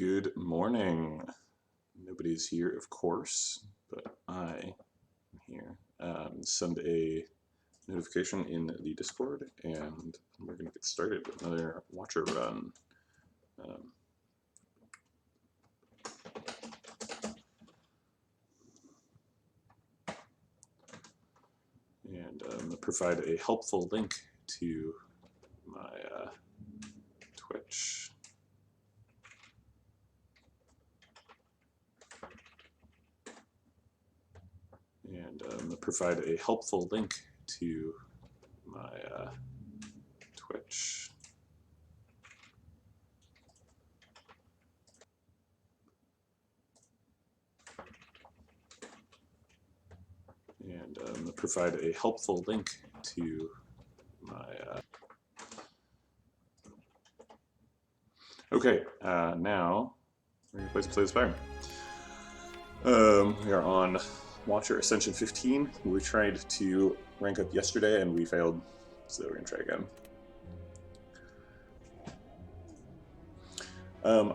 Good morning. Nobody's here, of course, but I am here. Send a notification in the Discord, and we're going to get started with another Watcher run. And I'm going to provide a helpful link to my Twitch. And I'm going to provide a helpful link to my Twitch. And I'm going to provide a helpful link to my Okay, now we're going to play some Slay the Spire. We are on Watcher Ascension 15. We tried to rank up yesterday and we failed, so we're going to try again.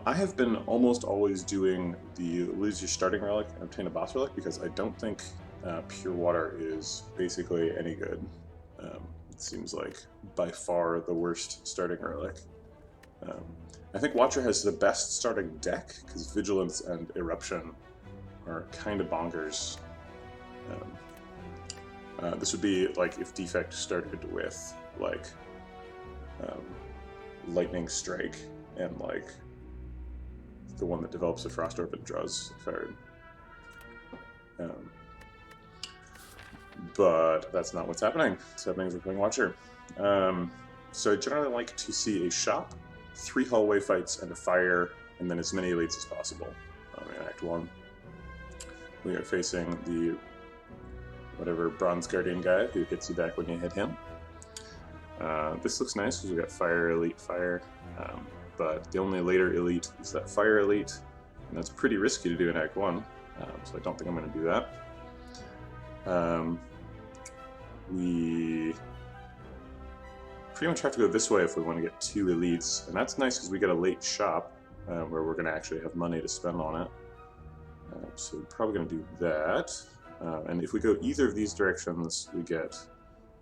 I have been almost always doing the lose your starting relic and obtain a boss relic because I don't think pure water is basically any good. It seems like by far the worst starting relic. I think Watcher has the best starting deck because Vigilance and Eruption are kind of bonkers. This would be like if Defect started with like Lightning Strike and like the one that develops a Frost Orb and draws a card. But that's not what's happening. What's happening is we're playing Watcher. So I generally like to see a shop, 3 hallway fights, and a fire, and then as many elites as possible in Act 1. We are facing the whatever Bronze Guardian guy who hits you back when you hit him. This looks nice because we got fire, elite, fire, but the only later elite is that fire elite, and that's pretty risky to do in Act 1, so I don't think I'm going to do that. We pretty much have to go this way if we want to get 2 elites, and that's nice because we get a late shop where we're going to actually have money to spend on it. So we're probably going to do that. And if we go either of these directions, we get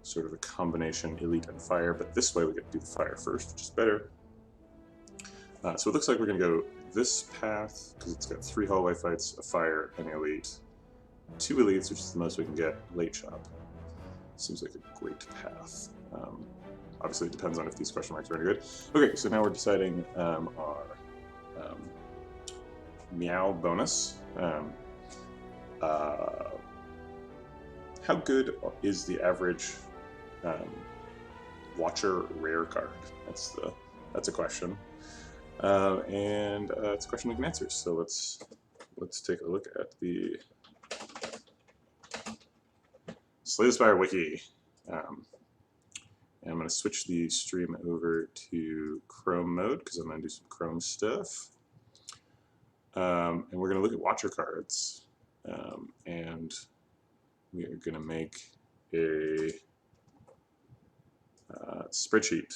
sort of a combination elite and fire, but this way we get to do the fire first, which is better. So it looks like we're going to go this path because it's got 3 hallway fights, a fire, and an elite. 2 elites, which is the most we can get, late shop. Seems like a great path. Obviously, it depends on if these question marks are any good. Okay, so now we're deciding our Meow bonus. How good is the average Watcher rare card? That's a question, and it's a question we can answer. So let's take a look at the Slay the Spire wiki. And I'm going to switch the stream over to Chrome mode because I'm going to do some Chrome stuff. And we're going to look at Watcher cards. And we are going to make a spreadsheet.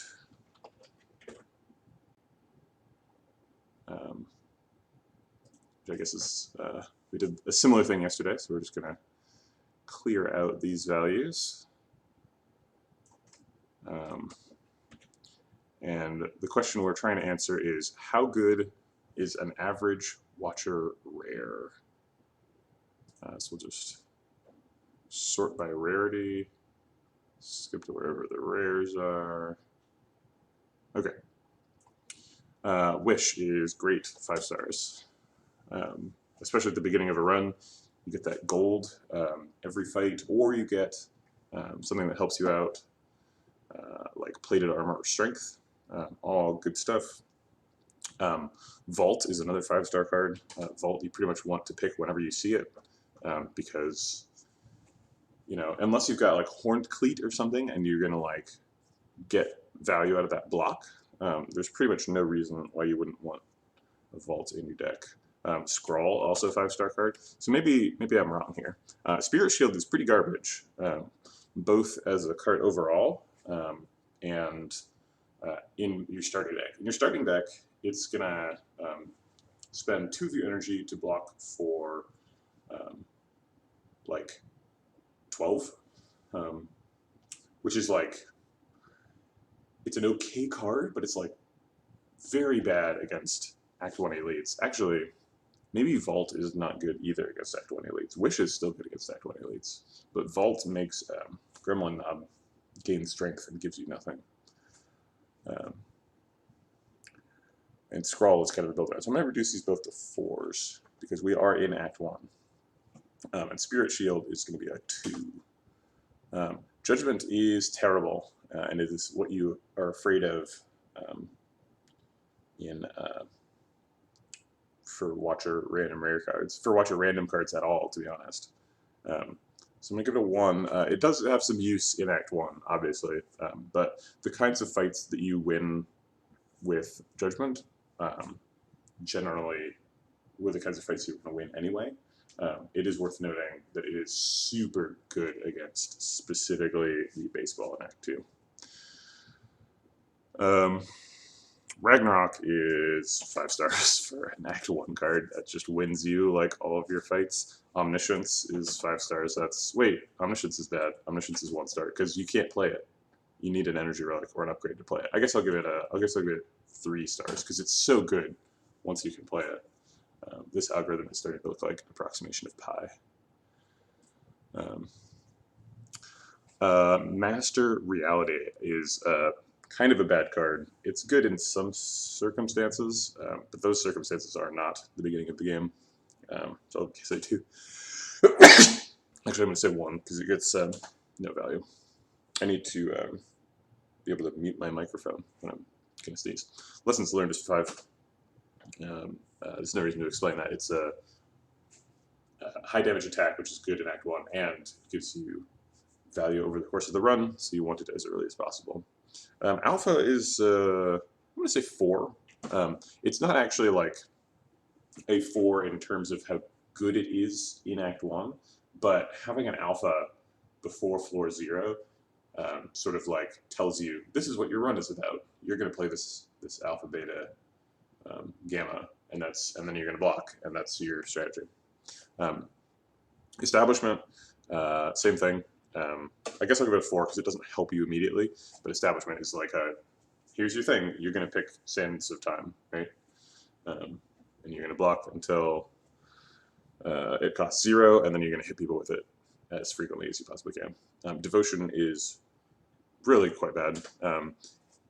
Which I guess is, we did a similar thing yesterday, so we're just going to clear out these values. And the question we're trying to answer is, how good is an average Watcher rare? So we'll just sort by rarity, skip to wherever the rares are. Okay. Wish is great, 5 stars. Especially at the beginning of a run, you get that gold every fight, or you get something that helps you out, like plated armor or strength. All good stuff. Vault is another 5-star card. Vault you pretty much want to pick whenever you see it, because, you know, unless you've got like Horned Cleat or something and you're gonna like get value out of that block, there's pretty much no reason why you wouldn't want a Vault in your deck. Scrawl, also a 5-star card. So maybe I'm wrong here. Spirit Shield is pretty garbage, both as a card overall and in your starting deck. In your starting deck, it's gonna spend 2 of your energy to block for like 12, which is like, it's an okay card, but it's like very bad against Act 1 elites. Actually, maybe Vault is not good either against Act 1 elites. Wish is still good against Act 1 elites, but Vault makes Gremlin Knob gain strength and gives you nothing. And Scrawl is kind of a builder. So I'm going to reduce these both to 4s because we are in Act 1. And Spirit Shield is going to be a 2. Judgment is terrible, and it is what you are afraid of for Watcher random rare cards. For Watcher random cards at all, to be honest. So I'm going to give it a 1. It does have some use in Act 1, obviously, but the kinds of fights that you win with Judgment generally were the kinds of fights you're going to win anyway. It is worth noting that it is super good against specifically the baseball in Act 2. Ragnarok is 5 stars for an Act 1 card that just wins you like all of your fights. Omniscience is 5 stars. Omniscience is bad. Omniscience is 1 star because you can't play it. You need an energy relic or an upgrade to play it. I guess I'll give it 3 stars because it's so good once you can play it. This algorithm is starting to look like an approximation of pi. Master Reality is kind of a bad card. It's good in some circumstances, but those circumstances are not the beginning of the game. So I'll say 2. Actually, I'm going to say 1 because it gets no value. I need to be able to mute my microphone when I'm going to sneeze. Lessons learned is 5. There's no reason to explain that. It's a high damage attack, which is good in Act 1, and gives you value over the course of the run, so you want it as early as possible. Alpha is, I'm going to say 4. It's not actually like a 4 in terms of how good it is in Act 1, but having an alpha before floor 0 sort of like tells you this is what your run is about. You're going to play this alpha, beta, gamma, and then you're going to block, and that's your strategy. Establishment, same thing. I guess I'll give it a 4 because it doesn't help you immediately, but Establishment is like here's your thing. You're going to pick Sands of Time, right? And you're going to block until it costs 0, and then you're going to hit people with it as frequently as you possibly can. Devotion is really quite bad.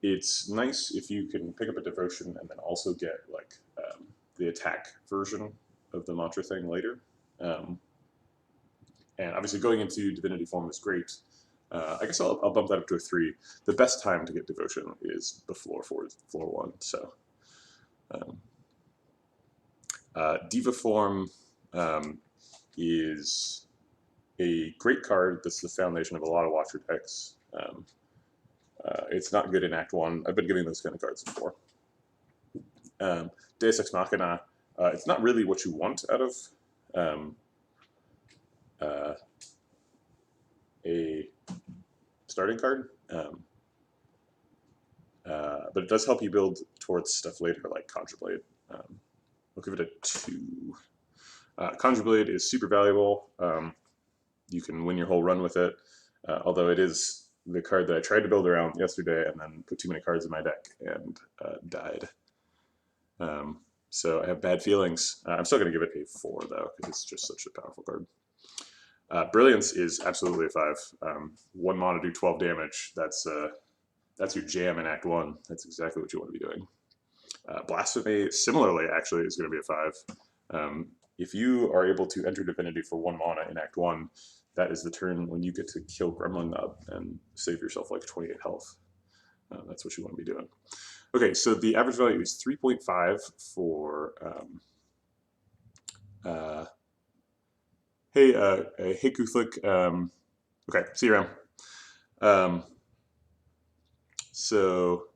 It's nice if you can pick up a Devotion and then also get like the attack version of the mantra thing later. And obviously going into Divinity form is great. I guess I'll bump that up to a 3. The best time to get Devotion is before floor 1. So Diva form is a great card that's the foundation of a lot of Watcher decks. It's not good in Act 1. I've been giving those kind of cards before. Deus Ex Machina, it's not really what you want out of a starting card, but it does help you build towards stuff later like Conjure Blade. I'll give it a 2. Conjure Blade is super valuable. You can win your whole run with it, although it is the card that I tried to build around yesterday and then put too many cards in my deck and died. So I have bad feelings. I'm still going to give it a 4, though, because it's just such a powerful card. Brilliance is absolutely a 5. 1 mana, do 12 damage. That's your jam in Act 1. That's exactly what you want to be doing. Blasphemy, similarly, actually, is going to be a 5. If you are able to enter Divinity for 1 mana in Act 1, that is the turn when you get to kill Gremlin Knob and save yourself like 28 health. That's what you want to be doing. Okay, so the average value is 3.5 for... hey Kuthlik. Okay, see you around. So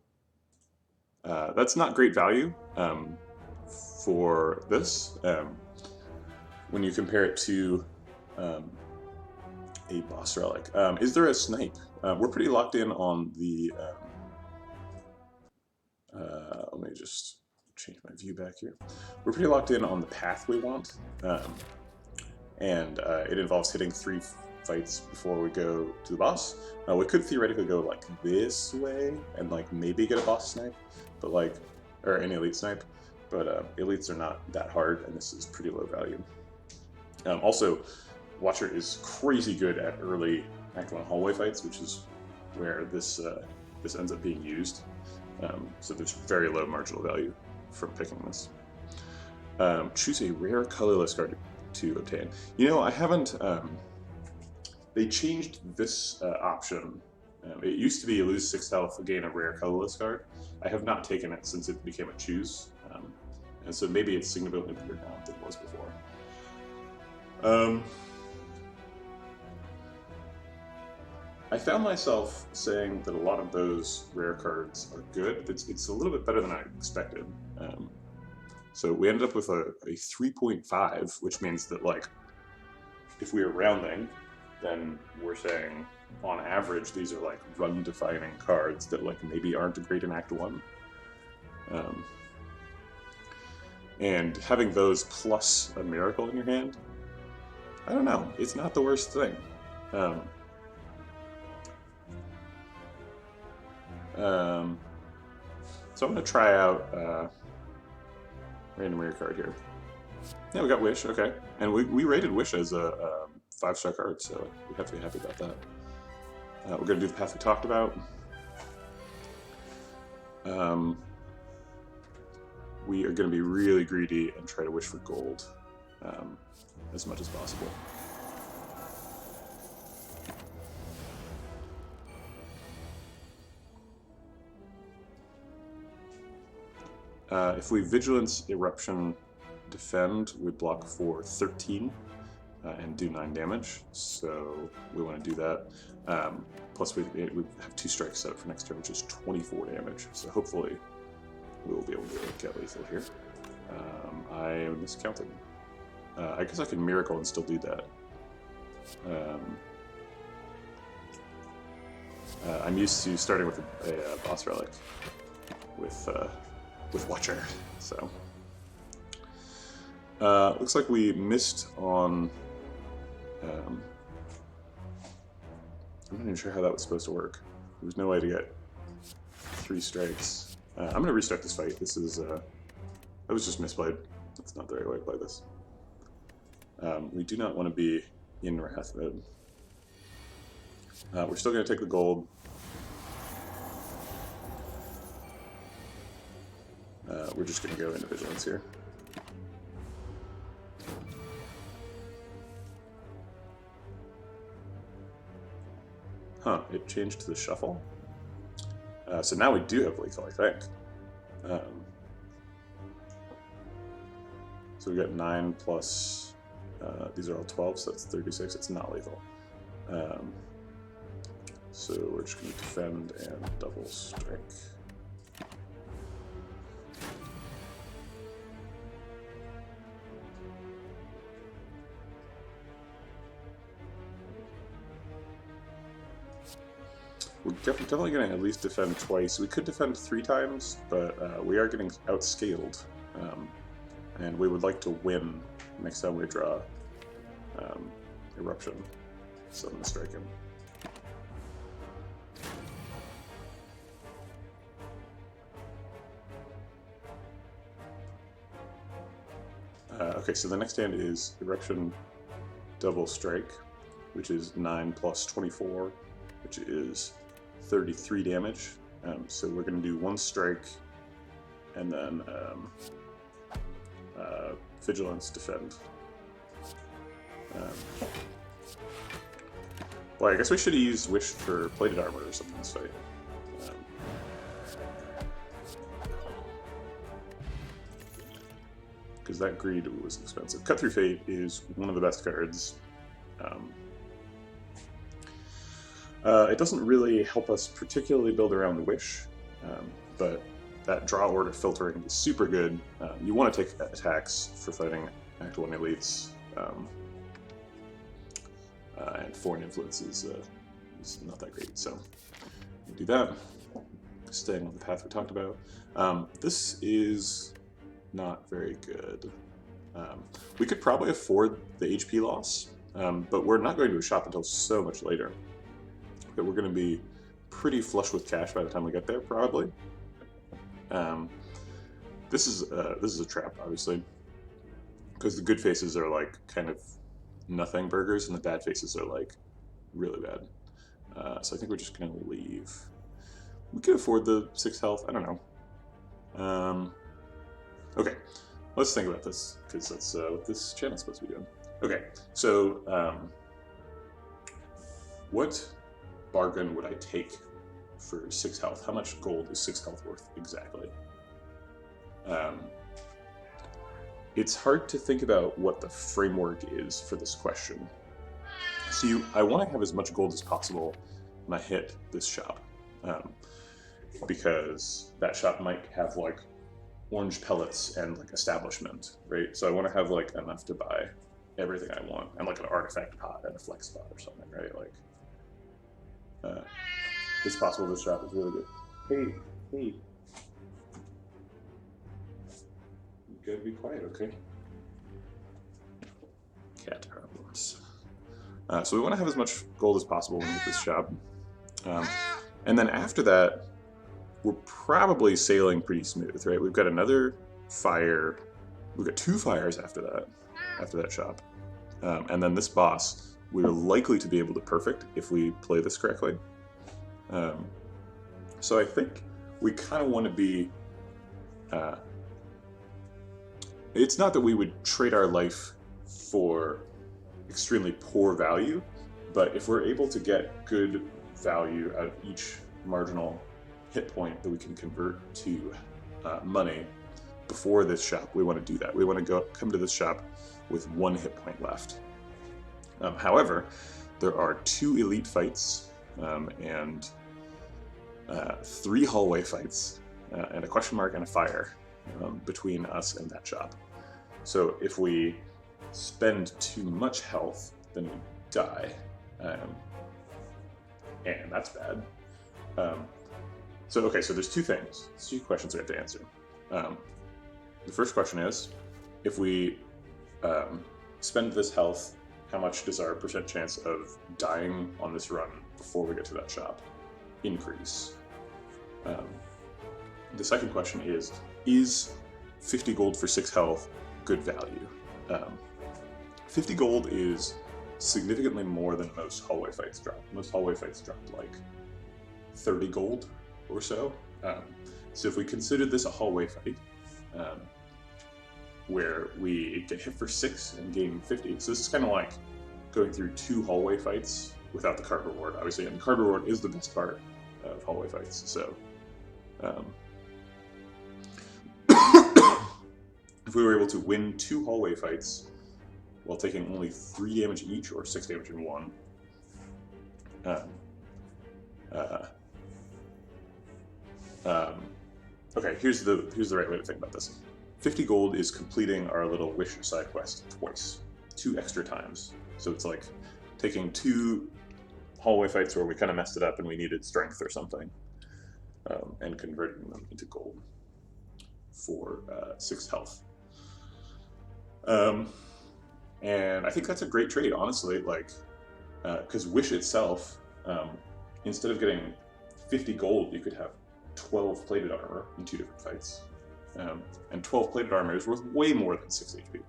that's not great value for this when you compare it to a boss relic. Is there a snipe? We're pretty locked in on the... let me just change my view back here. We're pretty locked in on the path we want, and it involves hitting 3 fights before we go to the boss. We could theoretically go like this way and like maybe get a boss snipe, but like, or an elite snipe, but elites are not that hard, and this is pretty low value. Also, Watcher is crazy good at early Act 1 hallway fights, which is where this ends up being used. So there's very low marginal value from picking this. Choose a rare colorless card to obtain. You know, I haven't... they changed this option. It used to be you lose 6 health, gain a rare colorless card. I have not taken it since it became a choose. And so maybe it's significantly better now than it was before. I found myself saying that a lot of those rare cards are good. It's a little bit better than I expected. So we ended up with a 3.5, which means that, like, if we are rounding, then we're saying, on average, these are, like, run-defining cards that, like, maybe aren't great in Act 1. And having those plus a miracle in your hand, I don't know, it's not the worst thing. So I'm going to try out random rare card here. Yeah, we got Wish, okay. And we rated Wish as a 5-star card, so we have to be happy about that. We're going to do the path we talked about. We are going to be really greedy and try to wish for gold as much as possible. If we Vigilance, Eruption, Defend, we block for 13 and do 9 damage, so we want to do that. Plus we have 2 strikes set up for next turn, which is 24 damage, so hopefully we will be able to get lethal here. I miscounted. I guess I can Miracle and still do that. I'm used to starting with a boss relic with Watcher, so looks like we missed on. I'm not even sure how that was supposed to work. There was no way to get 3 strikes. I'm going to restart this fight. This is that was just misplayed. That's not the right way to play this. We do not want to be in Wrath mode. We're still going to take the gold. We're just going to go into Vigilance here. Huh, it changed to the Shuffle. So now we do have lethal, I think. So we got 9 plus, these are all 12, so that's 36. It's not lethal. So we're just going to defend and double strike. We're definitely going to at least defend twice. We could defend 3 times, but we are getting outscaled. And we would like to win next time we draw Eruption. So I'm going to strike him. Okay, so the next hand is Eruption Double Strike, which is 9 plus 24, which is 33 damage. So we're going to do 1 strike and then Vigilance, Defend. Well, I guess we should have used Wish for Plated Armor or something this fight. Because that Greed was expensive. Cut Through Fate is one of the best cards. It doesn't really help us particularly build around the Wish, but that draw order filtering is super good. You want to take attacks for fighting Act 1 elites, and Foreign Influence is not that great, so you do that. Staying on the path we talked about. This is not very good. We could probably afford the HP loss, but we're not going to a shop until so much later that we're going to be pretty flush with cash by the time we get there, probably. This is a trap, obviously, because the good faces are like kind of nothing burgers, and the bad faces are like really bad. So I think we're just going to leave. We could afford the 6 health. I don't know. Okay, let's think about this, because that's what this channel's supposed to be doing. Okay, so what bargain would I take for 6 health? How much gold is 6 health worth exactly? It's hard to think about what the framework is for this question. So I want to have as much gold as possible when I hit this shop, because that shop might have like orange pellets and like establishment, right? So I want to have like enough to buy everything I want, and like an artifact pot and a flex pot or something, right? Like, it's possible this shop is really good. Hey. You gotta be quiet, okay? Cat problems. So we want to have as much gold as possible when we hit this shop. And then after that, we're probably sailing pretty smooth, right? We've got another fire. We've got 2 fires after that shop. And then this boss, we're likely to be able to perfect if we play this correctly. So I think we kind of want to be... it's not that we would trade our life for extremely poor value, but if we're able to get good value out of each marginal hit point that we can convert to money before this shop, we want to do that. We want to come to this shop with 1 hit point left. However, there are 2 elite fights and 3 hallway fights and a question mark and a fire between us and that shop. So if we spend too much health, then we die, and that's bad. So there's 2 things, 2 questions we have to answer. The first question is, if we spend this health, how much does our percent chance of dying on this run before we get to that shop increase? The second question is 50 gold for 6 health good value? 50 gold is significantly more than most hallway fights drop. Most hallway fights drop like 30 gold or so. So if we consider this a hallway fight, where we get hit for 6 and gain 50, so this is kind of like going through 2 hallway fights without the card reward, obviously, and the card reward is the best part of hallway fights. So if we were able to win 2 hallway fights while taking only 3 damage each, or 6 damage in one, okay, here's the right way to think about this. 50 gold is completing our little wish side quest twice, 2 extra times. So it's like taking 2 hallway fights where we kind of messed it up and we needed strength or something, and converting them into gold for 6 health. And I think that's a great trade, honestly, like, because Wish itself, instead of getting 50 gold, you could have 12 plated armor in 2 different fights. And 12 plated armor is worth way more than 6 HP.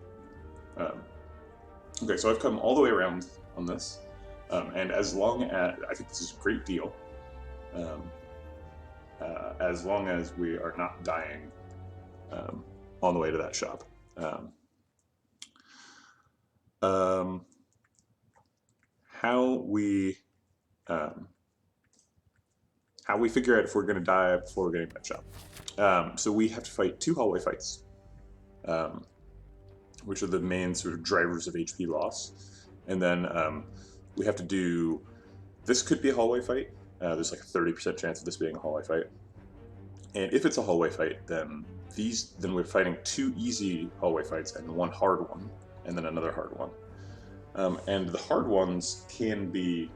Okay, so I've come all the way around on this, and as long as, I think this is a great deal, as long as we are not dying on the way to that shop. How we figure out if we're going to die before we're getting to that shop. So we have to fight 2 hallway fights, which are the main sort of drivers of HP loss. And then we have to do, this could be a hallway fight. There's like a 30% chance of this being a hallway fight. And if it's a hallway fight, then we're fighting 2 easy hallway fights and 1 hard one, and then another hard one. And the hard ones can be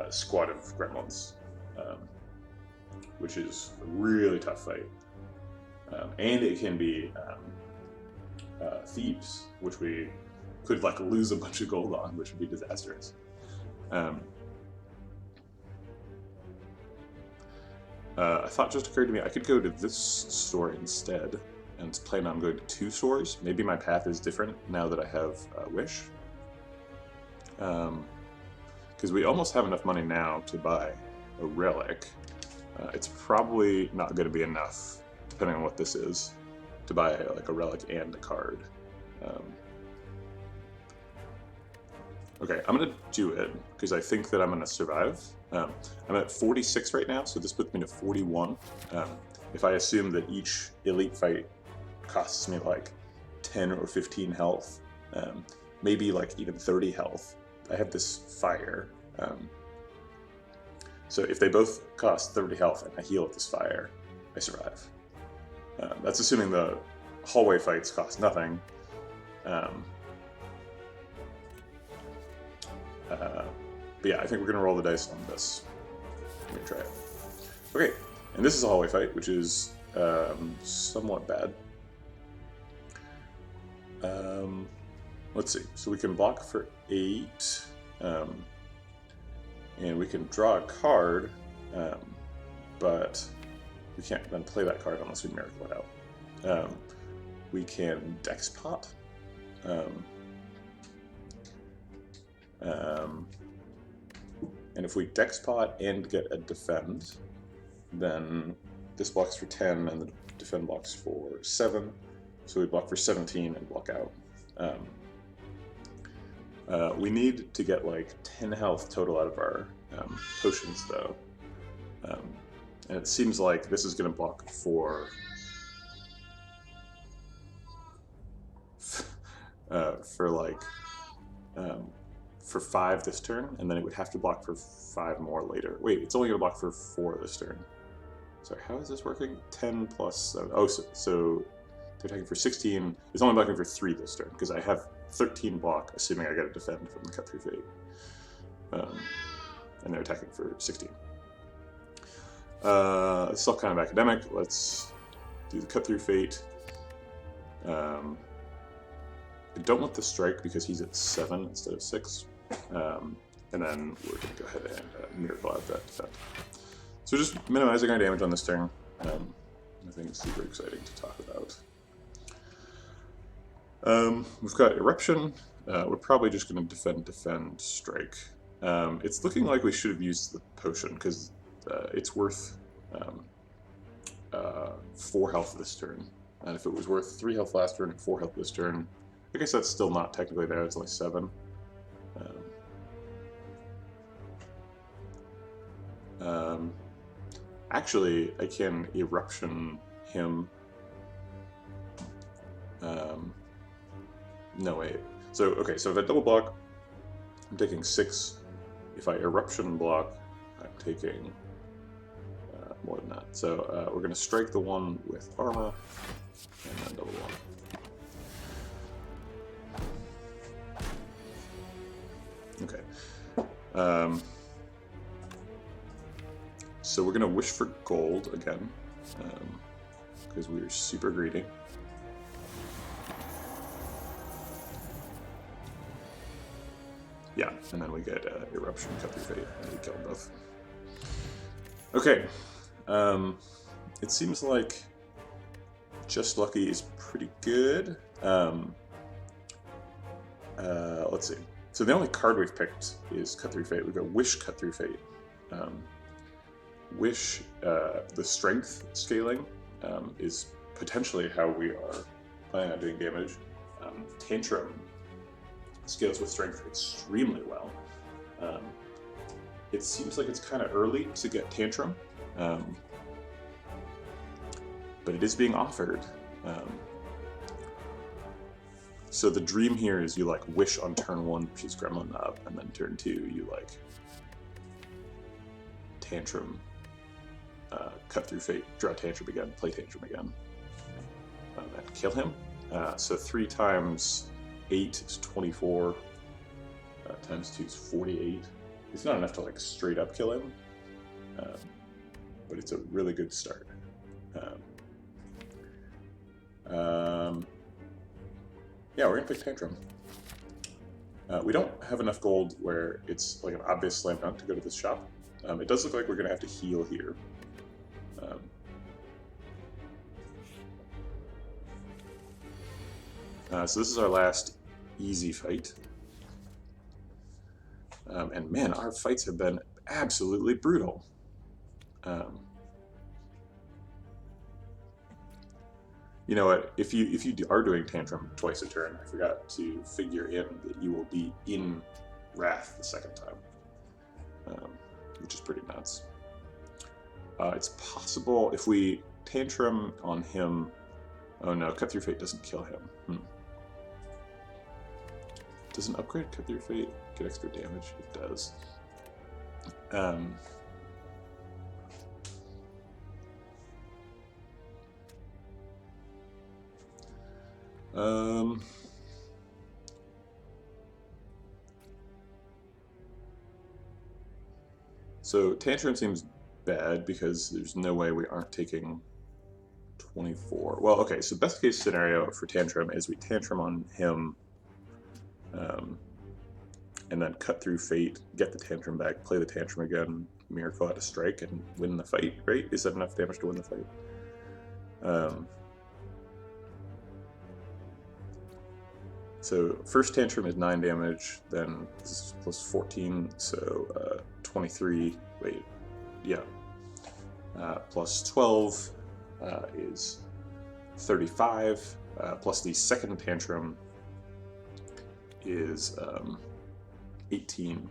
squad of gremlins, which is a really tough fight. and it can be thieves, which we could like lose a bunch of gold on, which would be disastrous. A thought just occurred to me, I could go to this store instead and plan on going to 2 stores. Maybe my path is different now that I have Wish. Because we almost have enough money now to buy a relic. It's probably not going to be enough, depending on what this is, to buy like a relic and a card. Okay, I'm going to do it because I think that I'm going to survive. I'm at 46 right now, so this puts me to 41. If I assume that each elite fight costs me like 10 or 15 health, maybe like even 30 health, I have this fire. So if they both cost 30 health and I heal with this fire, I survive. That's assuming the hallway fights cost nothing. But yeah, I think we're going to roll the dice on this. Let me try it. Okay, and this is a hallway fight, which is somewhat bad. Let's see. So we can block for 8, and we can draw a card, but we can't then play that card unless we miracle it out. We can dex pot. And if we dex pot and get a defend, then this blocks for 10 and the defend blocks for 7. So we block for 17 and block out. We need to get like 10 health total out of our potions though. And it seems like this is going to block for for 5 this turn, and then it would have to block for 5 more later. Wait, it's only going to block for 4 this turn. Sorry, how is this working? 10 plus 7. Oh, so they're attacking for 16. It's only blocking for 3 this turn, because I have 13 block, assuming I get a defend from the Cut Through Fate. And they're attacking for 16. It's all kind of academic. Let's do the Cut Through Fate. I don't want the strike because he's at 7 instead of 6. And then we're going to go ahead and miracle out that defend. So just minimizing our damage on this turn. Nothing super exciting to talk about. We've got Eruption. We're probably just going to defend, strike. It's looking like we should have used the potion because it's worth 4 health this turn. And if it was worth 3 health last turn and 4 health this turn, I guess that's still not technically there, it's only 7. Actually, I can Eruption him. No, wait. So, okay, so if I double block, I'm taking 6. If I Eruption block, I'm taking more than that. So we're going to strike the one with Arma, and then double block. Okay. So we're going to wish for gold again, because we're super greedy. Yeah, and then we get Eruption, Cut Through Fate, and we kill them both. Okay. It seems like Just Lucky is pretty good. Let's see. So the only card we've picked is Cut Through Fate. We've got Wish, Cut Through Fate. Wish, the strength scaling is potentially how we are planning on doing damage. Tantrum scales with strength extremely well. It seems like it's kind of early to get Tantrum, but it is being offered. So the dream here is you like wish on turn 1, which is Gremlin up, and then turn 2 you like Tantrum, Cut Through Fate, draw Tantrum again, play Tantrum again, and kill him. So 3 times 8 is 24, times 2 is 48. It's not enough to like straight up kill him, but it's a really good start. Yeah, we're gonna pick Tantrum. We don't have enough gold where it's like an obvious slam dunk to go to this shop. It does look like we're gonna have to heal here. So this is our last easy fight. And man, our fights have been absolutely brutal. You know what? If you are doing Tantrum twice a turn, I forgot to figure in that you will be in Wrath the second time, which is pretty nuts. It's possible if we Tantrum on him. Oh no, Cut Through Fate doesn't kill him. Does an upgrade Cut Through Fate get extra damage? It does. So Tantrum seems bad because there's no way we aren't taking 24. Well, okay, so best case scenario for Tantrum is we Tantrum on him, and then Cut Through Fate, get the Tantrum back, play the Tantrum again, Miracle out a strike, and win the fight, right? Is that enough damage to win the fight? So first Tantrum is 9 damage, then this is plus 14, so 23, wait, yeah. Plus 12 is 35, plus the second Tantrum is 18.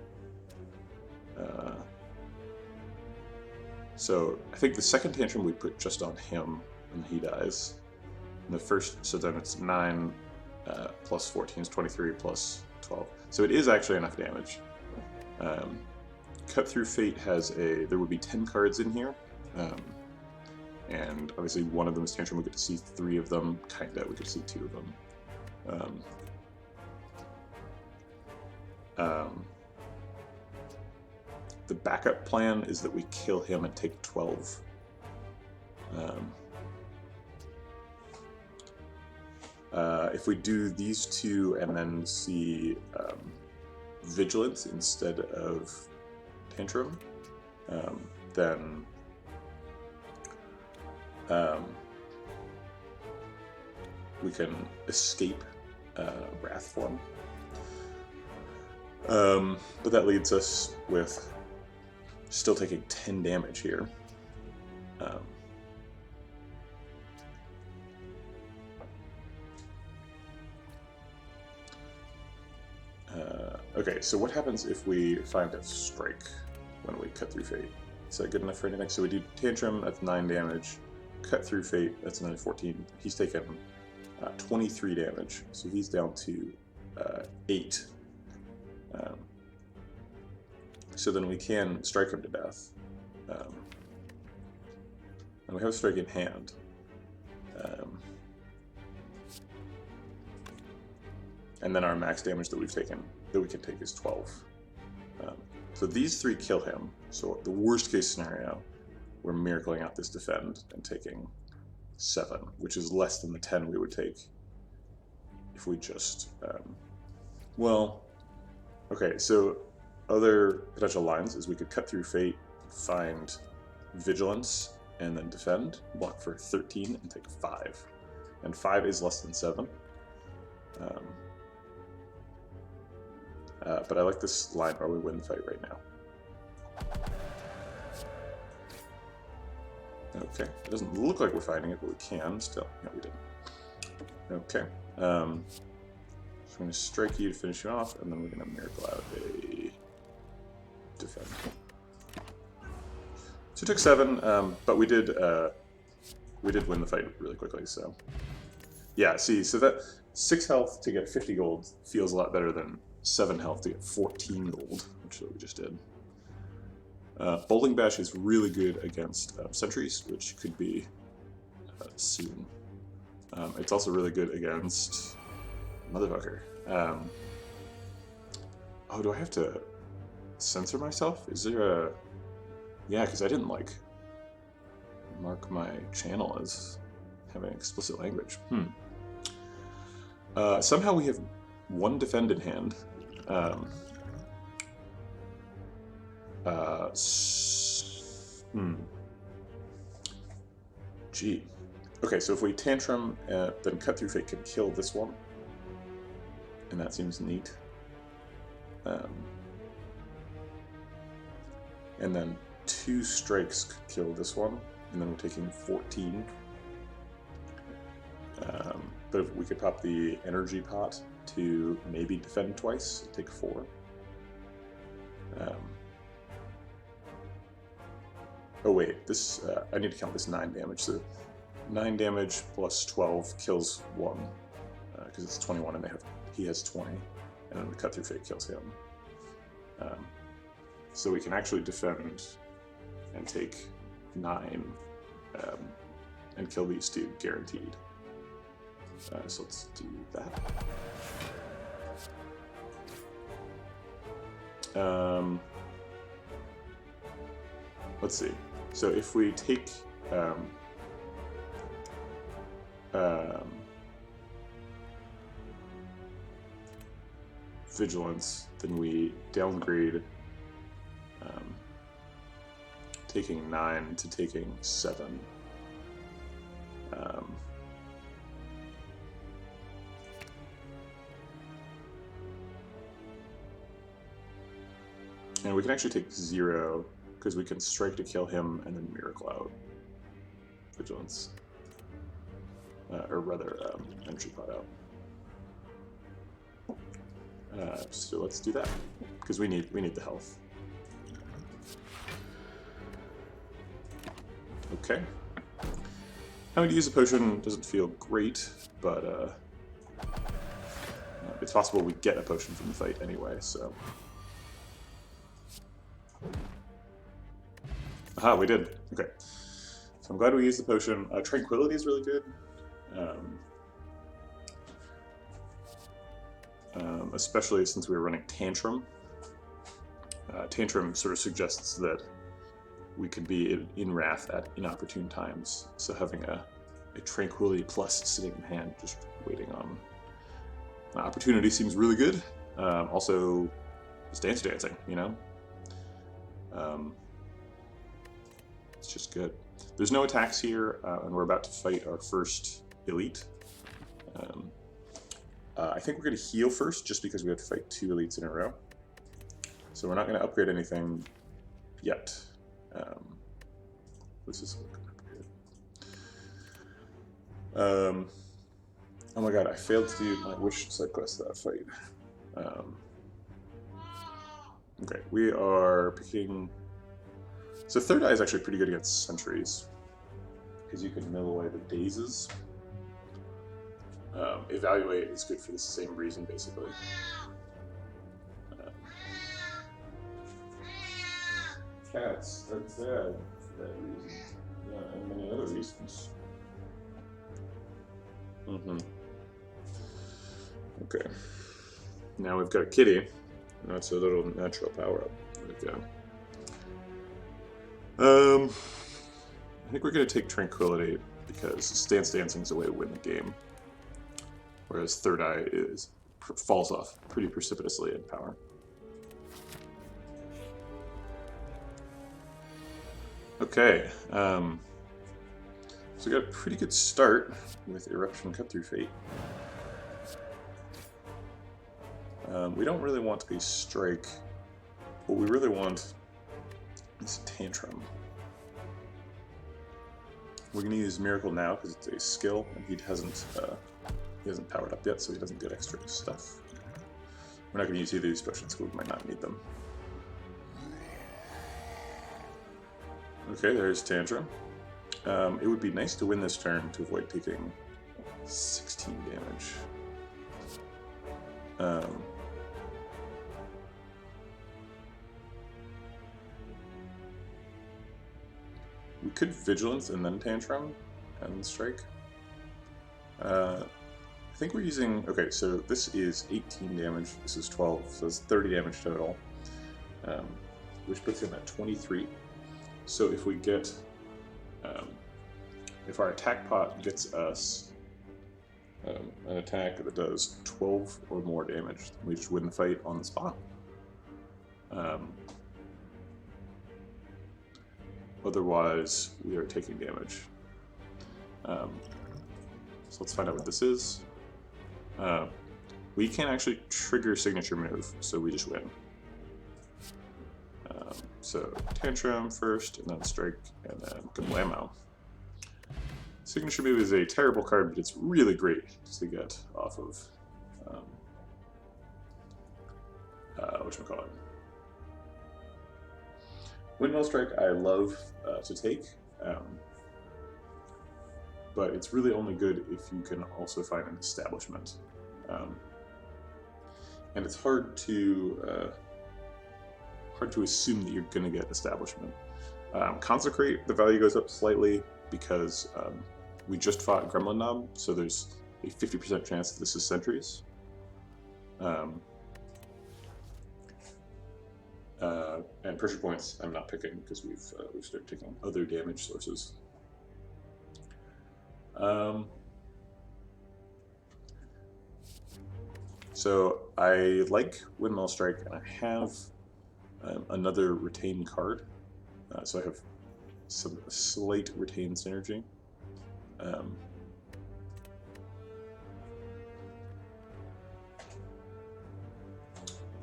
So I think the second Tantrum we put just on him and he dies. And the first, so then it's 9 plus 14 is 23 plus 12. So it is actually enough damage. Cut Through Fate has there would be 10 cards in here. And obviously one of them is Tantrum, we get to see 3 of them, kinda, we get to see 2 of them. The backup plan is that we kill him and take 12. If we do these 2 and then see Vigilance instead of Tantrum, then we can escape Wrath form. But that leaves us with still taking 10 damage here. Okay, so what happens if we find a strike when we Cut Through Fate? Is that good enough for anything? So we do Tantrum, that's 9 damage. Cut Through Fate, that's another 14. He's taken 23 damage, so he's down to 8. So then we can strike him to death. And we have a strike in hand. And then our max damage that we've taken, that we can take, is 12. So these 3 kill him. So the worst case scenario, we're miracling out this defend and taking 7, which is less than the 10 we would take if we just, well, okay, so other potential lines is we could Cut Through Fate, find Vigilance, and then defend, block for 13 and take 5. And 5 is less than 7. But I like this line where we win the fight right now. Okay, it doesn't look like we're fighting it, but we can still. No, we didn't. Okay. So I'm going to strike you to finish you off, and then we're going to miracle out a defend. So it took 7, but we did win the fight really quickly. So yeah, see, so that 6 health to get 50 gold feels a lot better than 7 health to get 14 gold, which is what we just did. Bowling Bash is really good against sentries, which could be soon. It's also really good against motherfucker. Oh, do I have to censor myself? Is there a... Yeah, because I didn't, like, mark my channel as having explicit language. Somehow we have one defended hand. Gee. Okay, so if we tantrum, then Cut Through Fate can kill this one. And that seems neat. And then 2 strikes could kill this one, and then we're taking 14. But if we could pop the energy pot to maybe defend twice, take 4. Oh wait, this I need to count this 9 damage. So 9 damage plus 12 kills 1, because it's 21 and he has 20, and then the Cut Through Fate kills him. So we can actually defend and take 9 and kill these 2 guaranteed. So let's do that. Let's see. So if we take Vigilance, then we downgrade taking 9 to taking 7. And we can actually take 0, because we can strike to kill him and then Miracle out. Vigilance. Or rather, Energy Pot out. So let's do that, because we need the health. Okay. Having to use a potion doesn't feel great, but it's possible we get a potion from the fight anyway, so... Aha, we did. Okay. So I'm glad we used the potion. Tranquility is really good. Especially since we were running Tantrum. Tantrum sort of suggests that we could be in Wrath at inopportune times. So having a Tranquility plus sitting in hand, just waiting on an opportunity seems really good. Also, just dancing, you know? It's just good. There's no attacks here, and we're about to fight our first elite. I think we're going to heal first, just because we have to fight 2 elites in a row. So we're not going to upgrade anything yet. What's this look upgrade? Oh my god, I failed to do my wish side quest that fight. Okay, we are picking... So Third Eye is actually pretty good against sentries, because you can mill away the dazes. Evaluate is good for the same reason, basically. Cats are sad for that reason. Yeah, and many other reasons. Okay. Now we've got a kitty. That's a little natural power-up. We've got. I think we're going to take Tranquility, because Stance Dancing is a way to win the game. Whereas Third Eye falls off pretty precipitously in power. Okay, so we got a pretty good start with Eruption Cut Through Fate. We don't really want a strike. What we really want is Tantrum. We're going to use Miracle now because it's a skill, and he hasn't powered up yet, so he doesn't get extra stuff. We're not going to use either of these potions, because we might not need them. Okay, there's Tantrum. It would be nice to win this turn to avoid taking 16 damage. We could Vigilance and then Tantrum and Strike. I think we're using... Okay, so this is 18 damage, this is 12, so it's 30 damage total. Which puts him at 23. So if we get... if our attack pot gets us an attack that does 12 or more damage. We just win the fight on the spot. Otherwise, we are taking damage. So let's find out what this is. We can't actually trigger signature move, so we just win. So Tantrum first, and then Strike, and then Kablammo. Signature move is a terrible card, but it's really great to get off of whatchamacallit. Windmill Strike I love to take, but it's really only good if you can also find an establishment. And it's hard to assume that you're going to get establishment. Consecrate, the value goes up slightly because we just fought Gremlin Knob, so there's a 50% chance that this is Sentries. And pressure points I'm not picking because we've started taking other damage sources. So I like Windmill Strike, and I have another retain card. So I have some slight retain synergy.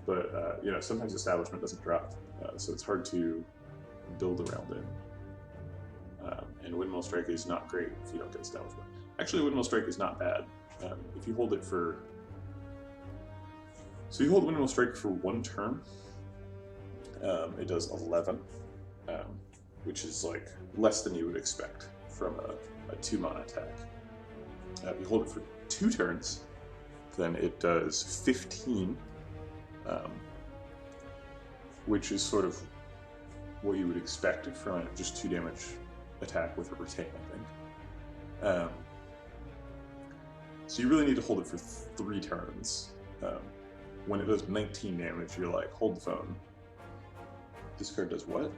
But you know, sometimes establishment doesn't drop, so it's hard to build around it. And Windmill Strike is not great if you don't get establishment. Actually, Windmill Strike is not bad if you hold it for. So you hold Windmill Strike for 1 turn. It does 11, which is like less than you would expect from a 2-mana attack. If you hold it for 2 turns, then it does 15, which is sort of what you would expect from a just 2 damage attack with a retain, I think. So you really need to hold it for 3 turns. When it does 19 damage, you're like, hold the phone. This card does what?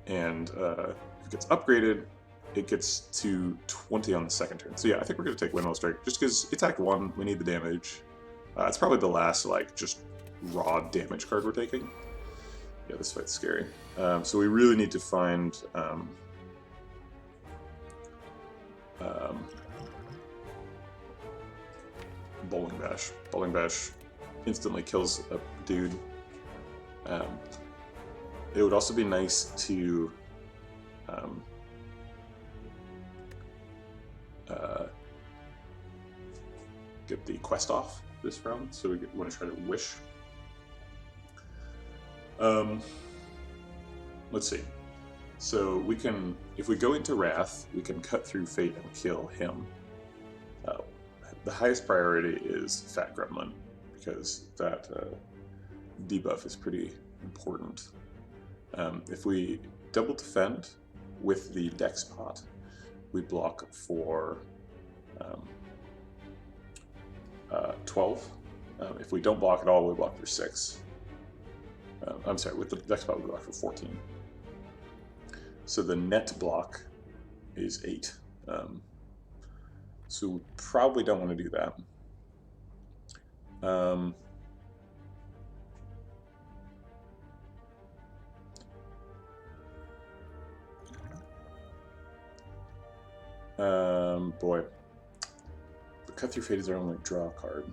And if it gets upgraded, it gets to 20 on the 2nd turn. So yeah, I think we're going to take Windmill Strike, just because attack 1, we need the damage. It's probably the last, like, just raw damage card we're taking. Yeah, this fight's scary. So we really need to find Bowling Bash. Bowling Bash instantly kills a dude. It would also be nice to get the quest off this round, so we want to try to wish. Let's see. So we can, if we go into Wrath, we can cut through Fate and kill him. The highest priority is Fat Gremlin, because that debuff is pretty important. If we double defend with the Dex pot, we block for 12. If we don't block at all, we block for 6. I'm sorry, with the Dex pot, we block for 14. So the net block is 8. So we probably don't want to do that. Boy. The Cut Through Fate is our only draw card.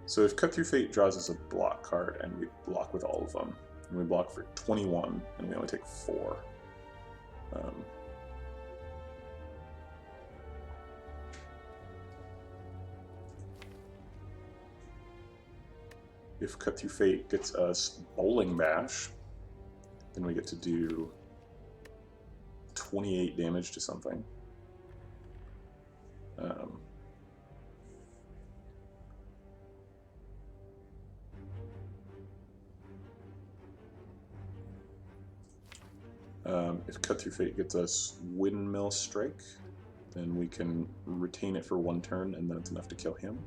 So if Cut Through Fate draws us a block card, and we block with all of them, and we block for 21, and we only take 4. If Cut Through Fate gets us Bowling Bash, then we get to do 28 damage to something. If Cut Through Fate gets us Windmill Strike, then we can retain it for 1 turn, and then it's enough to kill him.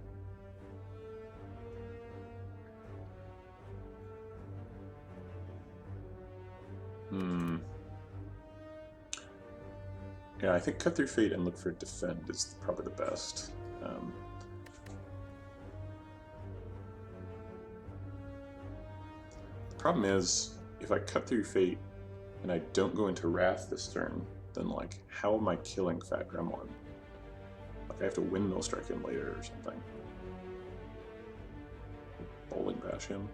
Yeah, I think cut through fate and look for defend is probably the best. The problem is, if I cut through fate and I don't go into wrath this turn, then like, how am I killing Fat Gremlin? Like, I have to windmill strike him later or something. Bowling bash him.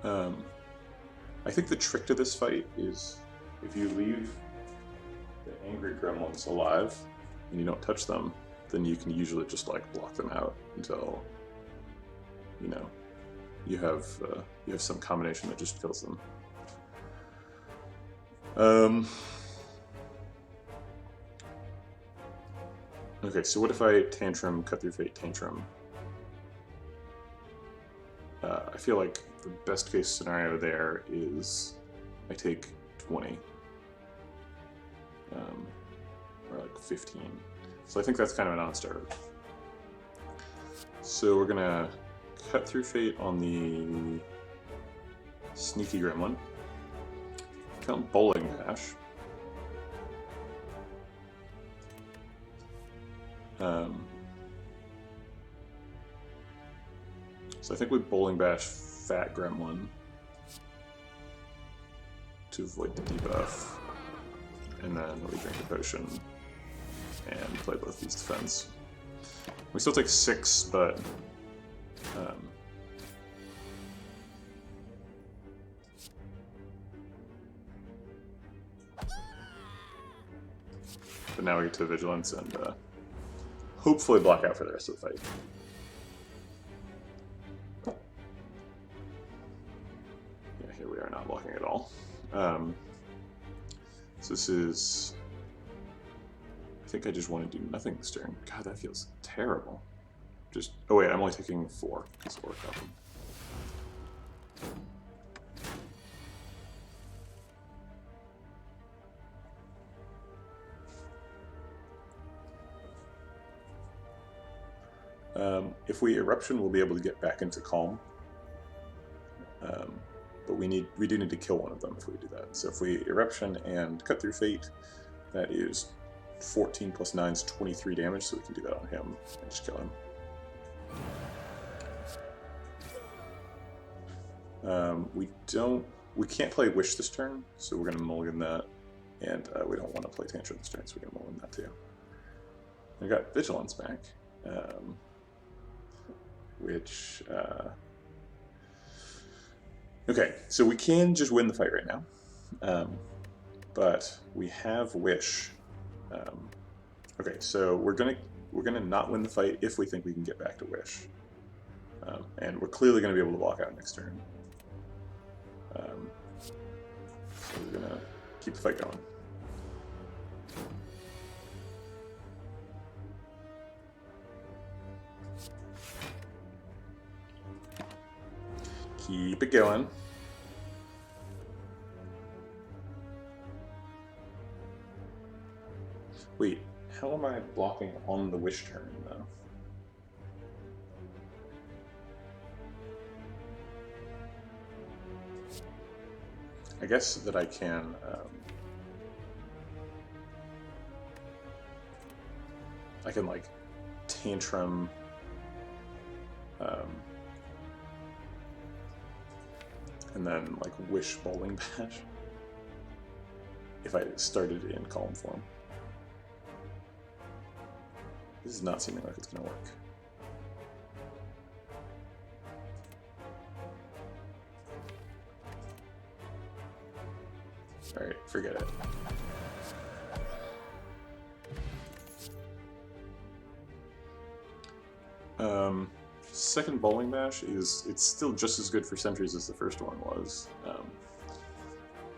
I think the trick to this fight is if you leave the angry gremlins alive and you don't touch them, then you can usually just like block them out until you have some combination that just kills them. Okay, so what if I tantrum, cut through fate, tantrum? I feel like the best case scenario there is I take 20. Or like 15. So I think that's kind of a non-starter. So we're gonna cut through fate on the sneaky gremlin. Count bowling bash. So I think we bowling bash Fat Gremlin to avoid the debuff, and then we drink a potion and play both these defense. We still take 6, but now we get to vigilance and hopefully block out for the rest of the fight. Yeah, here we are not blocking at all. So this is... I think I just want to do nothing this turn. God, that feels terrible. Just... Oh wait, I'm only taking 4. This will work out. If we eruption, we'll be able to get back into calm. But we do need to kill one of them if we do that. So if we eruption and cut through fate, that is 14 plus 9 is 23 damage, so we can do that on him and just kill him. We can't play Wish this turn, so we're going to mulligan that, and we don't want to play Tantrum this turn, so we're going to mulligan that too. We got Vigilance back, which... Okay, so we can just win the fight right now, but we have Wish. Okay, so we're gonna not win the fight if we think we can get back to Wish, and we're clearly gonna be able to block out next turn. So we're gonna keep the fight going. Keep it going. Wait, how am I blocking on the Wish turn, though? I guess that I can... I can, like, Tantrum... and then, like, Wish bowling bash if I started in calm form. This is not seeming like it's going to work. Alright, forget it. Second bowling bash it's still just as good for sentries as the first one was,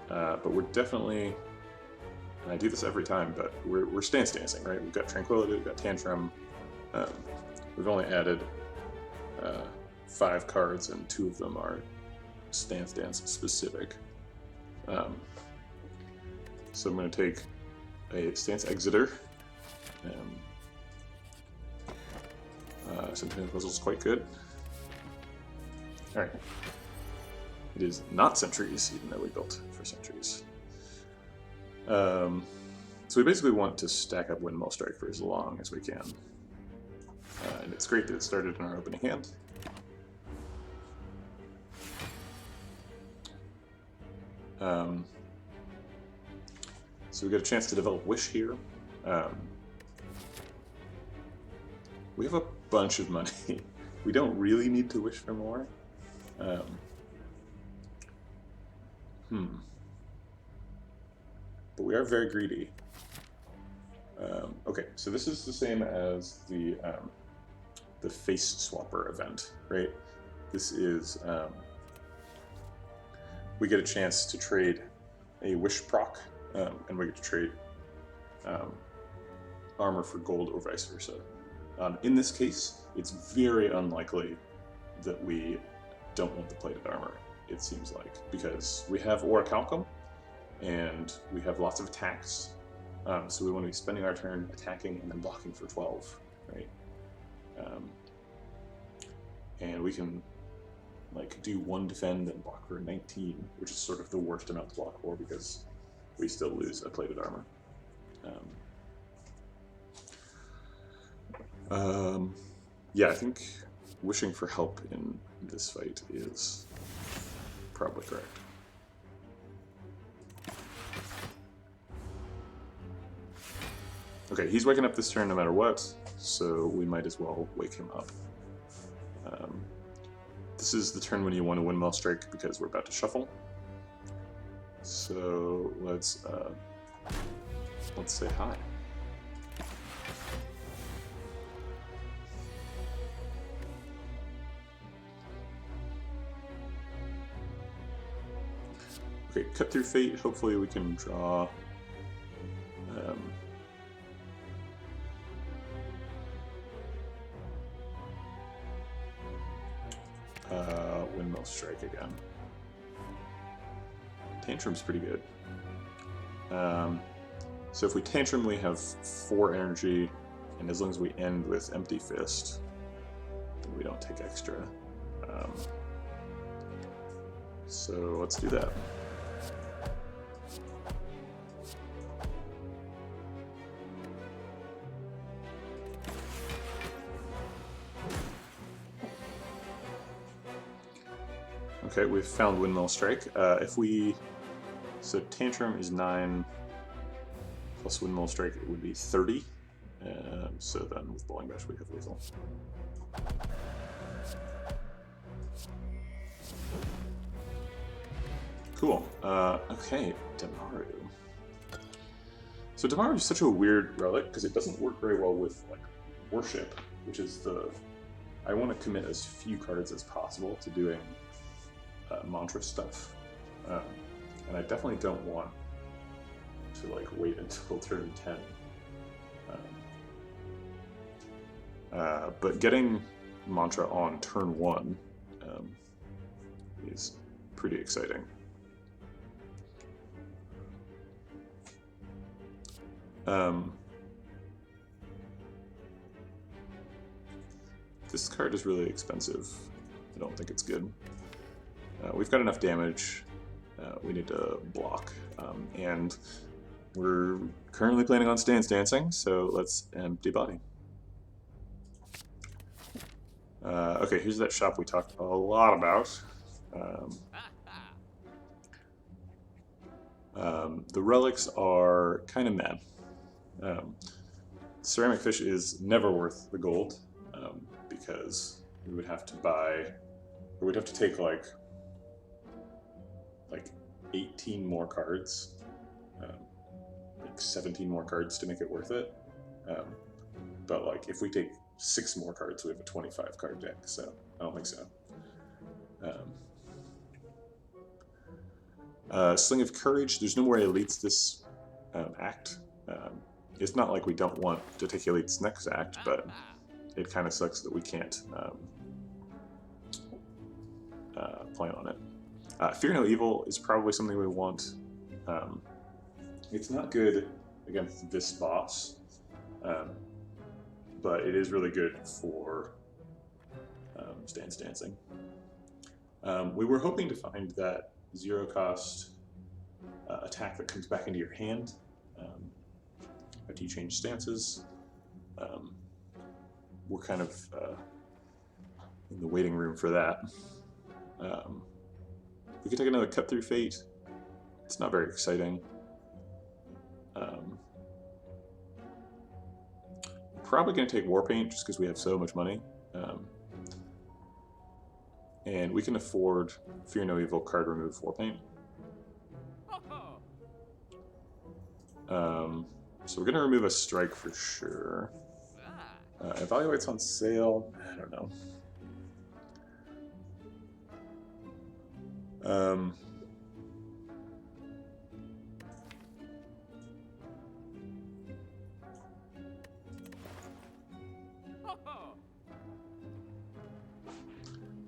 but we're definitely, and I do this every time, but we're stance dancing, right? We've got Tranquility, we've got Tantrum, we've only added 5 cards, and 2 of them are stance dance specific. So I'm going to take a stance exeter. Centennial Puzzle is quite good. Alright. It is not sentries, even though we built for sentries. So we basically want to stack up Windmill Strike for as long as we can. And it's great that it started in our opening hand. So we get a chance to develop Wish here. We have a bunch of money. We don't really need to wish for more. But we are very greedy. Okay, so this is the same as the face swapper event, right? This is we get a chance to trade a wish proc, and we get to trade armor for gold or vice versa. In this case, it's very unlikely that we don't want the plated armor, it seems like, because we have Orichalcum, and we have lots of attacks, so we want to be spending our turn attacking and then blocking for 12, right? And we can like do 1 defend and block for 19, which is sort of the worst amount to block for because we still lose a plated armor. Yeah, I think wishing for help in this fight is probably correct. Okay, he's waking up this turn no matter what, so we might as well wake him up. This is the turn when you want to Windmill Strike because we're about to shuffle. So let's say hi. Okay, Cut Through Fate. Hopefully we can draw Windmill Strike again. Tantrum's pretty good. So if we Tantrum, we have 4 energy, and as long as we end with Empty Fist, then we don't take extra. So let's do that. Okay, we've found Windmill Strike. So Tantrum is 9 plus Windmill Strike, it would be 30. So then with Bowling Bash we have lethal. Cool. Okay, Damaru. So Damaru is such a weird relic because it doesn't work very well with like worship, which is I want to commit as few cards as possible to doing mantra stuff, and I definitely don't want to like wait until turn 10. But getting mantra on turn 1 is pretty exciting. This card is really expensive. I don't think it's good. We've got enough damage. We need to block. And we're currently planning on Stance Dancing, so let's Empty Body. Okay, here's that shop we talked a lot about. The relics are kind of mad. Ceramic Fish is never worth the gold because we would have to buy, or we'd have to take like 18 more cards, like 17 more cards to make it worth it. But like if we take 6 more cards, we have a 25 card deck, so I don't think so. Sling of Courage, there's no more elites this act. It's not like we don't want to take elites next act, but it kind of sucks that we can't plan on it. Fear No Evil is probably something we want. It's not good against this boss, but it is really good for Stance Dancing. We were hoping to find that 0 cost attack that comes back into your hand after you change stances. We're kind of in the waiting room for that. We could take another Cut Through Fate. It's not very exciting. Probably going to take Warpaint just because we have so much money. And we can afford Fear No Evil, card remove, Warpaint. So we're going to remove a strike for sure. Evaluate's on sale. I don't know.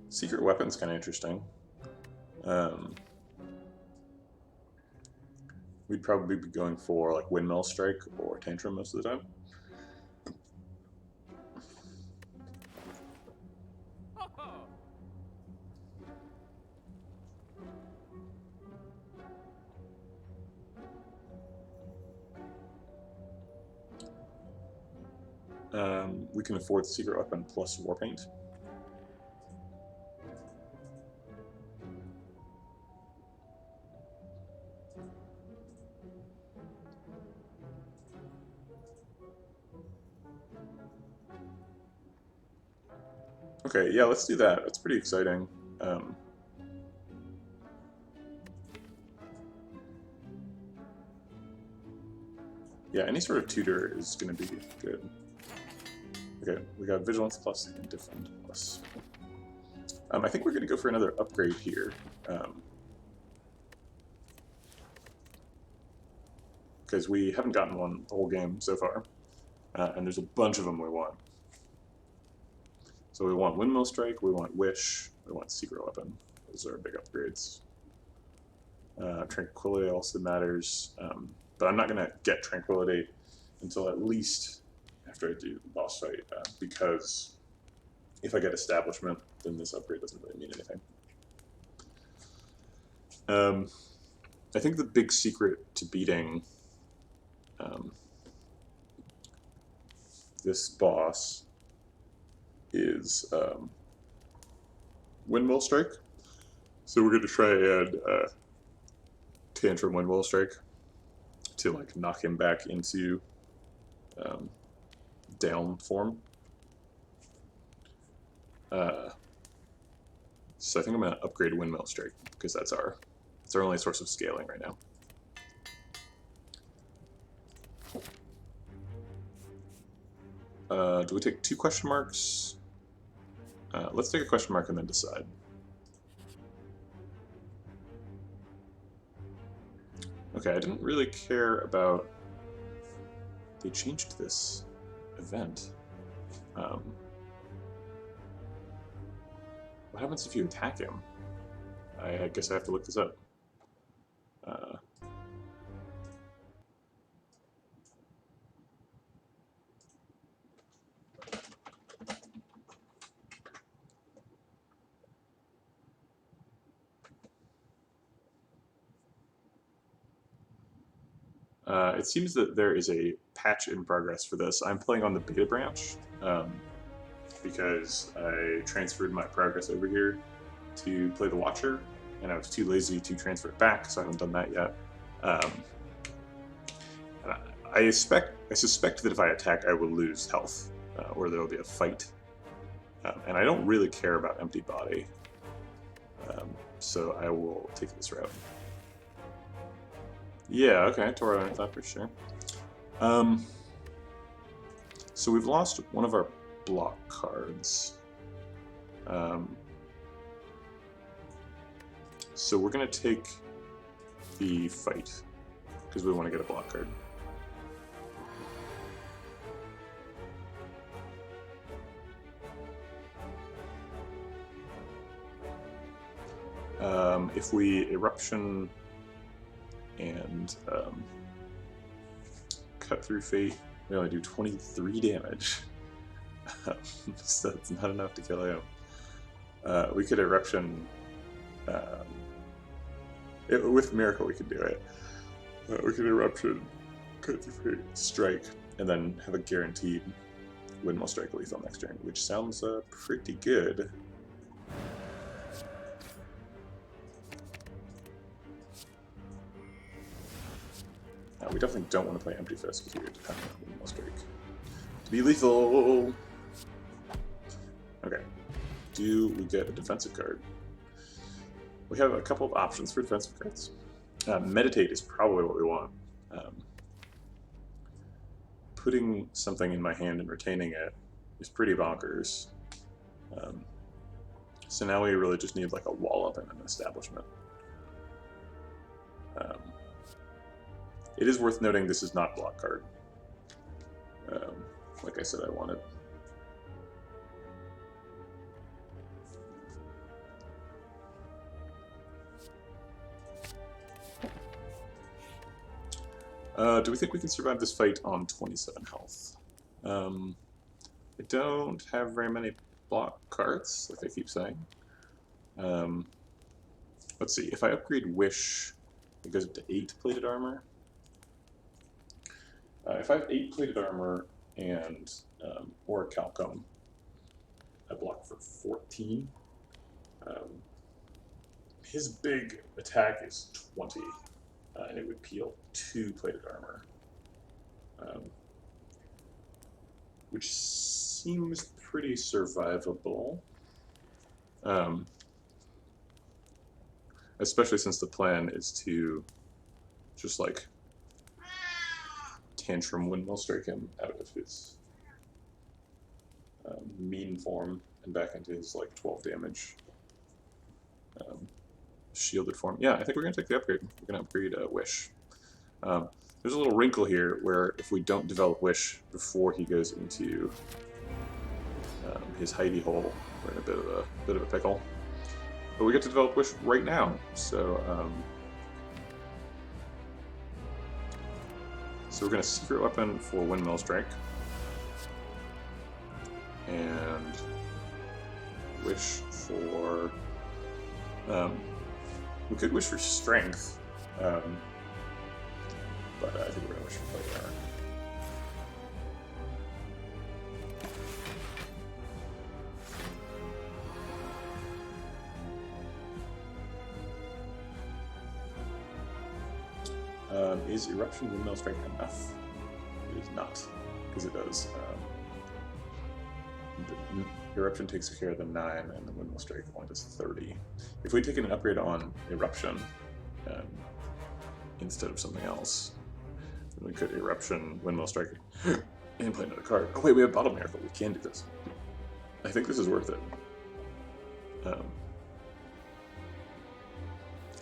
Secret Weapon's kind of interesting. We'd probably be going for like Windmill Strike or Tantrum most of the time. We can afford Secret Weapon plus Warpaint. Okay, yeah, let's do that. That's pretty exciting. Yeah, any sort of tutor is going to be good. Okay, we got Vigilance plus and Defend plus. I think we're going to go for another upgrade here. Because we haven't gotten one the whole game so far. And there's a bunch of them we want. So we want Windmill Strike, we want Wish, we want Secret Weapon. Those are big upgrades. Tranquility also matters, but I'm not going to get Tranquility until at least after I do the boss fight, because if I get Establishment, then this upgrade doesn't really mean anything. I think the big secret to beating this boss is Windmill Strike. So we're going to try and Tantrum Windmill Strike to like knock him back into down form. So I think I'm going to upgrade Windmill Strike because that's our only source of scaling right now. Do we take 2 question marks? Let's take a question mark and then decide. Okay, I didn't really care about... They changed this event. What happens if you attack him? I guess I have to look this up. It seems that there is a patch in progress for this. I'm playing on the beta branch because I transferred my progress over here to play the Watcher, and I was too lazy to transfer it back, so I haven't done that yet. I suspect that if I attack, I will lose health, or there will be a fight. And I don't really care about Empty Body, so I will take this route. Yeah, okay, Toro, I thought for sure. So we've lost one of our block cards. So we're going to take the fight, because we want to get a block card. If we Eruption and Cut Through Fate, we only do 23 damage. So that's not enough to kill him. We could Eruption... with Miracle we could do it. We can Eruption, cut through fate, strike, and then have a guaranteed Windmill Strike lethal next turn, which sounds pretty good. We definitely don't want to play Empty Fist because we are dependent on Windmill Strike to be lethal. Okay. Do we get a defensive card? We have a couple of options for defensive cards. Meditate is probably what we want. Putting something in my hand and retaining it is pretty bonkers. So now we really just need like a wall up and an establishment. It is worth noting this is not block card. Like I said, I wanted. Do we think we can survive this fight on 27 health? I don't have very many block cards, like I keep saying. Let's see, if I upgrade Wish, it goes up to 8 plated armor. If I have 8 plated armor and or a Calcum, I block for 14. His big attack is 20, and it would peel 2 plated armor, which seems pretty survivable. Especially since the plan is to just like Tantrum Windmill Strike him out of his mean form and back into his like 12 damage shielded form. Yeah, I think we're going to take the upgrade. We're going to upgrade Wish. There's a little wrinkle here where if we don't develop Wish before he goes into his hidey hole, we're in a bit of a pickle. But we get to develop Wish right now, so we're going to Secret Weapon for Windmill Strike, and Wish for, we could Wish for Strength, but I think we're going to Wish for Plate Armor. Is Eruption Windmill Strike enough? It is not, because it does. Eruption takes care of the 9, and the Windmill Strike only does 30. If we take an upgrade on Eruption instead of something else, then we could Eruption, Windmill Strike, and play another card. Oh wait, we have Bottle Miracle. We can do this. I think this is worth it.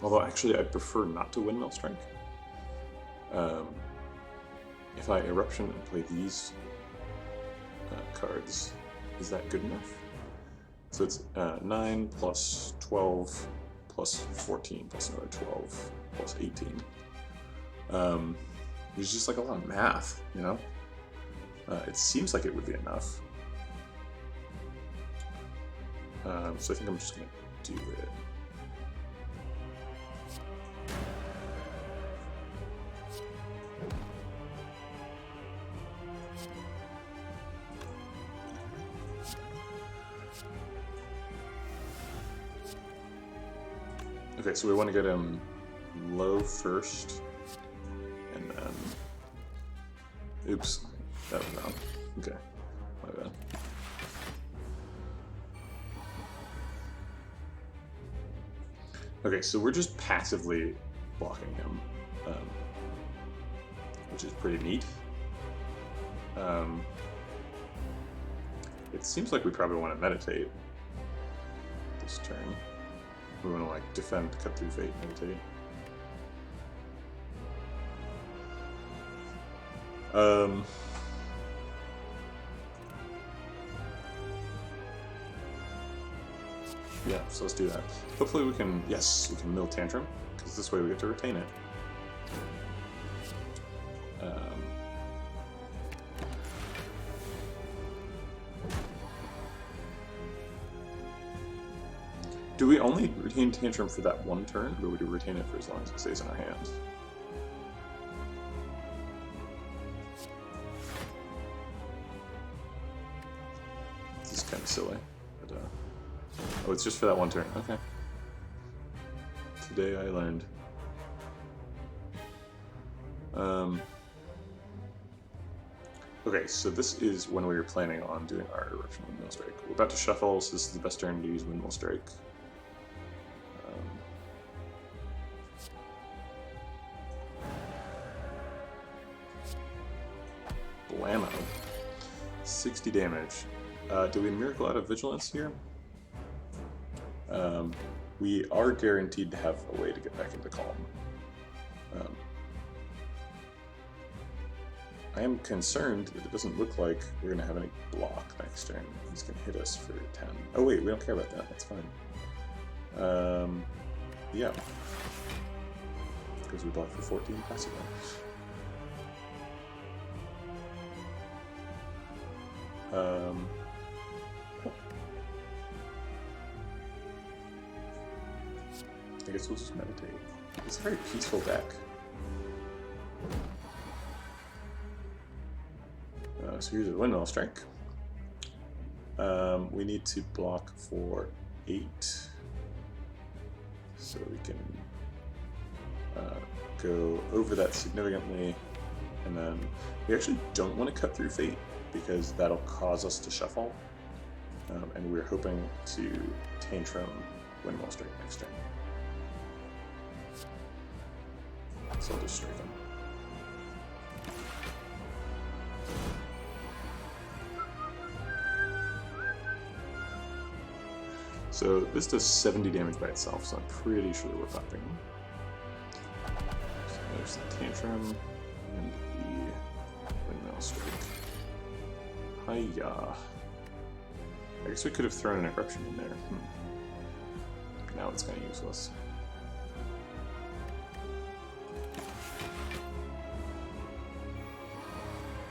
Although actually, I prefer not to Windmill Strike. If I Eruption and play these cards, is that good enough? So it's 9 plus 12 plus 14 plus another 12 plus 18. There's just like a lot of math, you know? It seems like it would be enough. So I think I'm just going to do it. Okay, so we want to get him low first, and then... Oops, that was wrong. Okay, my bad. Okay, so we're just passively blocking him, which is pretty neat. It seems like we probably want to meditate this turn. We want to like defend, cut through fate, meditate. Yeah, so let's do that. Hopefully we can, yes, we can mill Tantrum, because this way we get to retain it. Do we only retain Tantrum for that one turn, or would we retain it for as long as it stays in our hands? kind of silly. But, oh, it's just for that one turn. Okay. Today I learned. Okay, so this is when we were planning on doing our Eruption Windmill Strike. We're about to shuffle, so this is the best turn to use Windmill Strike. Blammo. 60 damage. Do we miracle out of Vigilance here? We are guaranteed to have a way to get back into Calm. I am concerned that it doesn't look like we're going to have any block next turn. He's going to hit us for 10. Oh wait, we don't care about that. That's fine. Yeah. Because we block for 14 passively. I guess we'll just meditate. It's a very peaceful deck. So here's a Windmill Strike. We need to block for 8. So we can go over that significantly. And then we actually don't want to cut through Fate because that'll cause us to shuffle. And we're hoping to Tantrum Windmill Strike next turn. So I'll just strike him. So this does 70 damage by itself, so I'm pretty sure we're popping. So there's the Tantrum and the Windmill Strike. Hiya. I guess we could have thrown an Eruption in there. Now it's kind of useless.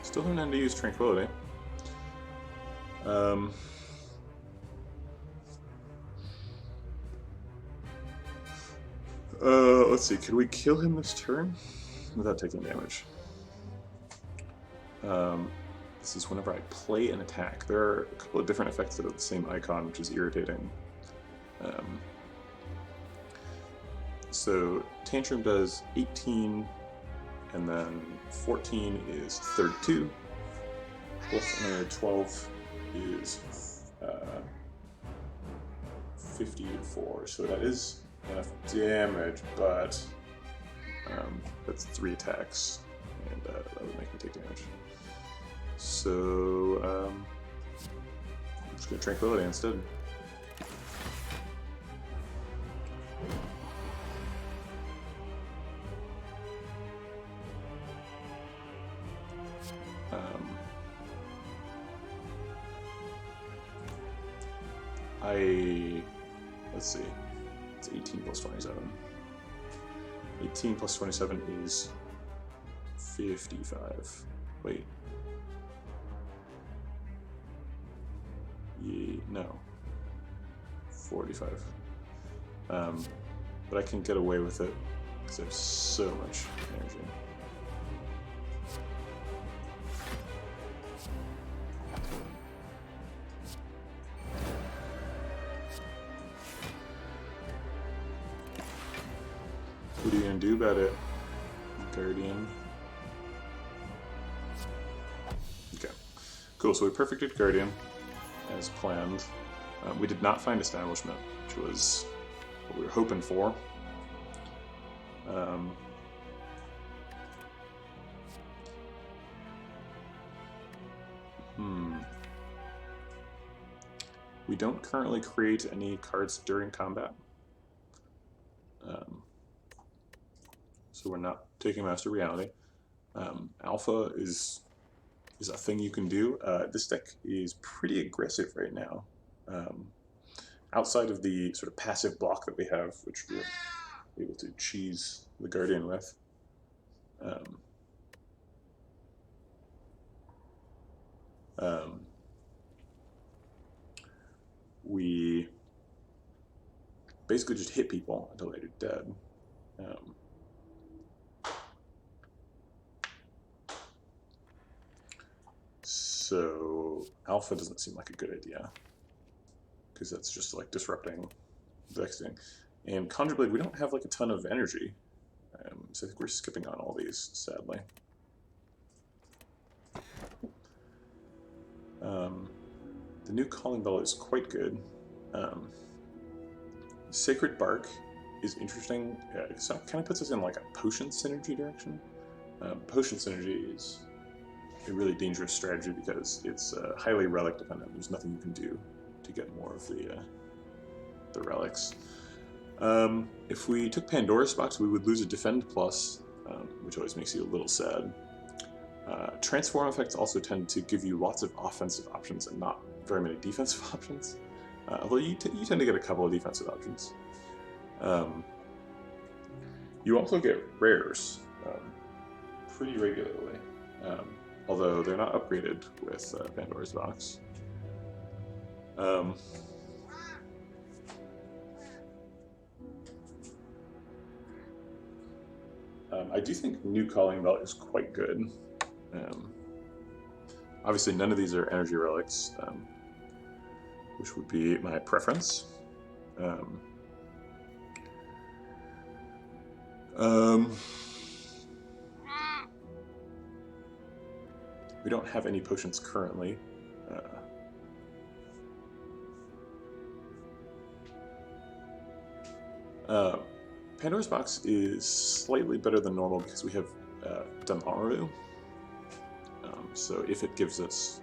Still don't know to use Tranquility. Let's see, could we kill him this turn without taking damage? This is whenever I play an attack. There are a couple of different effects that have the same icon, which is irritating. So Tantrum does 18, and then 14 is 32, plus another 12 is 54. So that is enough damage, but that's 3 attacks, and that would make me take damage. So I'm just gonna Tranquility instead. Let's see, it's 18 plus 27. 18 plus 27 is 55. Wait. No. 45. But I can get away with it because I have so much energy. What are you gonna do about it, Guardian? Okay, cool. So we perfected Guardian as planned. We did not find Establishment, which was what we were hoping for. We don't currently create any cards during combat. So we're not taking Master Reality. Alpha is a thing you can do. This deck is pretty aggressive right now. Outside of the sort of passive block that we have, which we're able to cheese the Guardian with. We basically just hit people until they're dead. So So Alpha doesn't seem like a good idea, because that's just like disrupting the next thing. And Conjure Blade, we don't have like a ton of energy, so I think we're skipping on all these, sadly. The new Calling Bell is quite good. Sacred Bark is interesting. It kind of puts us in like a potion synergy direction. Potion synergy is a really dangerous strategy because it's highly relic dependent. There's nothing you can do to get more of the relics. If we took Pandora's Box, we would lose a Defend plus, which always makes you a little sad. Transform effects also tend to give you lots of offensive options and not very many defensive options. Although you tend to get a couple of defensive options. You also get rares pretty regularly, although they're not upgraded with Pandora's Box. I do think New Calling Bell is quite good. Obviously, none of these are energy relics, which would be my preference. We don't have any potions currently. Pandora's Box is slightly better than normal because we have Damaru. So if it gives us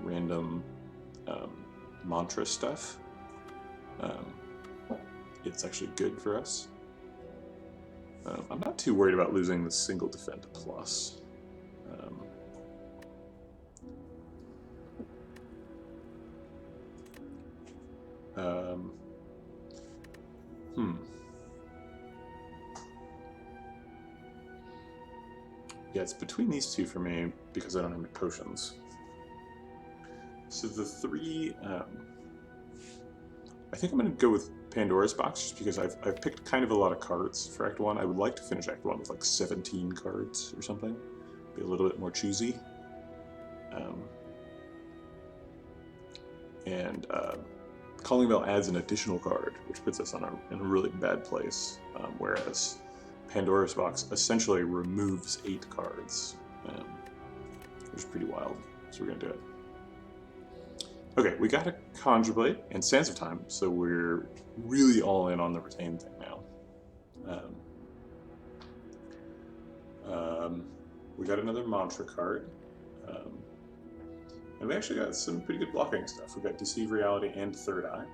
random mantra stuff, it's actually good for us. I'm not too worried about losing the single Defend plus. Yeah, it's between these two for me because I don't have any potions. So the three, I think I'm going to go with Pandora's Box just because I've picked kind of a lot of cards for Act 1. I would like to finish Act 1 with like 17 cards or something. Be a little bit more choosy. Calling Bell adds an additional card, which puts us in a really bad place, whereas Pandora's Box essentially removes 8 cards, which is pretty wild, so we're going to do it. Okay, we got a Conjure Blade and Sands of Time, so we're really all in on the retain thing now. We got another Mantra card, and we actually got some pretty good blocking stuff. We got Deceive Reality and Third Eye.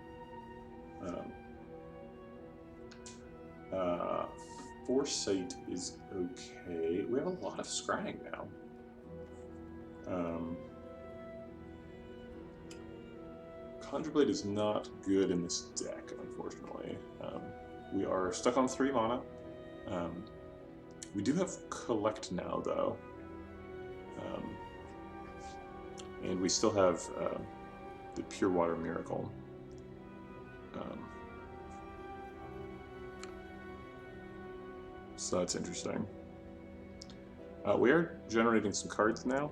Foresight is okay. We have a lot of scrying now. Conjure Blade is not good in this deck, unfortunately. We are stuck on 3 mana. We do have Collect now, though. And we still have the Pure Water Miracle. So that's interesting. We are generating some cards now.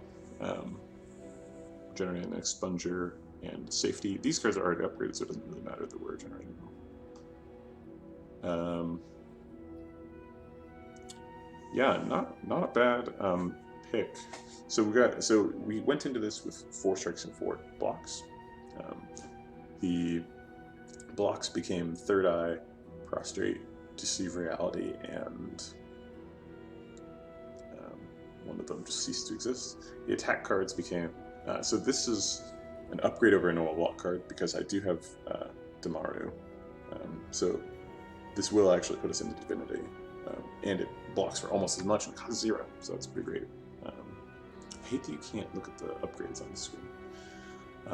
Generating an Expunger and Safety. These cards are already upgraded, so it doesn't really matter that we're generating them. Yeah, not a bad pick. So we went into this with 4 strikes and 4 blocks. The blocks became Third Eye, Prostrate, Deceive Reality, and one of them just ceased to exist. The attack cards became so this is an upgrade over a normal block card because I do have Damaru. So this will actually put us into Divinity, and it blocks for almost as much and costs 0, so that's pretty great. I hate that you can't look at the upgrades on the screen.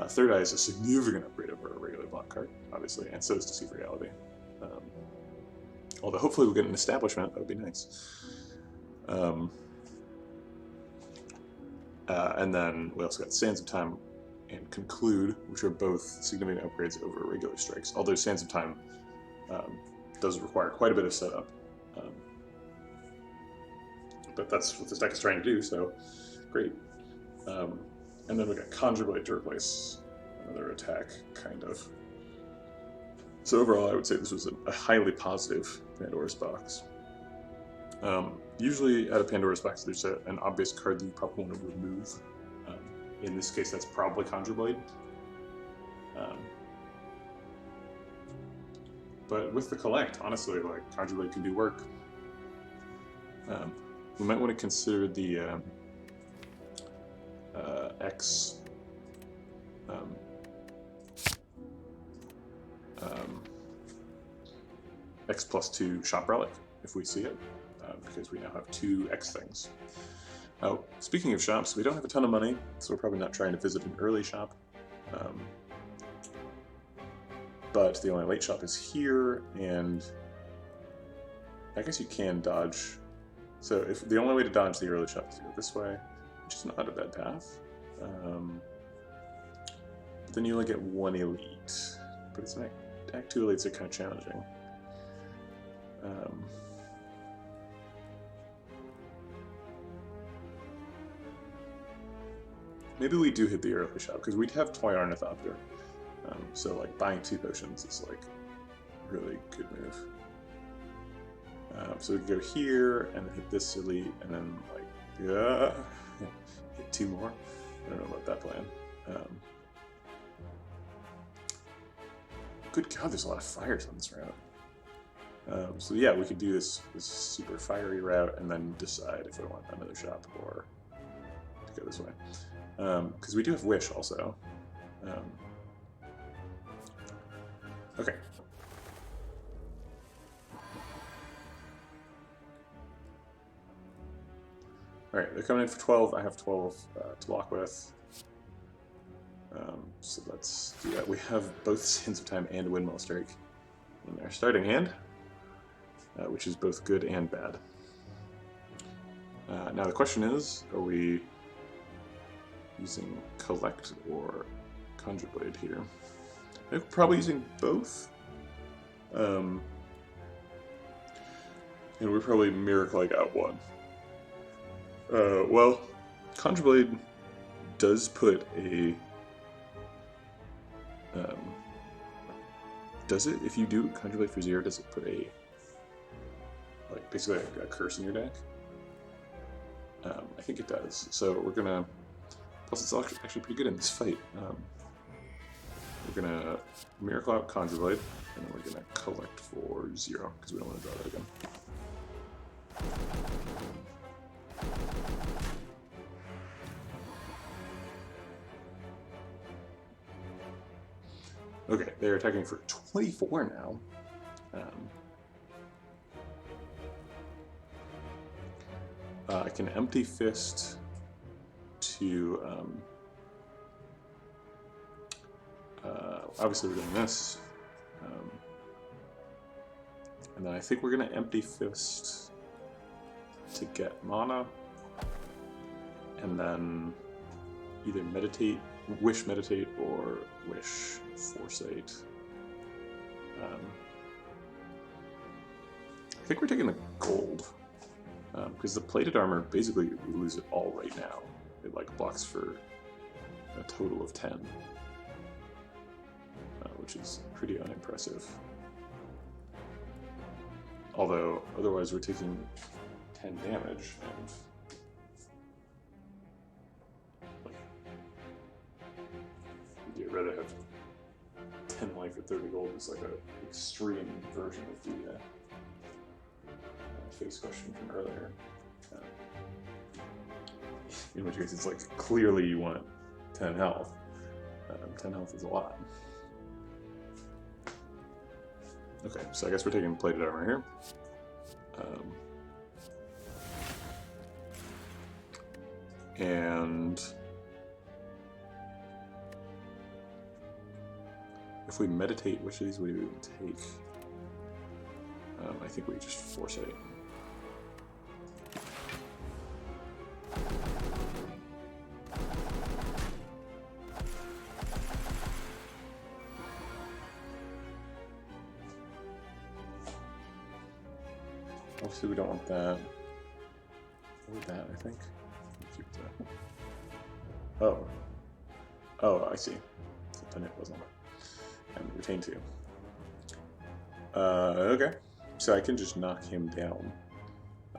Third Eye is a significant upgrade over a regular block card, obviously, and so is Deceive Reality. Although hopefully we'll get an Establishment, that would be nice. And then we also got Sands of Time and Conclude, which are both significant upgrades over regular strikes, although Sands of Time does require quite a bit of setup. But that's what this deck is trying to do, so great. And then we got Conjure Blade to replace another attack, kind of. So overall, I would say this was a highly positive Pandora's box. Usually out of Pandora's box, there's an obvious card that you probably want to remove. In this case, that's probably Conjure Blade. But with the collect, honestly, like Conjure Blade can do work. We might want to consider the X X+2 Shop Relic if we see it, because we now have 2 X things. Oh, speaking of shops, we don't have a ton of money, so we're probably not trying to visit an early shop. But the only late shop is here, and I guess you can dodge. So if the only way to dodge the early shop is to go this way, which is not a bad path. But then you only get 1 elite, but it's an Act 2 elites are kind of challenging. Maybe we do hit the early shop, because we'd have Toy Ornithopter. So like buying 2 potions is like a really good move. So we can go here and then hit this elite, and then like hit 2 more. I don't know about that plan. Good God, there's a lot of fires on this route. So yeah, we could do this super fiery route and then decide if I want another shop or to go this way. Because we do have Wish also. Okay. Alright, they're coming in for 12. I have 12 to block with. So let's do that. We have both Sands of Time and Windmill Strike in our starting hand, which is both good and bad. Now the question is, are we using Collect or Conjure Blade here? I'm probably using both. And we're probably Miracling out 1. Well, Conjure Blade does put a... does it? If you do Conjure Blade for 0, does it put a... like, basically a curse in your deck? I think it does. So we're gonna... Plus it's actually pretty good in this fight. We're gonna Miracle out Conjure Blade, and then we're gonna collect for 0, because we don't want to draw that again. Okay, they're attacking for 24 now. I can Empty Fist to... obviously we're doing this. And then I think we're going to Empty Fist to get mana. And then either Wish Meditate, or Wish Foresight. I think we're taking the gold. Because the plated armor, basically we lose it all right now. It like blocks for a total of 10. Which is pretty unimpressive. Although, otherwise we're taking 10 damage, and you'd rather have 10 life at 30 gold is like an extreme version of the face question from earlier. In which case it's like, clearly you want 10 health. 10 health is a lot. Okay, so I guess we're taking plated armor here. And if we meditate, which of these would we even take? I think we just Foresight. Obviously we don't want that. Or that, I think. Keep that. Oh, Oh, I see. So then it wasn't. And retain 2. Okay. So I can just knock him down.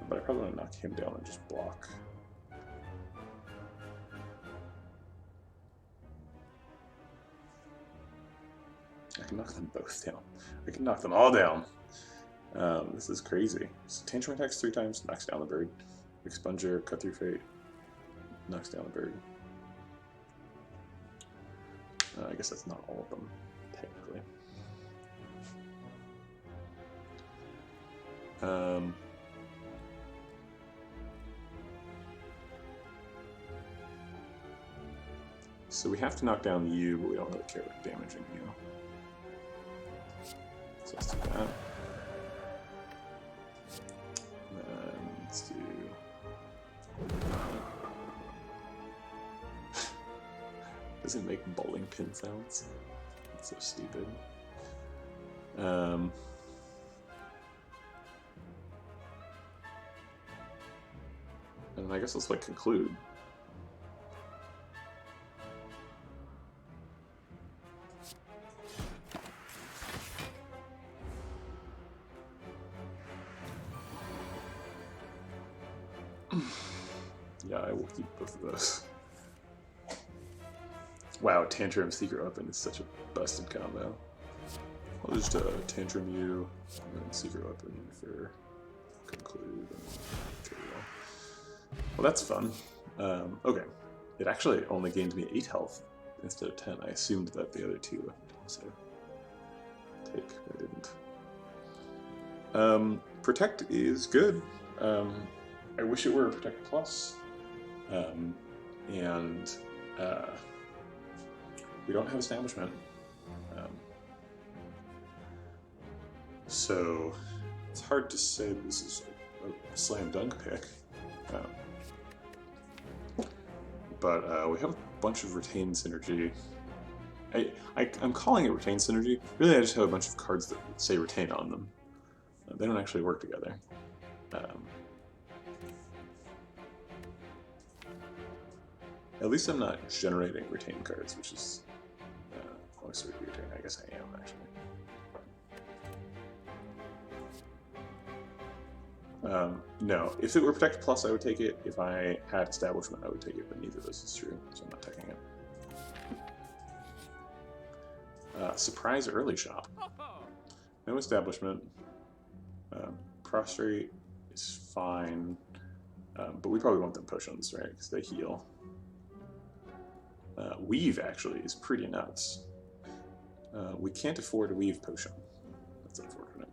But I probably want to knock him down and just block. I can knock them both down. I can knock them all down. This is crazy. So Tantrum attacks 3 times, knocks down the bird. Expunger, Cut Through Fate, knocks down the bird. I guess that's not all of them, technically. So we have to knock down you, but we don't really care about damaging you. So let's do that. And then let's do... Does it make bowling pin sounds? That's so stupid. And I guess let's like conclude. Yeah, I will keep both of those. Wow, Tantrum Secret Weapon is such a busted combo. I'll just Tantrum you, and then Secret Weapon for conclude. Well, that's fun. Okay, it actually only gained me 8 health instead of 10. I assumed that the other 2 would also take, but I didn't. Protect is good. I wish it were a Protect Plus. We don't have Establishment. So it's hard to say this is a slam dunk pick. But we have a bunch of Retain Synergy. I'm calling it Retain Synergy. Really, I just have a bunch of cards that say Retain on them. They don't actually work together. At least I'm not generating Retain cards, which is always sort of irritating. I guess I am, actually. No, if it were Protect Plus, I would take it. If I had Establishment, I would take it, but neither of those is true, so I'm not taking it. Surprise Early Shop. No Establishment. Prostrate is fine, but we probably want them potions, right? Because they heal. Weave, actually, is pretty nuts. We can't afford a Weave potion. That's unfortunate.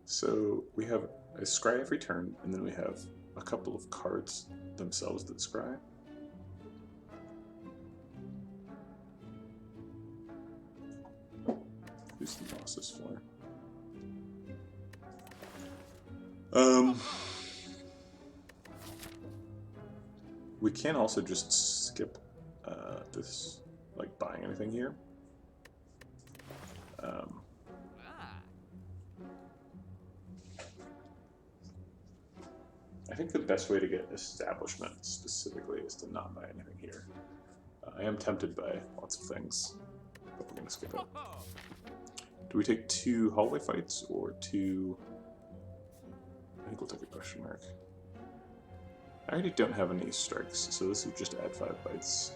So we have a scry every turn, and then we have a couple of cards themselves that scry. Who's the bosses for? We can also just skip this, like buying anything here. I think the best way to get Establishment specifically is to not buy anything here. I am tempted by lots of things, but we're going to skip it. Do we take 2 hallway fights or 2... I think we'll take a question mark. I already don't have any strikes, so this would just add 5 fights.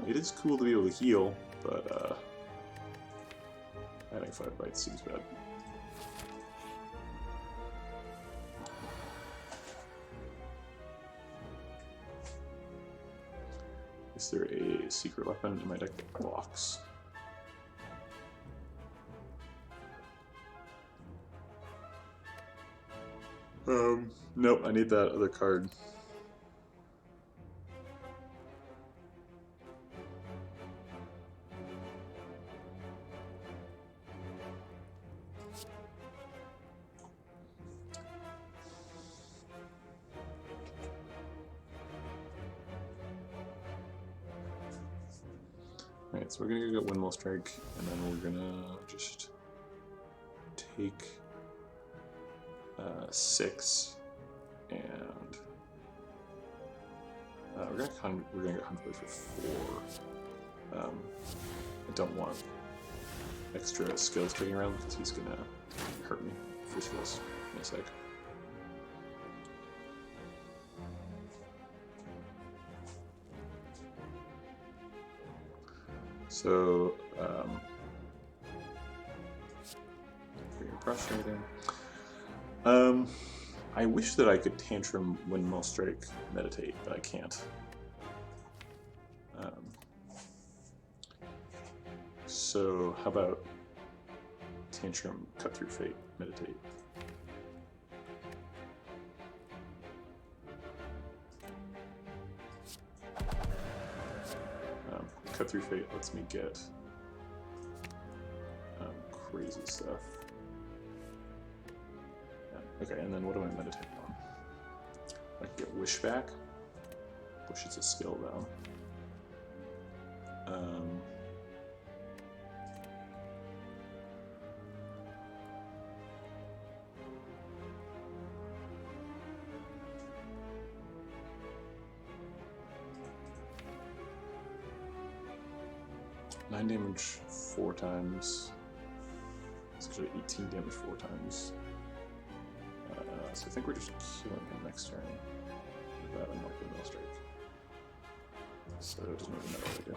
It is cool to be able to heal, but adding 5 bites seems bad. Is there a secret weapon in my deck that blocks? Nope, I need that other card. Alright, so we're gonna get Windmill Strike, and then we're gonna just take 6, and we're gonna get Hunter for 4. I don't want extra skills kicking around because he's gonna hurt me for skills in a sec. So, freaking frustrating. I wish that I could Tantrum, Windmill Strike, Meditate, but I can't. So, how about Tantrum, Cut Through Fate, Meditate? Cut Through Fate lets me get crazy stuff. Yeah. Okay, and then what do I meditate on? I can get Wish back. Wish is a skill though. Nine damage 4 times. It's actually 18 damage 4 times. So I think we're just killing him next turn. With that and like Windmill Strike. So it doesn't really matter what I do.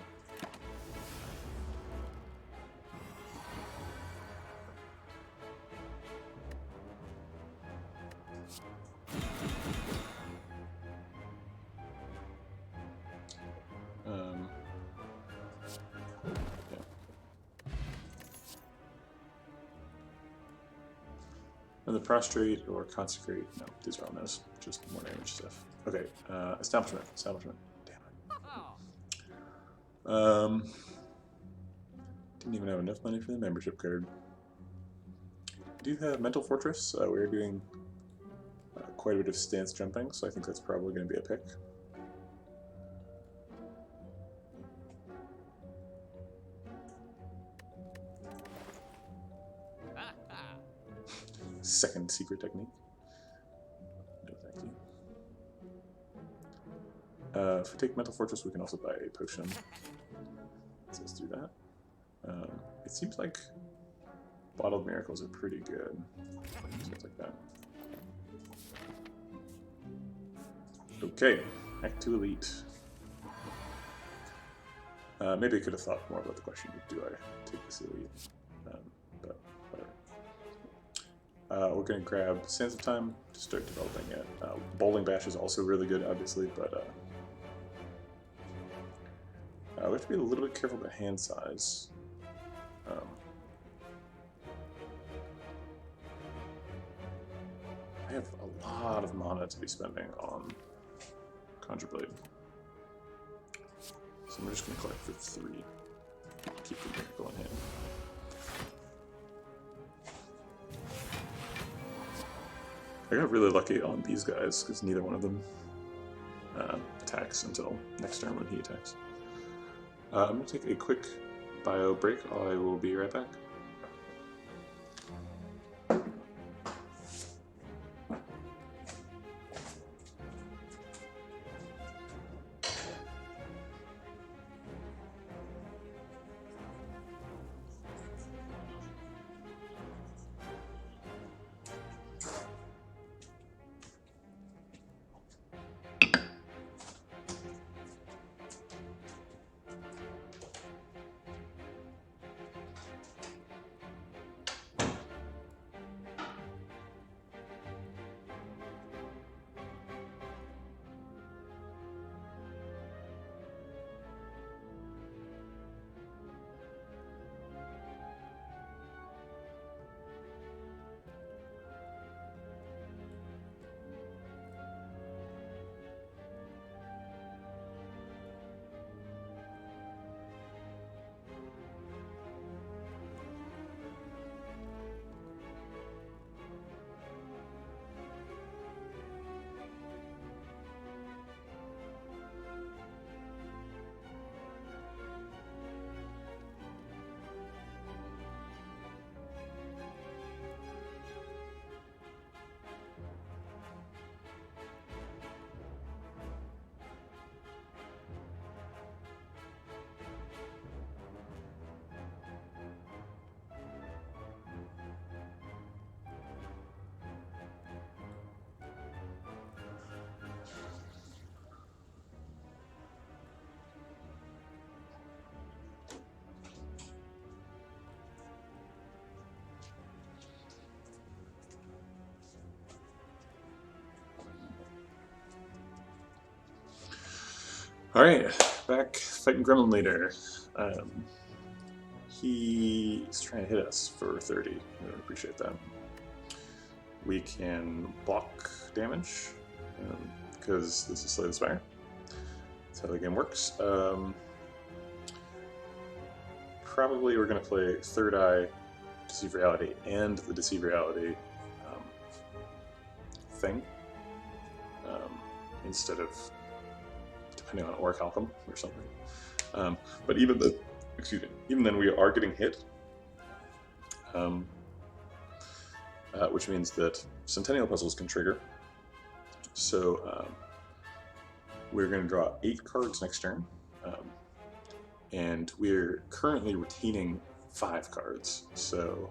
The Prostrate or Consecrate, no, these are on those, just more damage stuff. Okay, Establishment, damn it. Didn't even have enough money for the membership card. I do have Mental Fortress, we're doing quite a bit of stance jumping, so I think that's probably going to be a pick. Second secret technique. No, thank you. If we take Mental Fortress, we can also buy a potion. So let's do that. It seems like Bottled Miracles are pretty good. Stuff like that. Okay, Act 2 Elite. Maybe I could have thought more about the question, do I take this Elite? But whatever. We're going to grab Sands of Time to start developing it. Bowling Bash is also really good, obviously, but we have to be a little bit careful about hand size. I have a lot of mana to be spending on Conjure Blade. So I'm just going to collect for 3. Keep the miracle in hand. I got really lucky on these guys because neither one of them attacks until next turn when he attacks. I'm going to take a quick bio break. I will be right back. Alright, back fighting Gremlin Leader. He's trying to hit us for 30. I don't appreciate that. We can block damage, because this is Slay the Spire. That's how the game works. Probably we're going to play Third Eye, Deceive Reality, and the Deceive Reality thing, instead of depending on Orichalcum or something. But even then we are getting hit, which means that Centennial Puzzles can trigger. So we're going to draw 8 cards next turn, and we're currently retaining 5 cards. So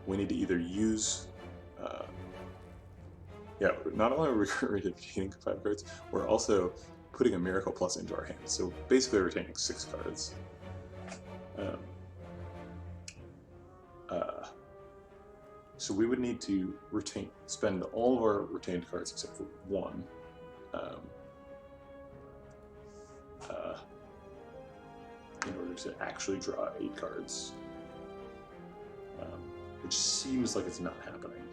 we need to either use not only are we retaining 5 cards, we're also putting a Miracle Plus into our hand. So basically retaining 6 cards. So we would need to spend all of our retained cards except for 1. In order to actually draw 8 cards. Which seems like it's not happening.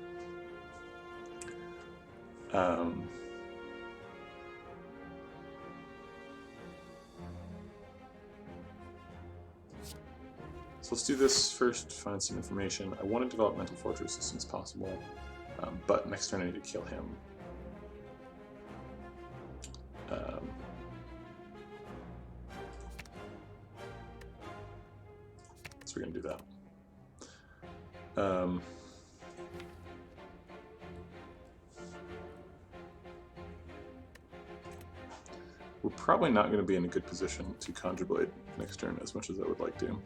So let's do this first, find some information. I want to develop Mental Fortress as soon as possible, but next turn I need to kill him. So we're going to do that. We're probably not going to be in a good position to Conjure Blade next turn as much as I would like to.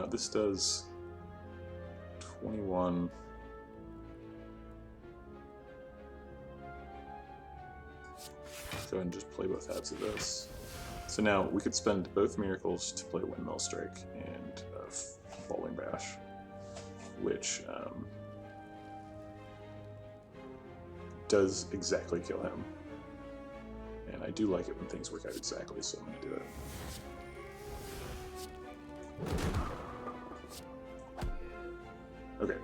This does 21. Go ahead and just play both halves of this. So now we could spend both Miracles to play Windmill Strike and Bowling Bash, which does exactly kill him. And I do like it when things work out exactly, so I'm going to do it. Okay.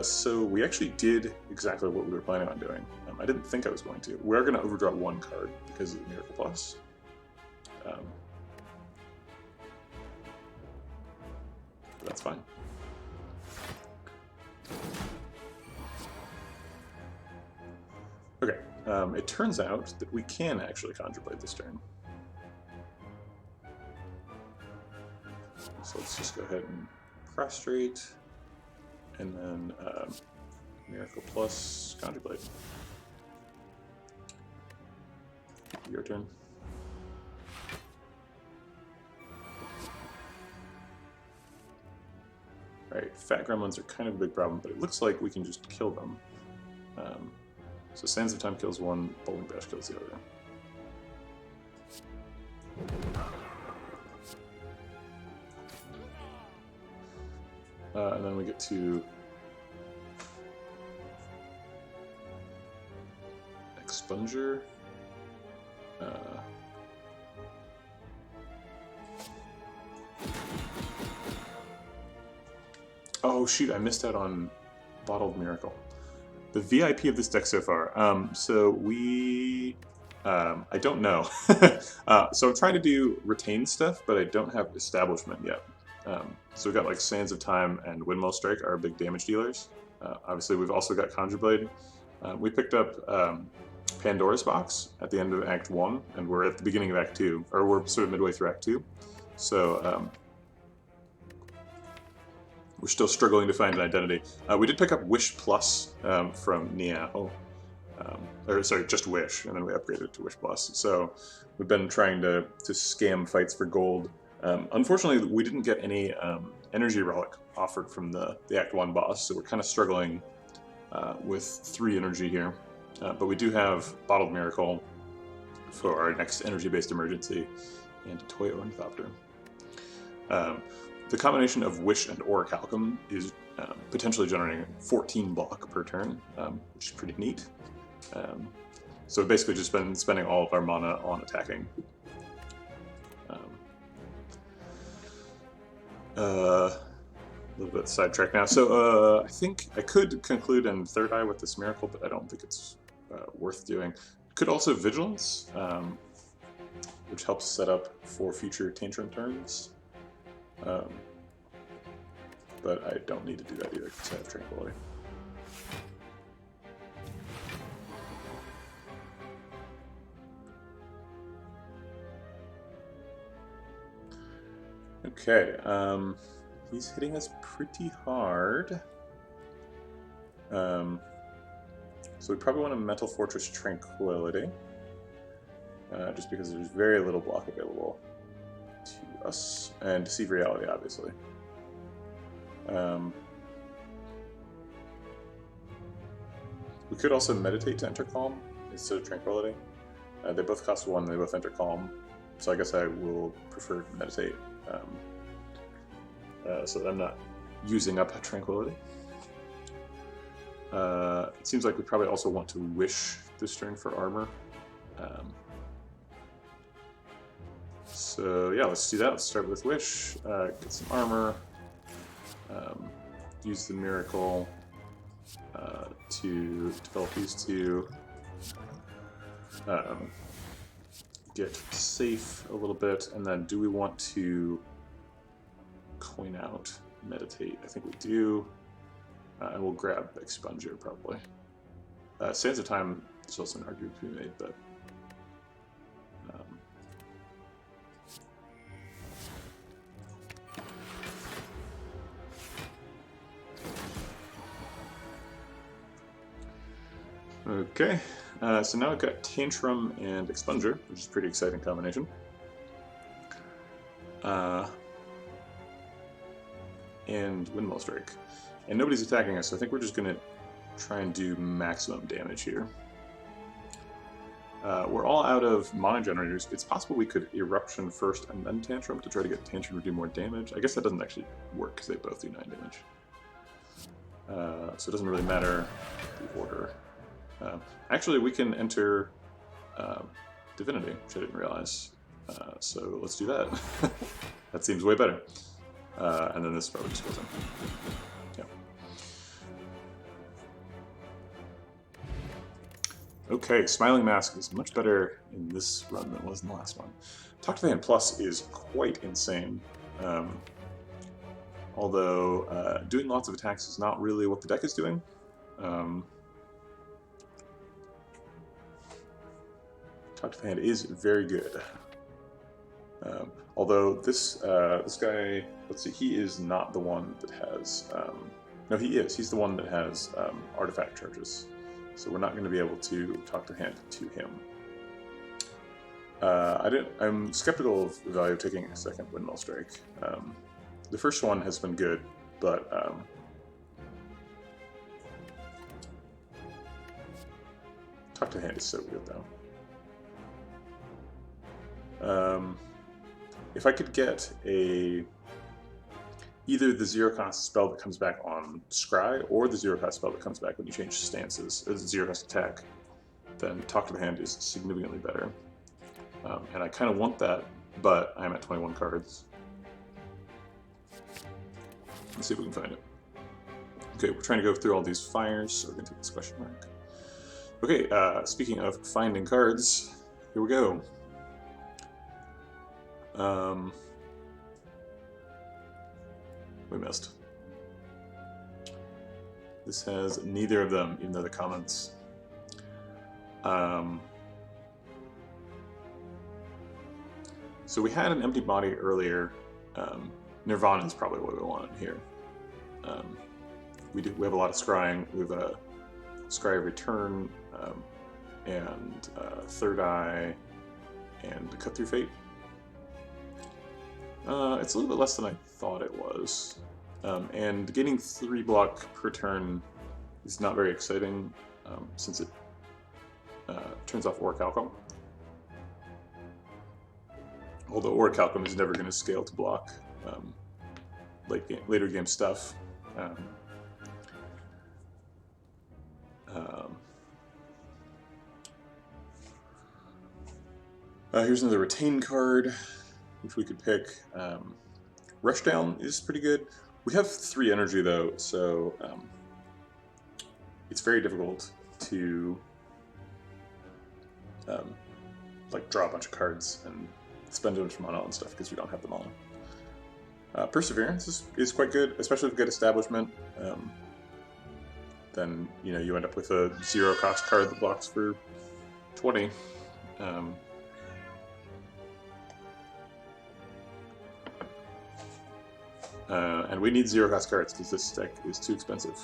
So we actually did exactly what we were planning on doing. I didn't think I was going to. We're going to overdraw 1 card because of the Miracle Plus. That's fine. Okay, it turns out that we can actually Conjure Blade this turn. So let's just go ahead and Prostrate, and then Miracle Plus Conjure Blade. Your turn. Alright, Fat Gremlins are kind of a big problem, but it looks like we can just kill them. So Sands of Time kills 1, Bowling Bash kills the other. And then we get to Expunger. Oh shoot, I missed out on Bottled Miracle. The VIP of this deck so far. So we... I don't know. So I'm trying to do retain stuff, but I don't have Establishment yet. So we've got like Sands of Time and Windmill Strike, our big damage dealers. Obviously we've also got Conjure Blade. We picked up Pandora's Box at the end of Act 1, and we're at the beginning of Act 2, or we're sort of midway through Act 2. So we're still struggling to find an identity. We did pick up Wish Plus from Niao. Or sorry, just Wish, and then we upgraded it to Wish Plus. So we've been trying to scam fights for gold. Unfortunately, we didn't get any Energy Relic offered from the Act 1 boss, so we're kind of struggling with 3 energy here. But we do have Bottled Miracle for our next energy-based emergency, and a Toy Ornithopter. The combination of Wish and Orichalcum is potentially generating 14 block per turn, which is pretty neat. So we've basically just been spending all of our mana on attacking. A little bit sidetracked now. So I think I could conclude in Third Eye with this miracle, but I don't think it's worth doing. Could also Vigilance, which helps set up for future Tantrum turns. But I don't need to do that either because I have Tranquility. Okay, he's hitting us pretty hard. So we probably want a Mental Fortress Tranquility, just because there's very little block available to us, and Deceive Reality, obviously. We could also Meditate to enter Calm instead of Tranquility. They both cost 1, they both enter Calm, so I guess I will prefer Meditate. So that I'm not using up Tranquility. It seems like we probably also want to Wish this turn for armor. So yeah, let's do that. Let's start with Wish, get some armor, use the Miracle to develop these two, get safe a little bit, and then do we want to coin out Meditate? I think we do. And we'll grab Expunger, probably. Sands of Time is also an argument to be made, but... Okay, so now I've got Tantrum and Expunger, which is a pretty exciting combination. And Windmill Strike. And nobody's attacking us, so I think we're just going to try and do maximum damage here. We're all out of mana generators. It's possible we could Eruption first and then Tantrum to try to get Tantrum to do more damage. I guess that doesn't actually work because they both do 9 damage. So it doesn't really matter the order. Actually, we can enter Divinity, which I didn't realize. So let's do that. That seems way better. And then this probably just goes in. Yeah. Okay, Smiling Mask is much better in this run than it was in the last one. Talk to the Hand Plus is quite insane. Although doing lots of attacks is not really what the deck is doing. Talk to the Hand is very good. Although this this guy, let's see, he is not the one that has. No, he is. He's the one that has artifact charges. So we're not going to be able to talk to hand to him. I'm skeptical of the value of taking a second Windmill Strike. The first one has been good, but talk to hand is so good though. If I could get either the 0-cost spell that comes back on Scry or the 0-cost spell that comes back when you change stances, or the 0-cost attack, then Talk to the Hand is significantly better. And I kind of want that, but I'm at 21 cards. Let's see if we can find it. Okay, we're trying to go through all these fires, so we're going to take this question mark. Okay, speaking of finding cards, here we go. We missed. This has neither of them, even though the comments. So we had an empty body earlier. Nirvana is probably what we want here. We have a lot of scrying. We have a scry return and Third Eye and Cut Through Fate. It's a little bit less than I thought it was. And getting 3 block per turn is not very exciting since it turns off Orichalcum. Although Orichalcum is never going to scale to block later game stuff. Here's another retain card, which we could pick. Rushdown is pretty good. We have 3 energy though, so it's very difficult to like draw a bunch of cards and spend a bunch of mana and stuff because we don't have the mana. Perseverance is quite good, especially with good establishment. Then you end up with a 0-cost card that blocks for 20. And we need 0-cost cards because this deck is too expensive.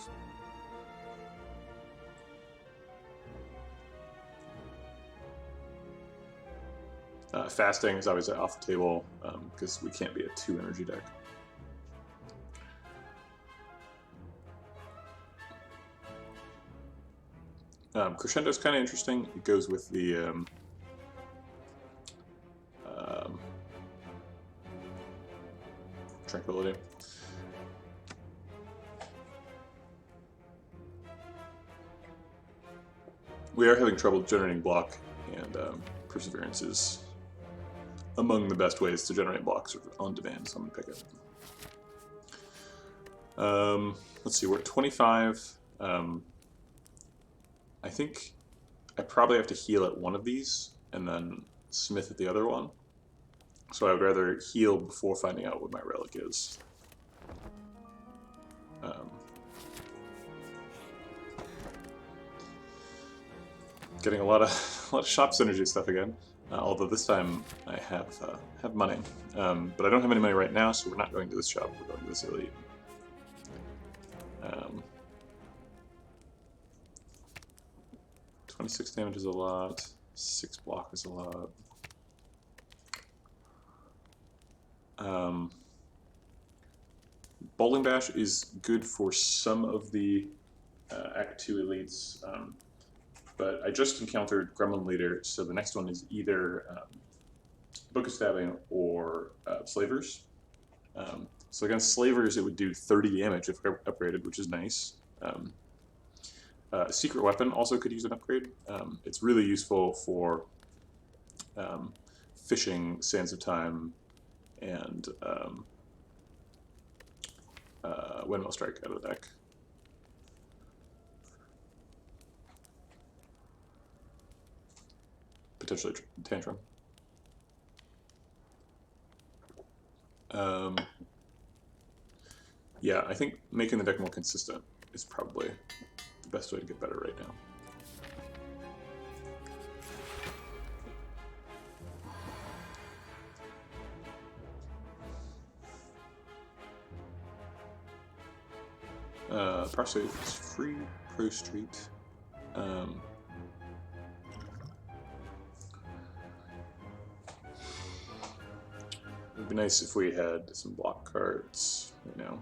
Fasting is always off the table because we can't be a 2-energy deck. Crescendo is kind of interesting. It goes with the Tranquility. We are having trouble generating block, and Perseverance is among the best ways to generate blocks on demand, so I'm going to pick it. Let's see, we're at 25. I think I probably have to heal at one of these and then smith at the other one. So I would rather heal before finding out what my relic is. Getting a lot of shop synergy stuff again. Although this time I have money, but I don't have any money right now, so we're not going to this shop. We're going to this elite. 26 damage is a lot. 6 block is a lot. Bowling Bash is good for some of the Act 2 elites, but I just encountered Gremlin Leader, so the next one is either Book of Stabbing or Slavers. So against Slavers, it would do 30 damage if upgraded, which is nice. Secret Weapon also could use an upgrade. It's really useful for fishing Sands of Time and Windmill Strike out of the deck. Potentially Tantrum. Yeah, I think making the deck more consistent is probably the best way to get better right now. Parsley is free Pro Street. It would be nice if we had some block cards right now.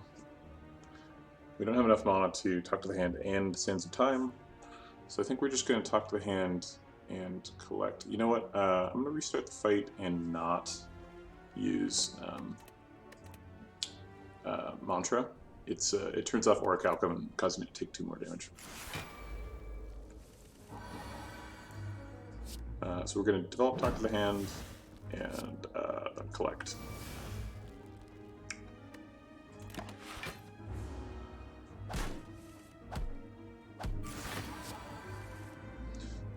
We don't have enough mana to talk to the hand and Sands of Time, so I think we're just going to talk to the hand and collect. You know what? I'm going to restart the fight and not use Mantra. It turns off Orichalcum and causes me to take 2 more damage. So we're going to develop Talk to the Hand and collect.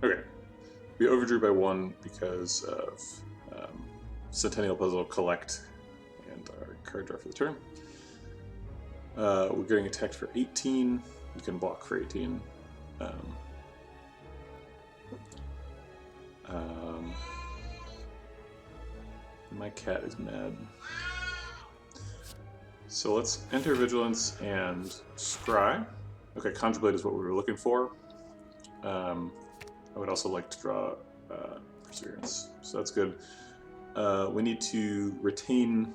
Okay, we overdrew by 1 because of Centennial Puzzle, collect, and our card draw for the turn. We're getting attacked for 18. We can block for 18. My cat is mad. So let's enter Vigilance and Scry. Okay, Conjure Blade is what we were looking for. I would also like to draw Perseverance, so that's good. We need to retain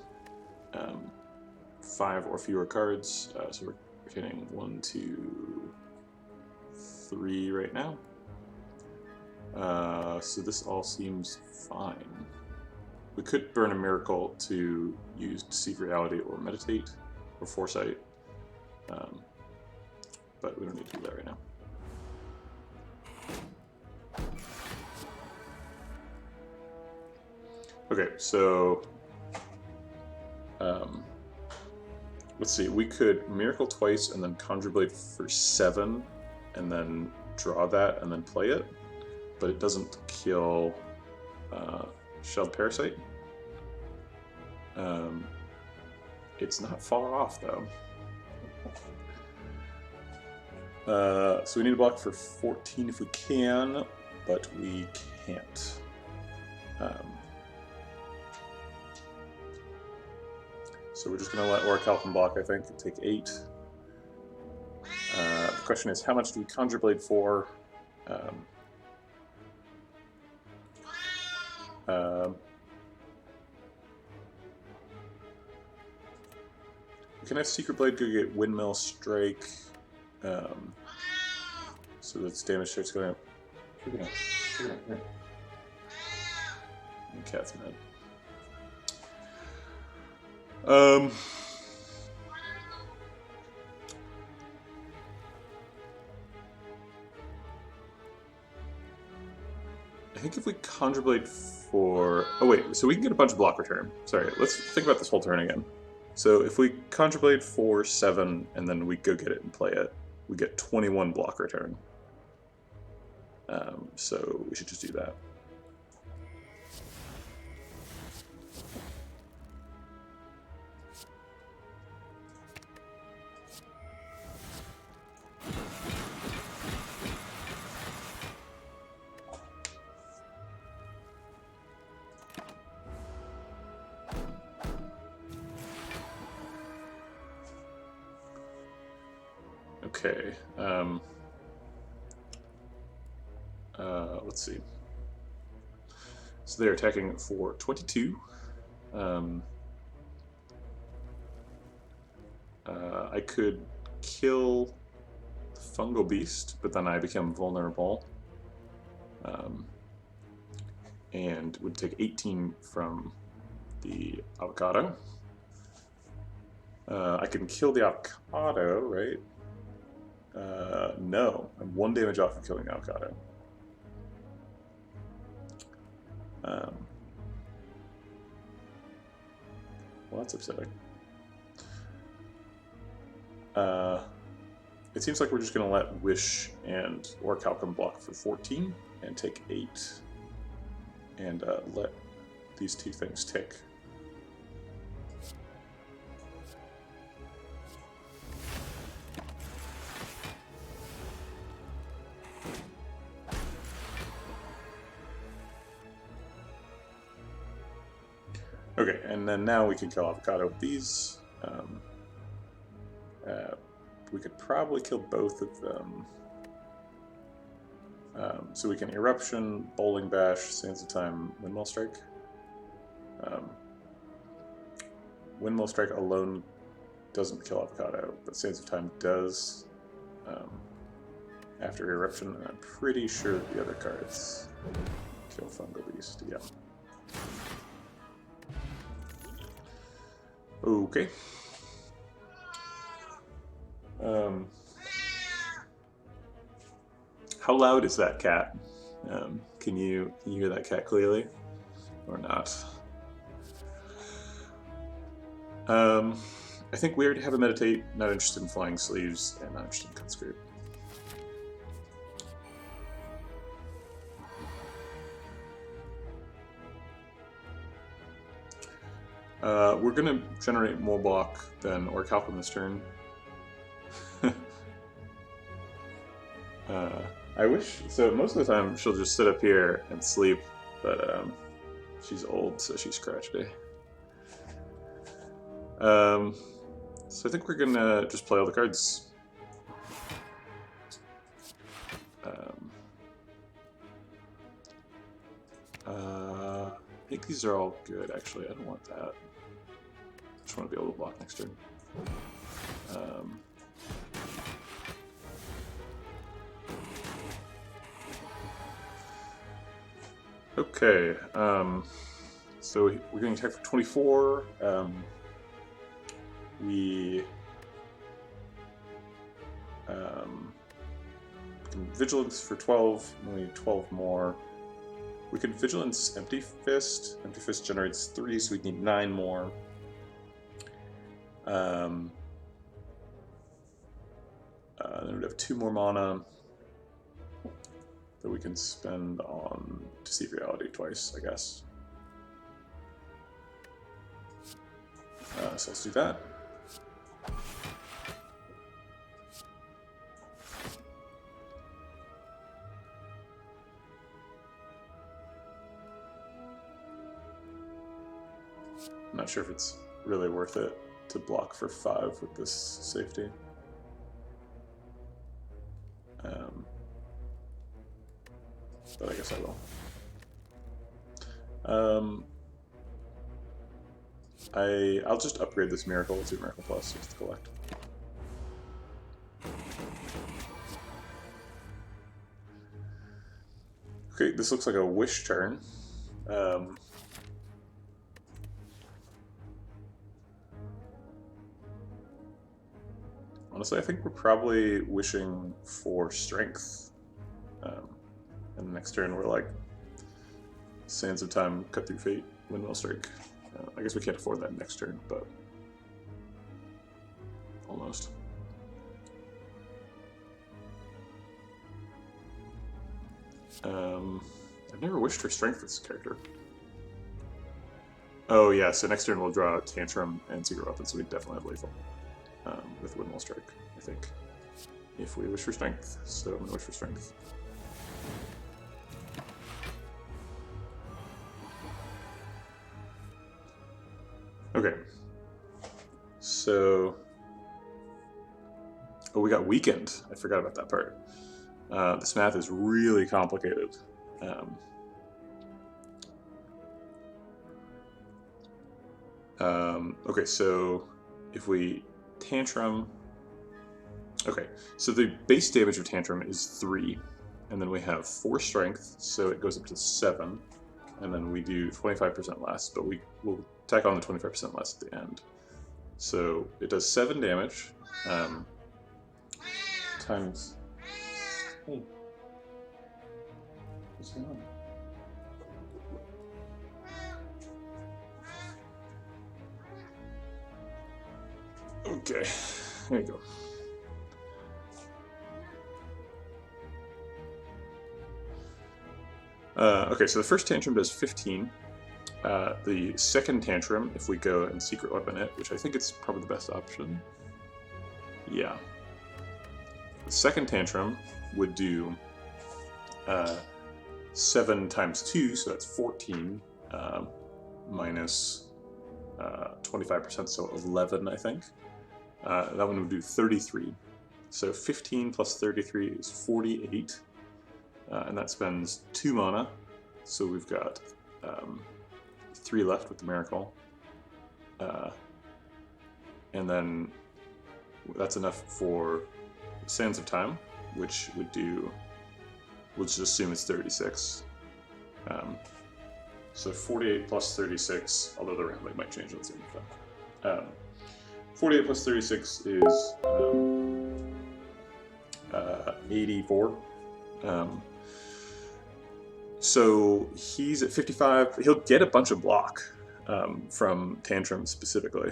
5 or fewer cards, so we're retaining 1, 2, 3 right now. So this all seems fine. We could burn a Miracle to use Deceive Reality or Meditate or Foresight, but we don't need to do that right now. Okay, so let's see. We could Miracle twice and then Conjure Blade for 7, and then draw that and then play it, but it doesn't kill Shelled Parasite. It's not far off though. So we need to block for 14 if we can, but we can't. So we're just going to let Orichalcum block, I think, and take 8. The question is, how much do we Conjure Blade for? We can have Secret Blade go get Windmill Strike, so that its damage starts going up. And Cat's mad. I think if we Conjure Blade for... Oh wait, so we can get a bunch of block return. Sorry, let's think about this whole turn again. So if we Conjure Blade for 7, and then we go get it and play it, we get 21 block return. So we should just do that. Okay, let's see. So they're attacking for 22. I could kill the Fungal Beast, but then I become vulnerable. And would take 18 from the Avocado. I can kill the Avocado, right? No, I'm 1 damage off of killing the Avocado. Well, that's upsetting. It seems like we're just going to let Wish and Orichalcum block for 14 and take 8, and let these two things tick. Okay, and then now we can kill Avocado with these. We could probably kill both of them. So we can Eruption, Bowling Bash, Sands of Time, Windmill Strike. Windmill Strike alone doesn't kill Avocado, but Sands of Time does after Eruption, and I'm pretty sure the other cards kill Fungal Beast, yeah. Okay. How loud is that cat? Can you hear that cat clearly, or not? I think we already have a Meditate. Not interested in Flying Sleeves, and not interested in Consecrate. We're going to generate more block than Orichalcum this turn. I wish, so most of the time she'll just sit up here and sleep, but she's old, so she's crotchety. So I think we're going to just play all the cards. I think these are all good, actually. I don't want that. I just want to be able to block next turn. Okay, so we're going to attack for 24. We can Vigilance for 12, and we need 12 more. We could Vigilance Empty Fist. Empty Fist generates 3, so we'd need 9 more. Then we'd have 2 more mana that we can spend on Deceive Reality twice, I guess. So let's do that. I'm not sure if it's really worth it to block for 5 with this safety. But I guess I will. I'll just upgrade this Miracle to Miracle Plus just to collect. Okay, this looks like a Wish turn. Honestly, I think we're probably wishing for Strength. And the next turn we're like, Sands of Time, Cut Through Fate, Windmill Strike. I guess we can't afford that next turn, but almost. I've never wished for Strength with this character. Oh yeah, so next turn we'll draw Tantrum and Secret Weapon, so we definitely have Lethal with Windmill Strike, I think, if we wish for Strength. So I'm going to wish for Strength. Okay, so, oh, we got Weakened. I forgot about that part. This math is really complicated. Okay, so if we Tantrum, okay, so the base damage of Tantrum is 3, and then we have 4 Strength, so it goes up to 7, and then we do 25% less, but we will tack on the 25% less at the end. So it does 7 damage, times... Hey. What's going on? Okay, there you go. Okay, so the first Tantrum does 15. The second Tantrum, if we go and Secret Weapon it, which I think it's probably the best option. Yeah. The second Tantrum would do 7 times 2, so that's 14, minus 25%, so 11, I think. That one would do 33. So 15 plus 33 is 48. And that spends 2 mana. So we've got 3 left with the Miracle. And then that's enough for Sands of Time, which would do, we'll just assume it's 36. So 48 plus 36, although the rounding might change on the same time. 48 plus 36 is 84. So he's at 55. He'll get a bunch of block from Tantrum specifically.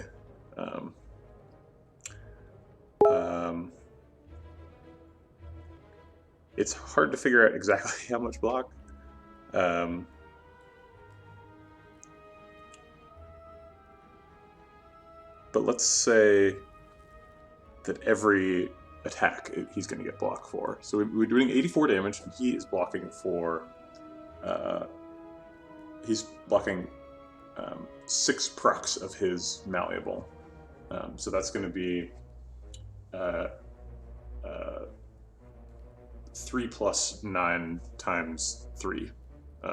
It's hard to figure out exactly how much block. But let's say that every attack he's going to get blocked for. So we're doing 84 damage, and he is blocking for... he's blocking 6 procs of his Malleable. So that's going to be 3 plus 9 times 3,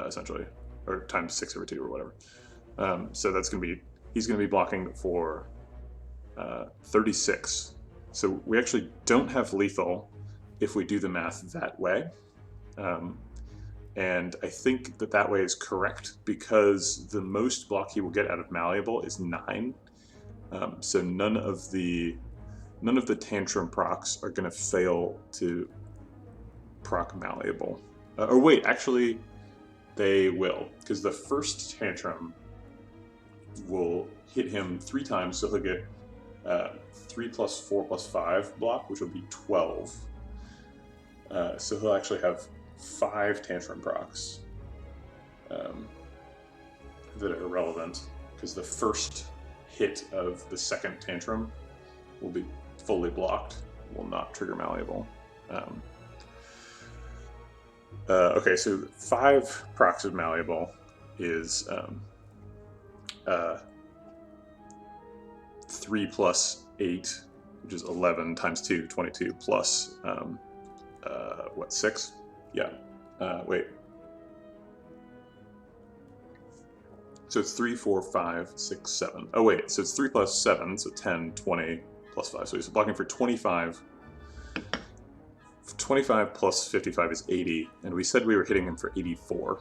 essentially. Or times 6 over 2 or whatever. So that's going to be... He's going to be blocking for 36. So we actually don't have lethal if we do the math that way. And I think that way is correct because the most block he will get out of Malleable is 9. So none of the Tantrum procs are going to fail to proc Malleable. Or wait, actually, They will, because the first tantrum will hit him 3 times, so he'll get 3 plus 4 plus 5 block, which will be 12. So he'll actually have 5 tantrum procs that are irrelevant, because the first hit of the second tantrum will be fully blocked, will not trigger malleable. Okay, so 5 procs of malleable is 3 plus 8, which is 11 times 2, 22, plus, what, 6? Yeah. Wait. So it's 3, 4, 5, 6, 7. Oh, wait. So it's 3 plus 7, so 10, 20, plus 5. So he's blocking for 25. 25 plus 55 is 80, and we said we were hitting him for 84.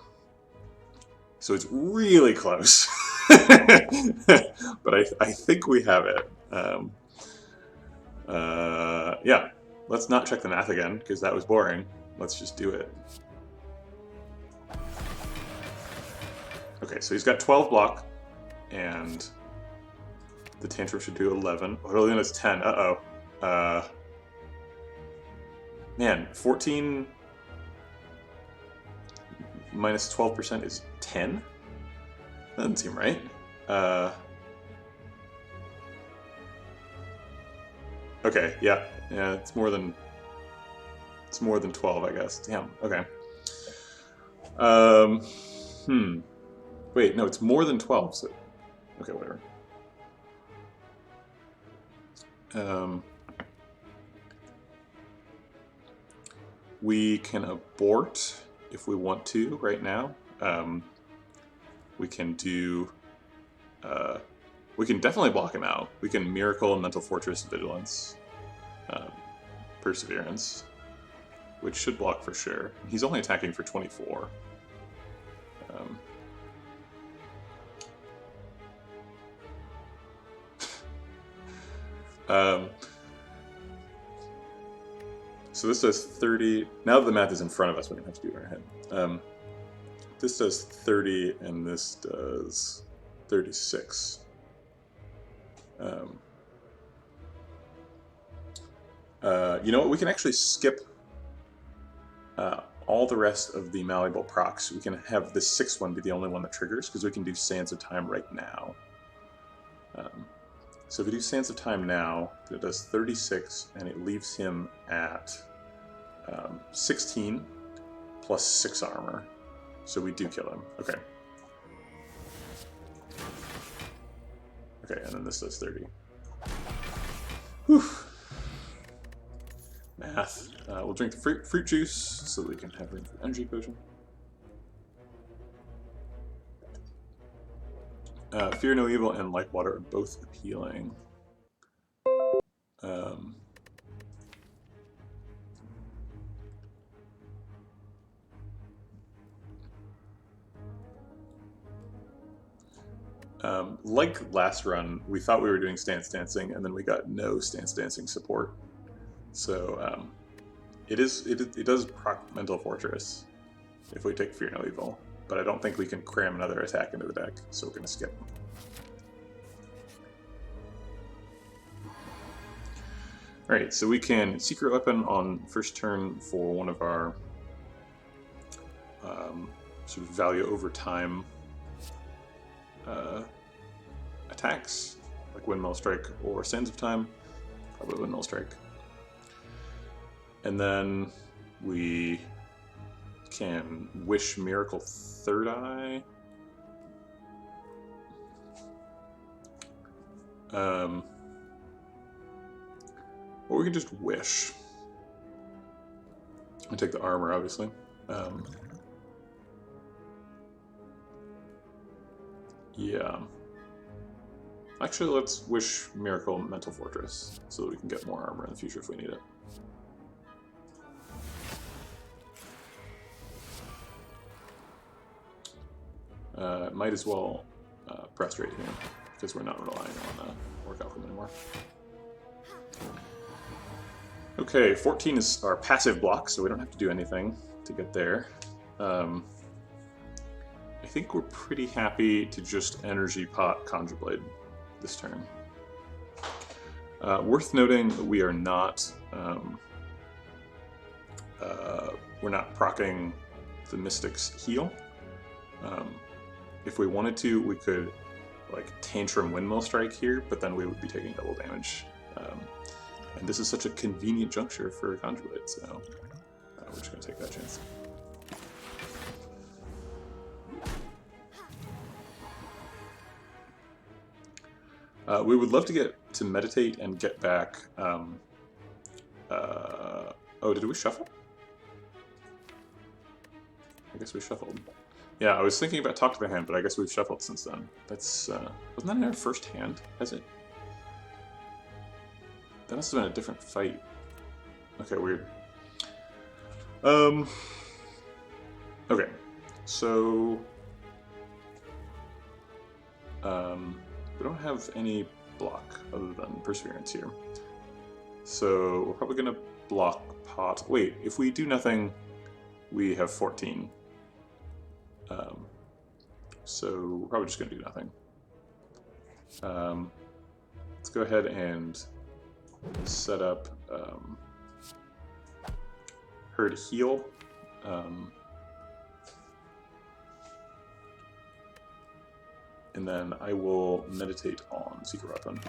So it's really close. But I think we have it. Yeah, let's not check the math again, because that was boring. Let's just do it. Okay, so he's got 12 block, and the tantrum should do 11. Oh, it only has 10. Uh-oh. Man, 14 minus 12% is 10? That doesn't seem right. Okay, yeah, it's more than 12, I guess. Damn. Okay. Wait, no, it's more than 12. So, okay, whatever. We can abort if we want to right now. We can do. We can definitely block him out. We can Miracle, Mental Fortress, Vigilance, Perseverance, which should block for sure. He's only attacking for 24. So this does 30. Now that the math is in front of us, we're going to have to do it in our head. This does 30, and this does 36. You know what? We can actually skip all the rest of the malleable procs. We can have the 6th one be the only one that triggers, because we can do Sands of Time right now. So if we do Sands of Time now, it does 36, and it leaves him at 16 plus 6 armor. So we do kill him. Okay. Okay, and then this does 30. Whew. Math. We'll drink the fruit juice so that we can have room for energy potion. Fear no evil and like water are both appealing. Like last run, we thought we were doing stance dancing, and then we got no stance dancing support. So it does proc Mental Fortress if we take Fear no evil, but I don't think we can cram another attack into the deck, so we're going to skip. Alright, so we can Secret Weapon on first turn for one of our sort of value over time attacks, like Windmill Strike or Sands of Time. Probably Windmill Strike. And then we can Wish Miracle Third Eye. Or we can just Wish. And take the armor, obviously. Yeah. Actually, let's Wish Miracle Mental Fortress so that we can get more armor in the future if we need it. Might as well prostrate here because we're not relying on Work Alchemy anymore. Okay, 14 is our passive block, so we don't have to do anything to get there. I think we're pretty happy to just energy pot Conjure Blade this turn. Worth noting that we are not we're not proccing the Mystic's heal. If we wanted to, we could like Tantrum Windmill Strike here, but then we would be taking double damage. And this is such a convenient juncture for Conjure Blade, so we're just going to take that chance. We would love to get to meditate and get back. Oh, did we shuffle? I guess we shuffled. Yeah, I was thinking about Talk to the Hand, but I guess we've shuffled since then. That's wasn't that in our first hand? Has it? That must have been a different fight. Okay, weird. Okay, so we don't have any block other than Perseverance here. So we're probably going to block pot. Wait, if we do nothing, we have 14. So we're probably just going to do nothing. Let's go ahead and set up her to heal. And then I will meditate on Secret Weapon.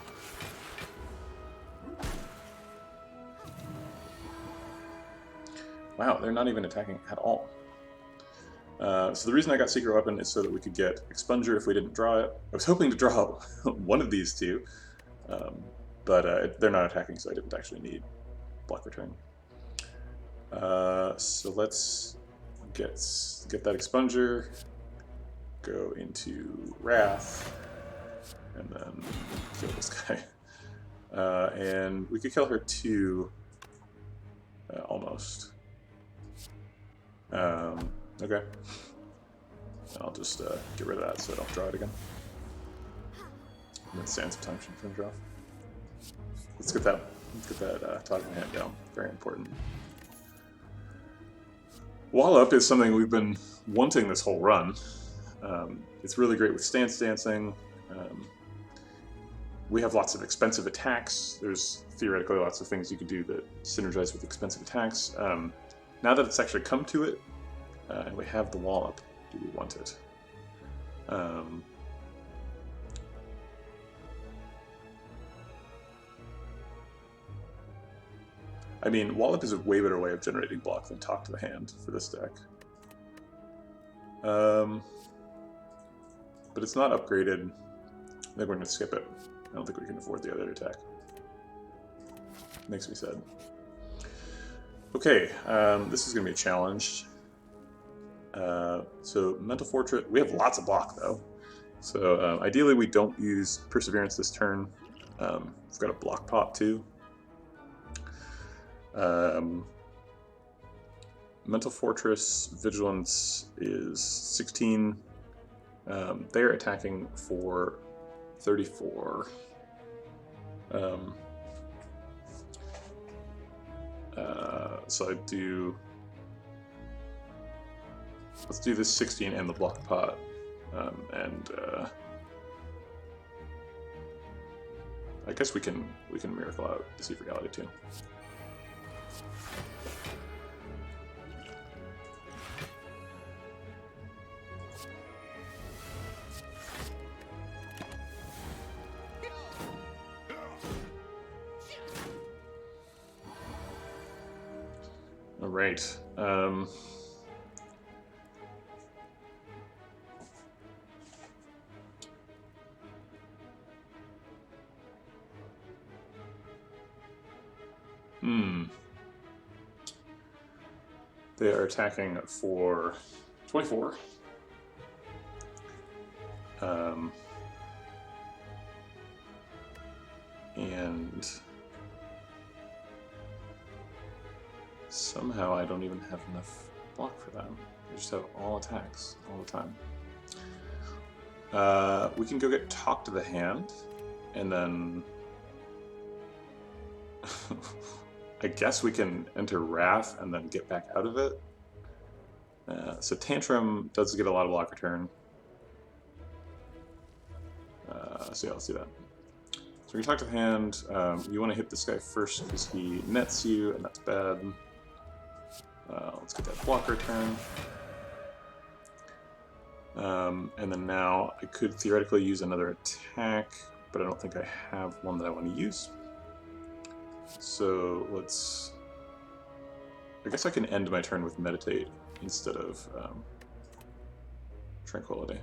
Wow, they're not even attacking at all. So the reason I got Secret Weapon is so that we could get Expunger if we didn't draw it. I was hoping to draw one of these two, but they're not attacking, so I didn't actually need block return. So let's get that Expunger, go into Wrath, and then kill this guy. And we could kill her too, almost. Okay. I'll just get rid of that so I don't draw it again. And then Sands of Time should finish off. Let's get that Talking Hand down. Very important. Wall Up is something we've been wanting this whole run. It's really great with Stance Dancing. We have lots of expensive attacks. There's theoretically lots of things you could do that synergize with expensive attacks. Now that it's actually come to it, and we have the Wall Up, do we want it? I mean, Wall Up is a way better way of generating block than Talk to the Hand for this deck. But it's not upgraded. I think we're going to skip it. I don't think we can afford the other attack. Makes me sad. Okay, this is going to be a challenge. So Mental Fortress, we have lots of block though. So ideally we don't use Perseverance this turn. We've got a block pot too. Mental Fortress Vigilance is 16. They're attacking for 34. So let's do this 16 and the block pot, I guess we can miracle out Deceive Reality too. All right. They are attacking for 24. And somehow I don't even have enough block for them. I just have all attacks all the time. We can go get Talk to the Hand, and then I guess we can enter Wrath and then get back out of it. So Tantrum does get a lot of block return. So yeah, let's do that. So we talk to the hand. You want to hit this guy first because he nets you, and that's bad. Let's get that blocker turn. And then now I could theoretically use another attack, but I don't think I have one that I want to use. So let's... I guess I can end my turn with Meditate instead of Tranquility.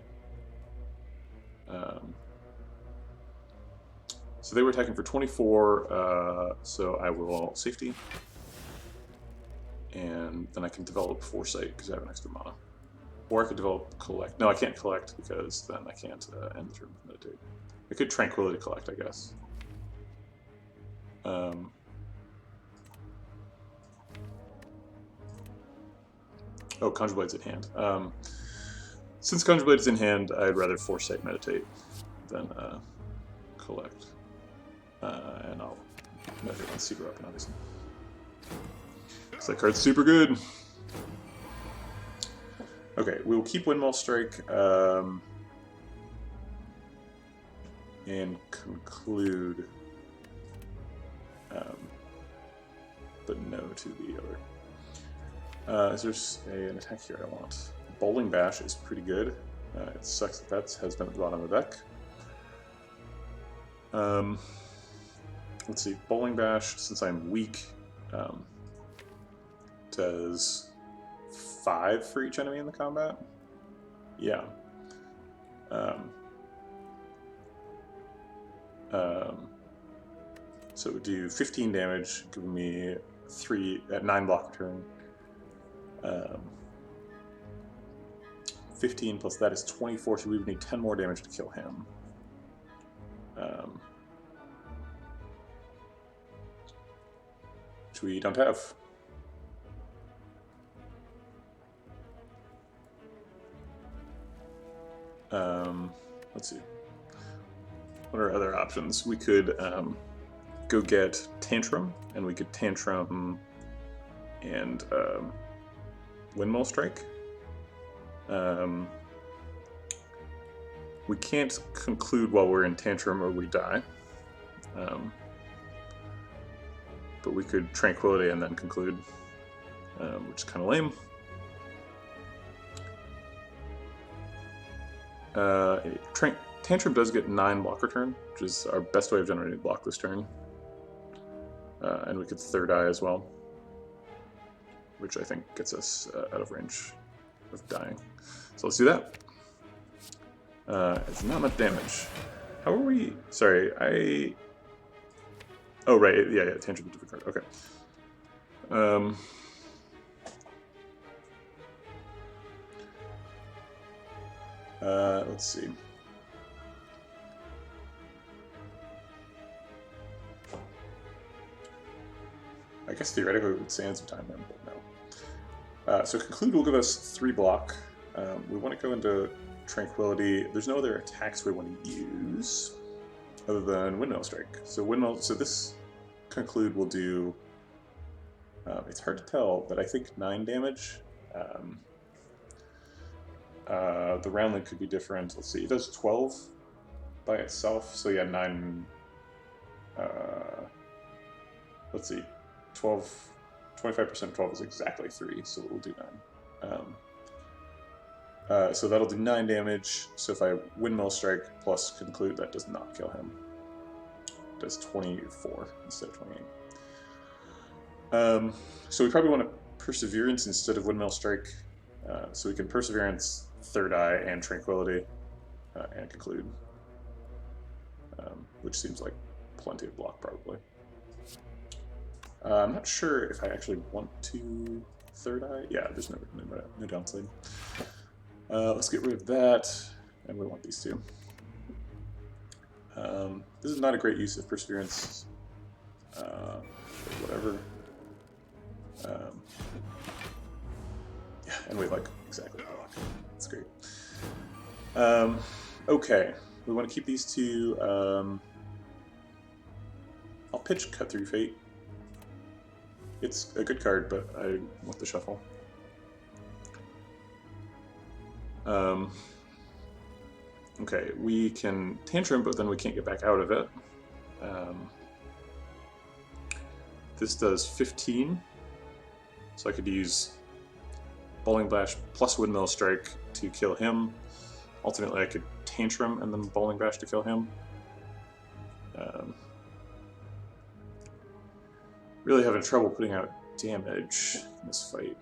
So they were attacking for 24, so I will Safety. And then I can develop Foresight because I have an extra mana. Or I could develop Collect. No, I can't Collect because then I can't end the turn with Meditate. I could Tranquility Collect, I guess. Oh, Conjure Blade's in hand. Since Conjure Blade's in hand, I'd rather Foresight Meditate than Collect. And I'll Meditate on Super Weapon, obviously. So that card's super good. Okay, we will keep Windmill Strike and conclude, but no to the other. Is there an attack here I want? Bowling Bash is pretty good. It sucks that has been at the bottom of the deck. Let's see, Bowling Bash, since I'm weak, does 5 for each enemy in the combat? Yeah. So it would do 15 damage, giving me 9 block return. 15 plus that is 24, so we would need 10 more damage to kill him. Which we don't have. Let's see. What are other options? We could go get Tantrum, and we could Tantrum and Windmill Strike. We can't conclude while we're in Tantrum or we die. But we could Tranquility and then conclude, which is kind of lame. Tantrum does get 9 block return, which is our best way of generating block this turn. And we could Third Eye as well, which I think gets us out of range of dying. So let's do that. It's not much damage. How are we? Sorry, oh, right, yeah, Tantrum is a different card. Okay. Let's see. I guess theoretically we would sand some time in, but no. So Conclude will give us 3 block. We want to go into Tranquility. There's no other attacks we want to use other than Windmill Strike. So this Conclude will do, it's hard to tell, but I think 9 damage. The round length could be different. Let's see, it does 12 by itself, so yeah, 9, let's see, 12, 25% 12 is exactly 3, so we'll do 9. So that'll do 9 damage, so if I Windmill Strike plus Conclude, that does not kill him. It does 24 instead of 28. So we probably want to Perseverance instead of Windmill Strike, so we can Perseverance, Third Eye, and Tranquility, and Conclude, which seems like plenty of block, probably. I'm not sure if I actually want to Third Eye. Yeah, there's no downside. Let's get rid of that, and we want these two. This is not a great use of Perseverance, but whatever. Yeah, and we like exactly block. That's great. Okay, we want to keep these two. I'll pitch Cut Through Fate. It's a good card, but I want the shuffle. Okay, we can Tantrum, but then we can't get back out of it. This does 15, so I could use Bowling Bash plus Windmill Strike to kill him. Alternately, I could Tantrum and then Bowling Bash to kill him. Really having trouble putting out damage in this fight.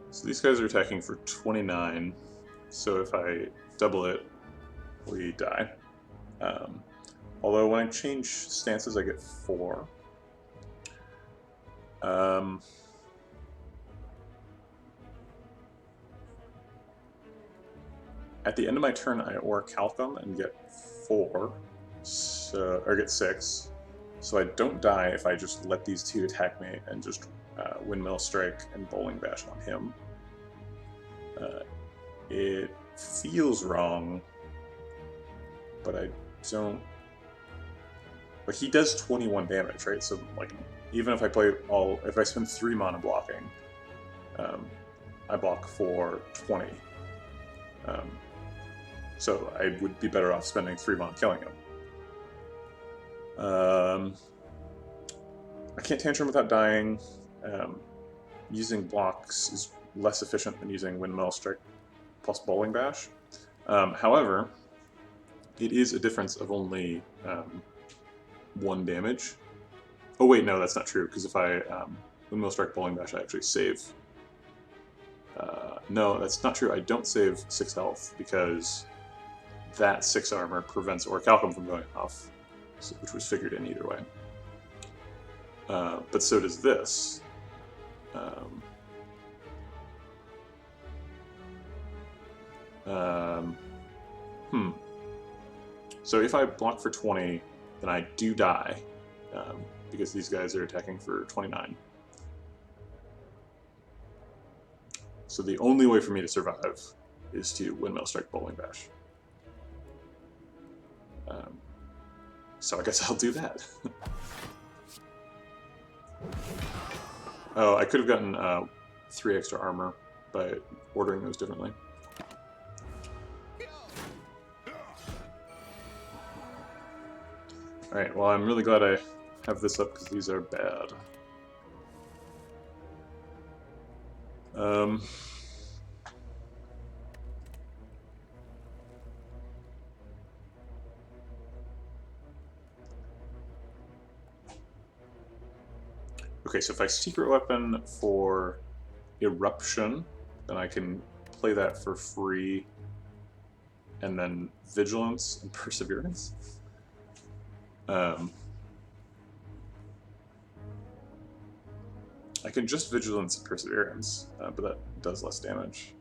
So these guys are attacking for 29, so if I double it, we die. Although when I change stances, I get 4. At the end of my turn, I Orichalcum and get 4, or get 6. So I don't die if I just let these two attack me and just Windmill Strike and Bowling Bash on him. It feels wrong, but I don't. But he does 21 damage, right? So like, even if I if I spend 3 mana blocking, I block for 20. So I would be better off spending 3 mana killing him. I can't Tantrum without dying. Using blocks is less efficient than using Windmill Strike plus Bowling Bash. However, it is a difference of only 1 damage. Oh wait, no, that's not true, because if I Windmill Strike Bowling Bash, I actually save. No, that's not true. I don't save 6 health, because that 6 armor prevents Orichalcum from going off, which was figured in either way. But so does this. So if I block for 20, then I do die, because these guys are attacking for 29. So the only way for me to survive is to Windmill Strike Bowling Bash. So I guess I'll do that. Oh, I could have gotten 3 extra armor by ordering those differently. Alright, well, I'm really glad I have this up because these are bad. Okay, so if I Secret Weapon for Eruption, then I can play that for free, and then Vigilance and Perseverance. I can just Vigilance and Perseverance, but that does less damage.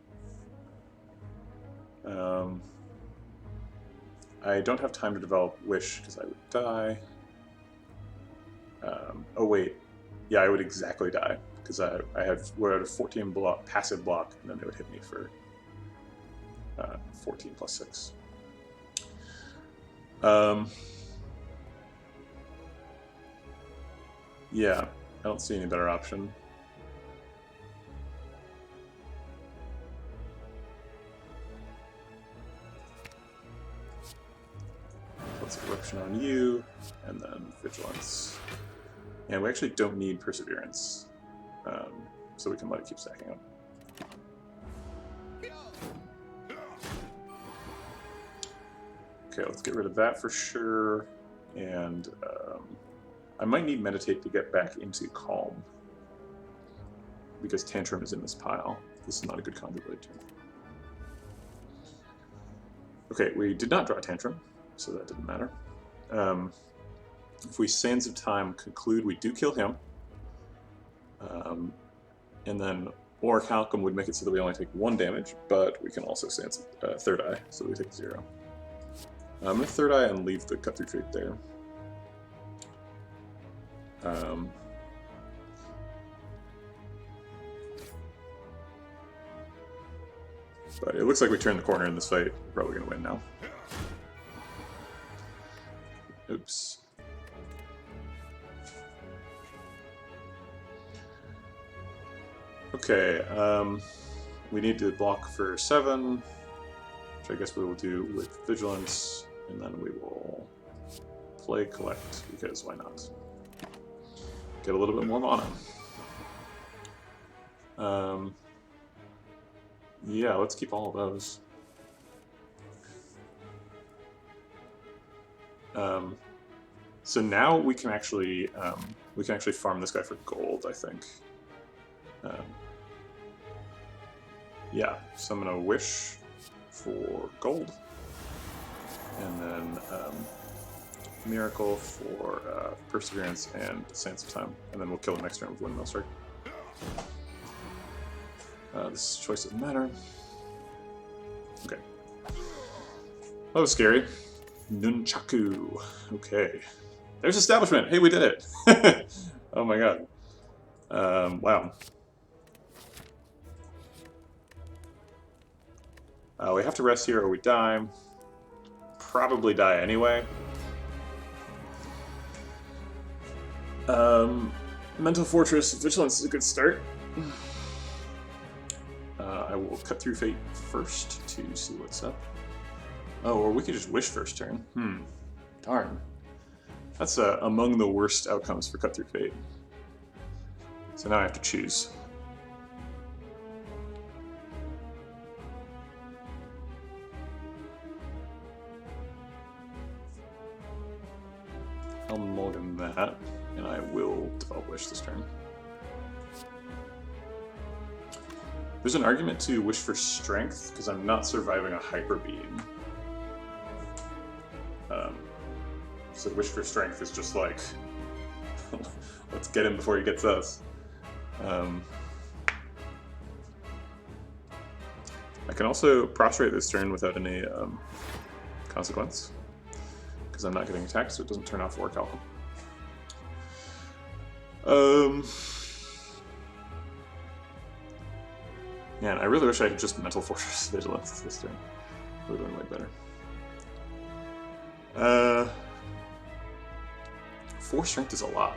I don't have time to develop Wish because I would die. Oh wait, yeah, I would exactly die because we're at a 14 block, passive block, and then they would hit me for 14 plus 6. Yeah, I don't see any better option. Let's Eruption on you, and then Vigilance. And we actually don't need Perseverance, so we can let it keep stacking up. Okay, let's get rid of that for sure, and I might need Meditate to get back into Calm, because Tantrum is in this pile. This is not a good Conjure Blade turn. Okay, we did not draw Tantrum, so that didn't matter. If we Sands of Time conclude, we do kill him, and then Orichalcum would make it so that we only take 1 damage, but we can also Sands Third Eye, so we take 0. I'm going to Third Eye and leave the Cut Through trait there. But it looks like we turned the corner in this fight. We're probably going to win now. Oops. Okay, we need to block for 7, which I guess we will do with Vigilance, and then we will play Collect, because why not? Get a little bit more mana. Yeah, let's keep all of those. So now we can actually farm this guy for gold, I think. Yeah, so I'm gonna wish for gold, and then Miracle for Perseverance and Sands of Time, and then we'll kill the next turn with Windmill Strike. This choice doesn't matter. Okay. That was scary. Nunchaku. Okay. There's Establishment! Hey, we did it! Oh my god. Wow. We have to rest here or we die. Probably die anyway. Mental Fortress, Vigilance is a good start. I will cut through Fate first to see what's up. Oh, or we could just wish first turn. Darn. That's among the worst outcomes for cut through Fate. So now I have to choose. I'll mulligan that, and I will develop Wish this turn. There's an argument to wish for Strength, because I'm not surviving a Hyper Beam. So wish for Strength is just like, let's get him before he gets us. I can also prostrate this turn without any consequence, because I'm not getting attacked, so it doesn't turn off War Calcul. Man, I really wish I could just Mental Fortress Vigilance this turn. It would have been way better. 4 Strength is a lot.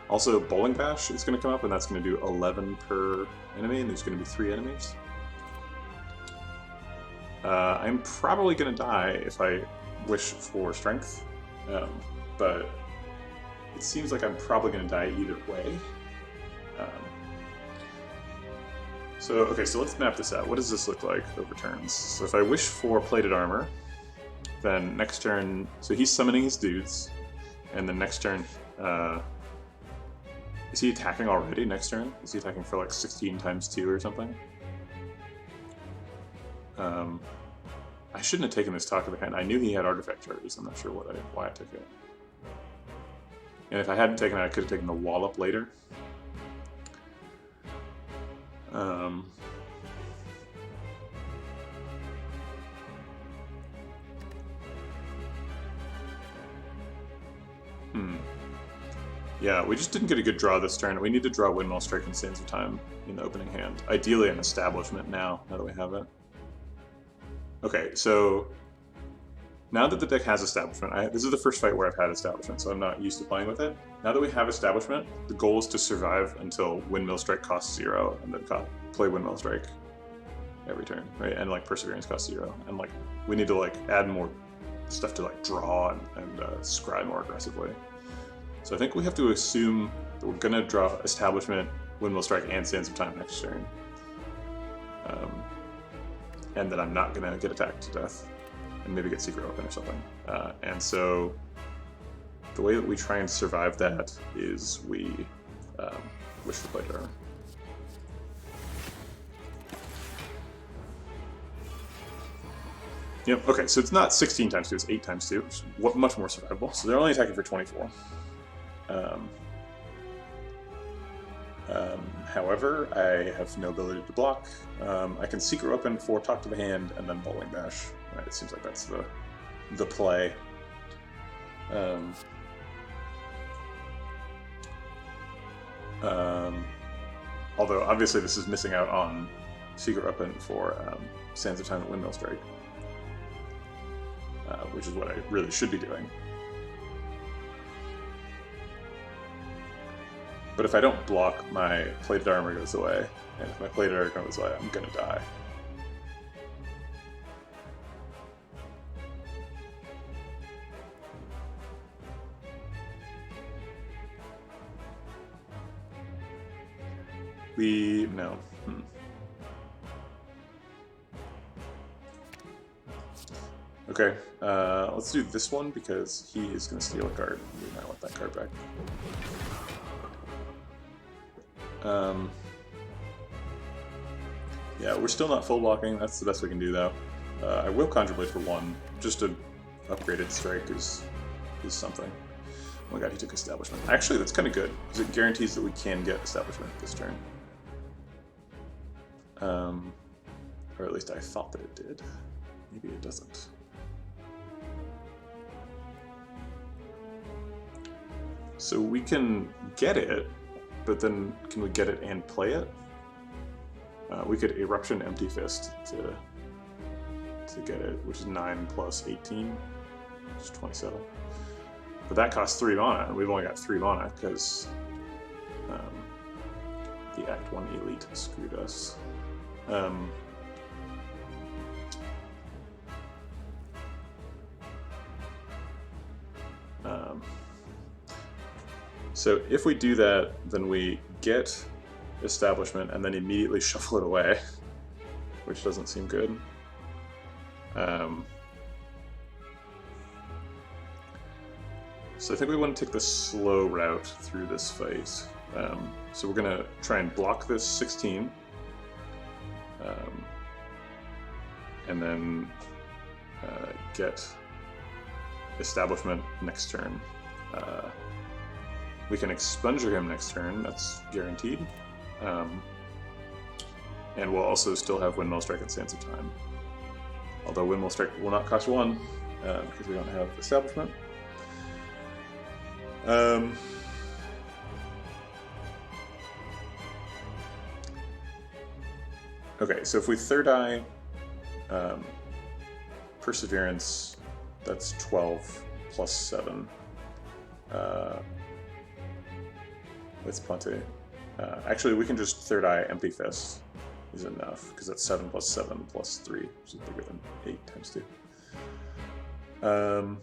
Also, Bowling Bash is going to come up, and that's going to do 11 per enemy, and there's going to be 3 enemies. I'm probably going to die if I wish for Strength, but it seems like I'm probably going to die either way. Okay, so let's map this out. What does this look like over turns? So if I wish for Plated Armor, then next turn, so he's summoning his dudes, and then next turn, is he attacking already next turn? Is he attacking for like 16 times 2 or something? I shouldn't have taken this Talk of the Hand. I knew he had artifact charges. I'm not sure why I took it. And if I hadn't taken it, I could have taken the Wallop later. Yeah, we just didn't get a good draw this turn. We need to draw Windmill Strike and Sands of Time in the opening hand. Ideally an Establishment now that we have it. Okay, so now that the deck has Establishment, this is the first fight where I've had Establishment, so I'm not used to playing with it. Now that we have Establishment, the goal is to survive until Windmill Strike costs 0, and then play Windmill Strike every turn, right? And like Perseverance costs 0, and like we need to like add more stuff to like draw and scry more aggressively. So I think we have to assume that we're gonna draw Establishment, Windmill Strike, and Sands of Time next turn, and that I'm not gonna get attacked to death, and maybe get Secret Weapon or something. And so the way that we try and survive that is we wish for Plated Armor. Yep, okay, so it's not 16 times 2, it's 8 times 2, which is much more survivable. So they're only attacking for 24. However, I have no ability to block. I can Secret Weapon for Talk to the Hand and then Bowling Bash. Right, it seems like that's the play. Although obviously this is missing out on Secret Weapon for Sands of Time and Windmill Strike. which is what I really should be doing. But if I don't block, my plated armor goes away, and if my plated armor goes away, I'm gonna die. No. Okay, let's do this one because he is going to steal a card. We might want that card back. Yeah, we're still not full blocking. That's the best we can do, though. I will Conjure Blade for 1. Just an upgraded strike is something. Oh my god, he took Establishment. Actually, that's kind of good, because it guarantees that we can get Establishment this turn. Or at least I thought that it did. Maybe it doesn't. So we can get it, but then can we get it and play it? We could Eruption Empty Fist to get it, which is 9 plus 18, which is 27. But that costs 3 mana, and we've only got 3 mana because the Act 1 Elite screwed us. So if we do that, then we get Establishment and then immediately shuffle it away, which doesn't seem good. So I think we want to take the slow route through this phase. So we're going to try and block this 16. And then get Establishment next turn. We can Expunger him next turn, that's guaranteed. And we'll also still have Windmill Strike and Sands of Time. Although Windmill Strike will not cost 1, because we don't have Establishment. Okay, so if we third eye Perseverance, that's 12 plus 7. With Ponte. Actually, we can just third eye Empty Fist is enough, because that's 7 plus 7 plus 3, which is bigger than 8 times 2.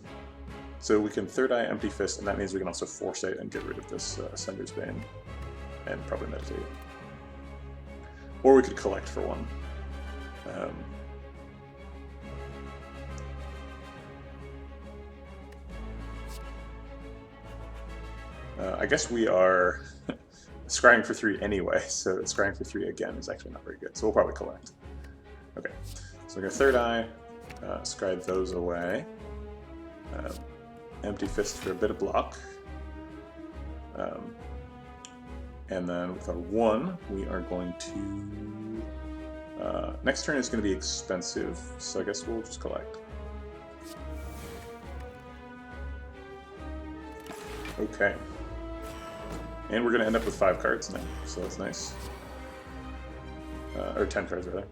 So we can third eye Empty Fist, and that means we can also Foresight and get rid of this Ascender's Bane, and probably Meditate. Or we could collect for 1. I guess we are scrying for 3 anyway, so scrying for 3 again is actually not very good, so we'll probably collect. Okay, so we're going to third eye, scry those away, Empty Fist for a bit of block, and then with our 1, we are going to... next turn is going to be expensive, so I guess we'll just collect. Okay. And we're going to end up with 5 cards now, so that's nice. Or 10 cards, rather.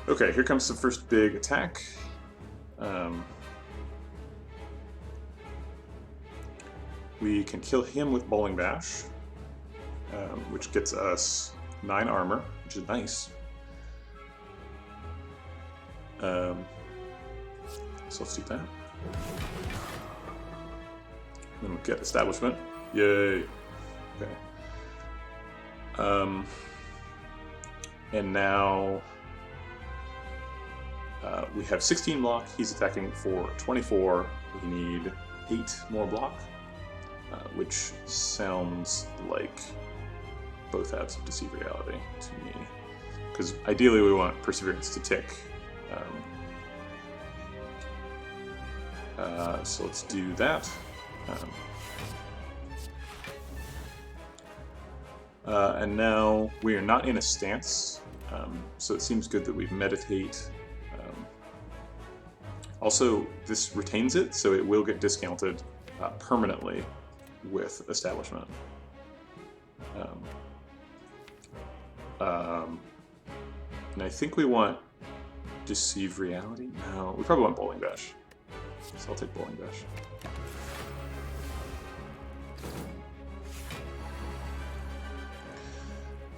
Okay, here comes the first big attack. We can kill him with Bowling Bash, which gets us 9 armor, which is nice. So let's do that. Then we'll get Establishment. Yay! Okay. And now we have 16 block. He's attacking for 24. We need 8 more block, which sounds like both halves of Deceive Reality to me. Because ideally we want Perseverance to tick. So let's do that. And now we are not in a stance, so it seems good that we meditate. Also, this retains it, so it will get discounted permanently with Establishment. And I think we want Deceive reality? No, we probably want Bowling Bash. So I'll take Bowling Bash.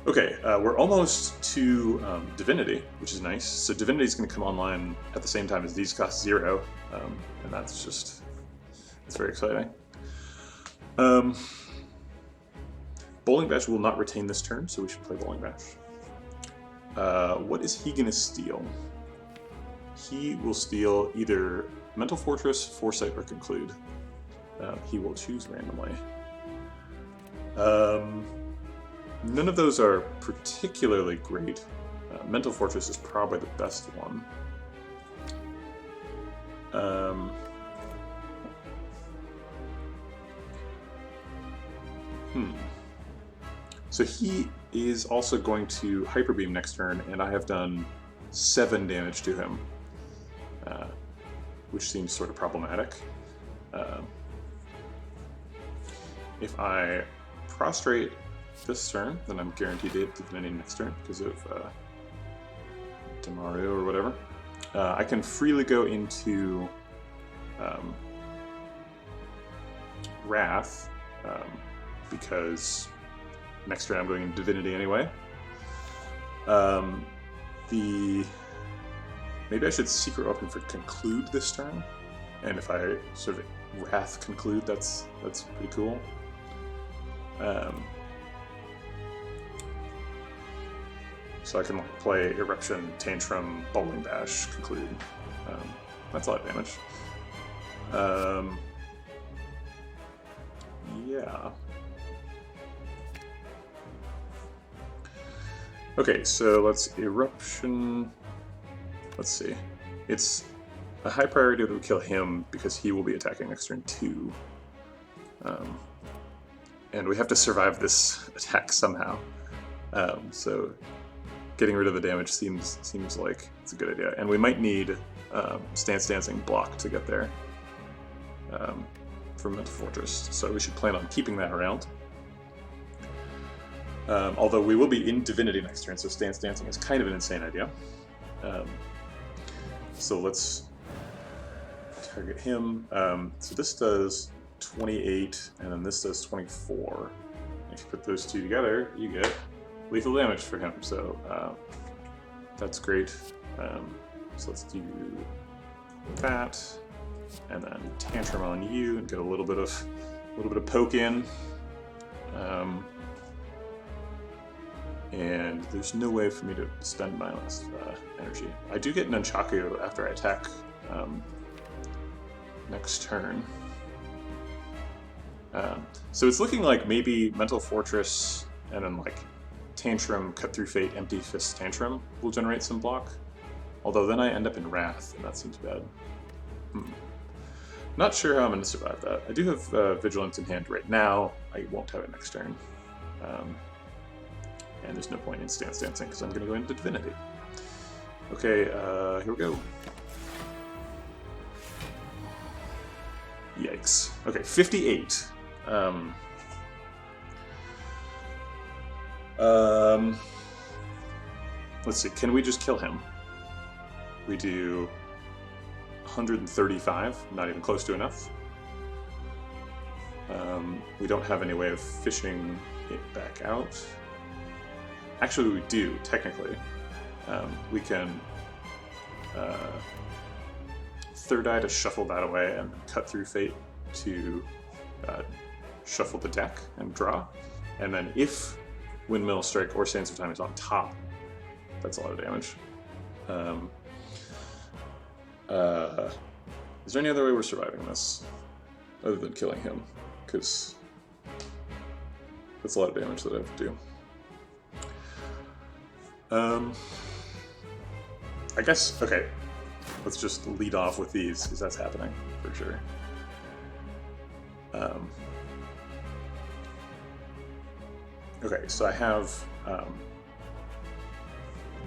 Okay, we're almost to Divinity, which is nice. So Divinity is going to come online at the same time as these cost 0, and that's very exciting. Bowling Bash will not retain this turn, so we should play Bowling Bash. What is he going to steal? He will steal either Mental Fortress, Foresight, or Conclude. He will choose randomly. None of those are particularly great. Mental Fortress is probably the best one. So he is also going to Hyper Beam next turn, and I have done 7 damage to him, which seems sort of problematic. If I prostrate this turn, then I'm guaranteed to hit Divinity next turn because of Demario or whatever. I can freely go into Wrath because next turn I'm going into Divinity anyway. Maybe I should Secret Weapon for Conclude this turn, and if I sort of Wrath Conclude, that's pretty cool. So I can play Eruption, Tantrum, Bowling Bash, Conclude. That's a lot of damage. Yeah. Okay, so let's Eruption. Let's see. It's a high priority to kill him because he will be attacking next turn too. And we have to survive this attack somehow. So getting rid of the damage seems like it's a good idea. And we might need Stance Dancing block to get there from Mental Fortress. So we should plan on keeping that around. Although we will be in Divinity next turn, so Stance Dancing is kind of an insane idea. So let's target him. So this does 28, and then this does 24. If you put those two together, you get lethal damage for him. So that's great. So let's do that, and then Tantrum on you, and get a little bit of poke in. And there's no way for me to spend my last energy. I do get Nunchaku after I attack next turn. So it's looking like maybe Mental Fortress and then like Tantrum, Cut Through Fate, Empty Fist Tantrum will generate some block. Although then I end up in Wrath, and that seems bad. Not sure how I'm going to survive that. I do have Vigilance in hand right now. I won't have it next turn. And there's no point in Stance Dancing because I'm going to go into Divinity. Okay, here we go. Yikes. Okay, 58. Let's see, can we just kill him? We do 135, not even close to enough. We don't have any way of fishing it back out. Actually, we do, technically. We can Third Eye to shuffle that away, and Cut Through Fate to shuffle the deck and draw. And then if Windmill Strike or Sands of Time is on top, that's a lot of damage. Is there any other way we're surviving this other than killing him? Because that's a lot of damage that I have to do. I guess, okay, let's just lead off with these, because that's happening, for sure. Okay, so I have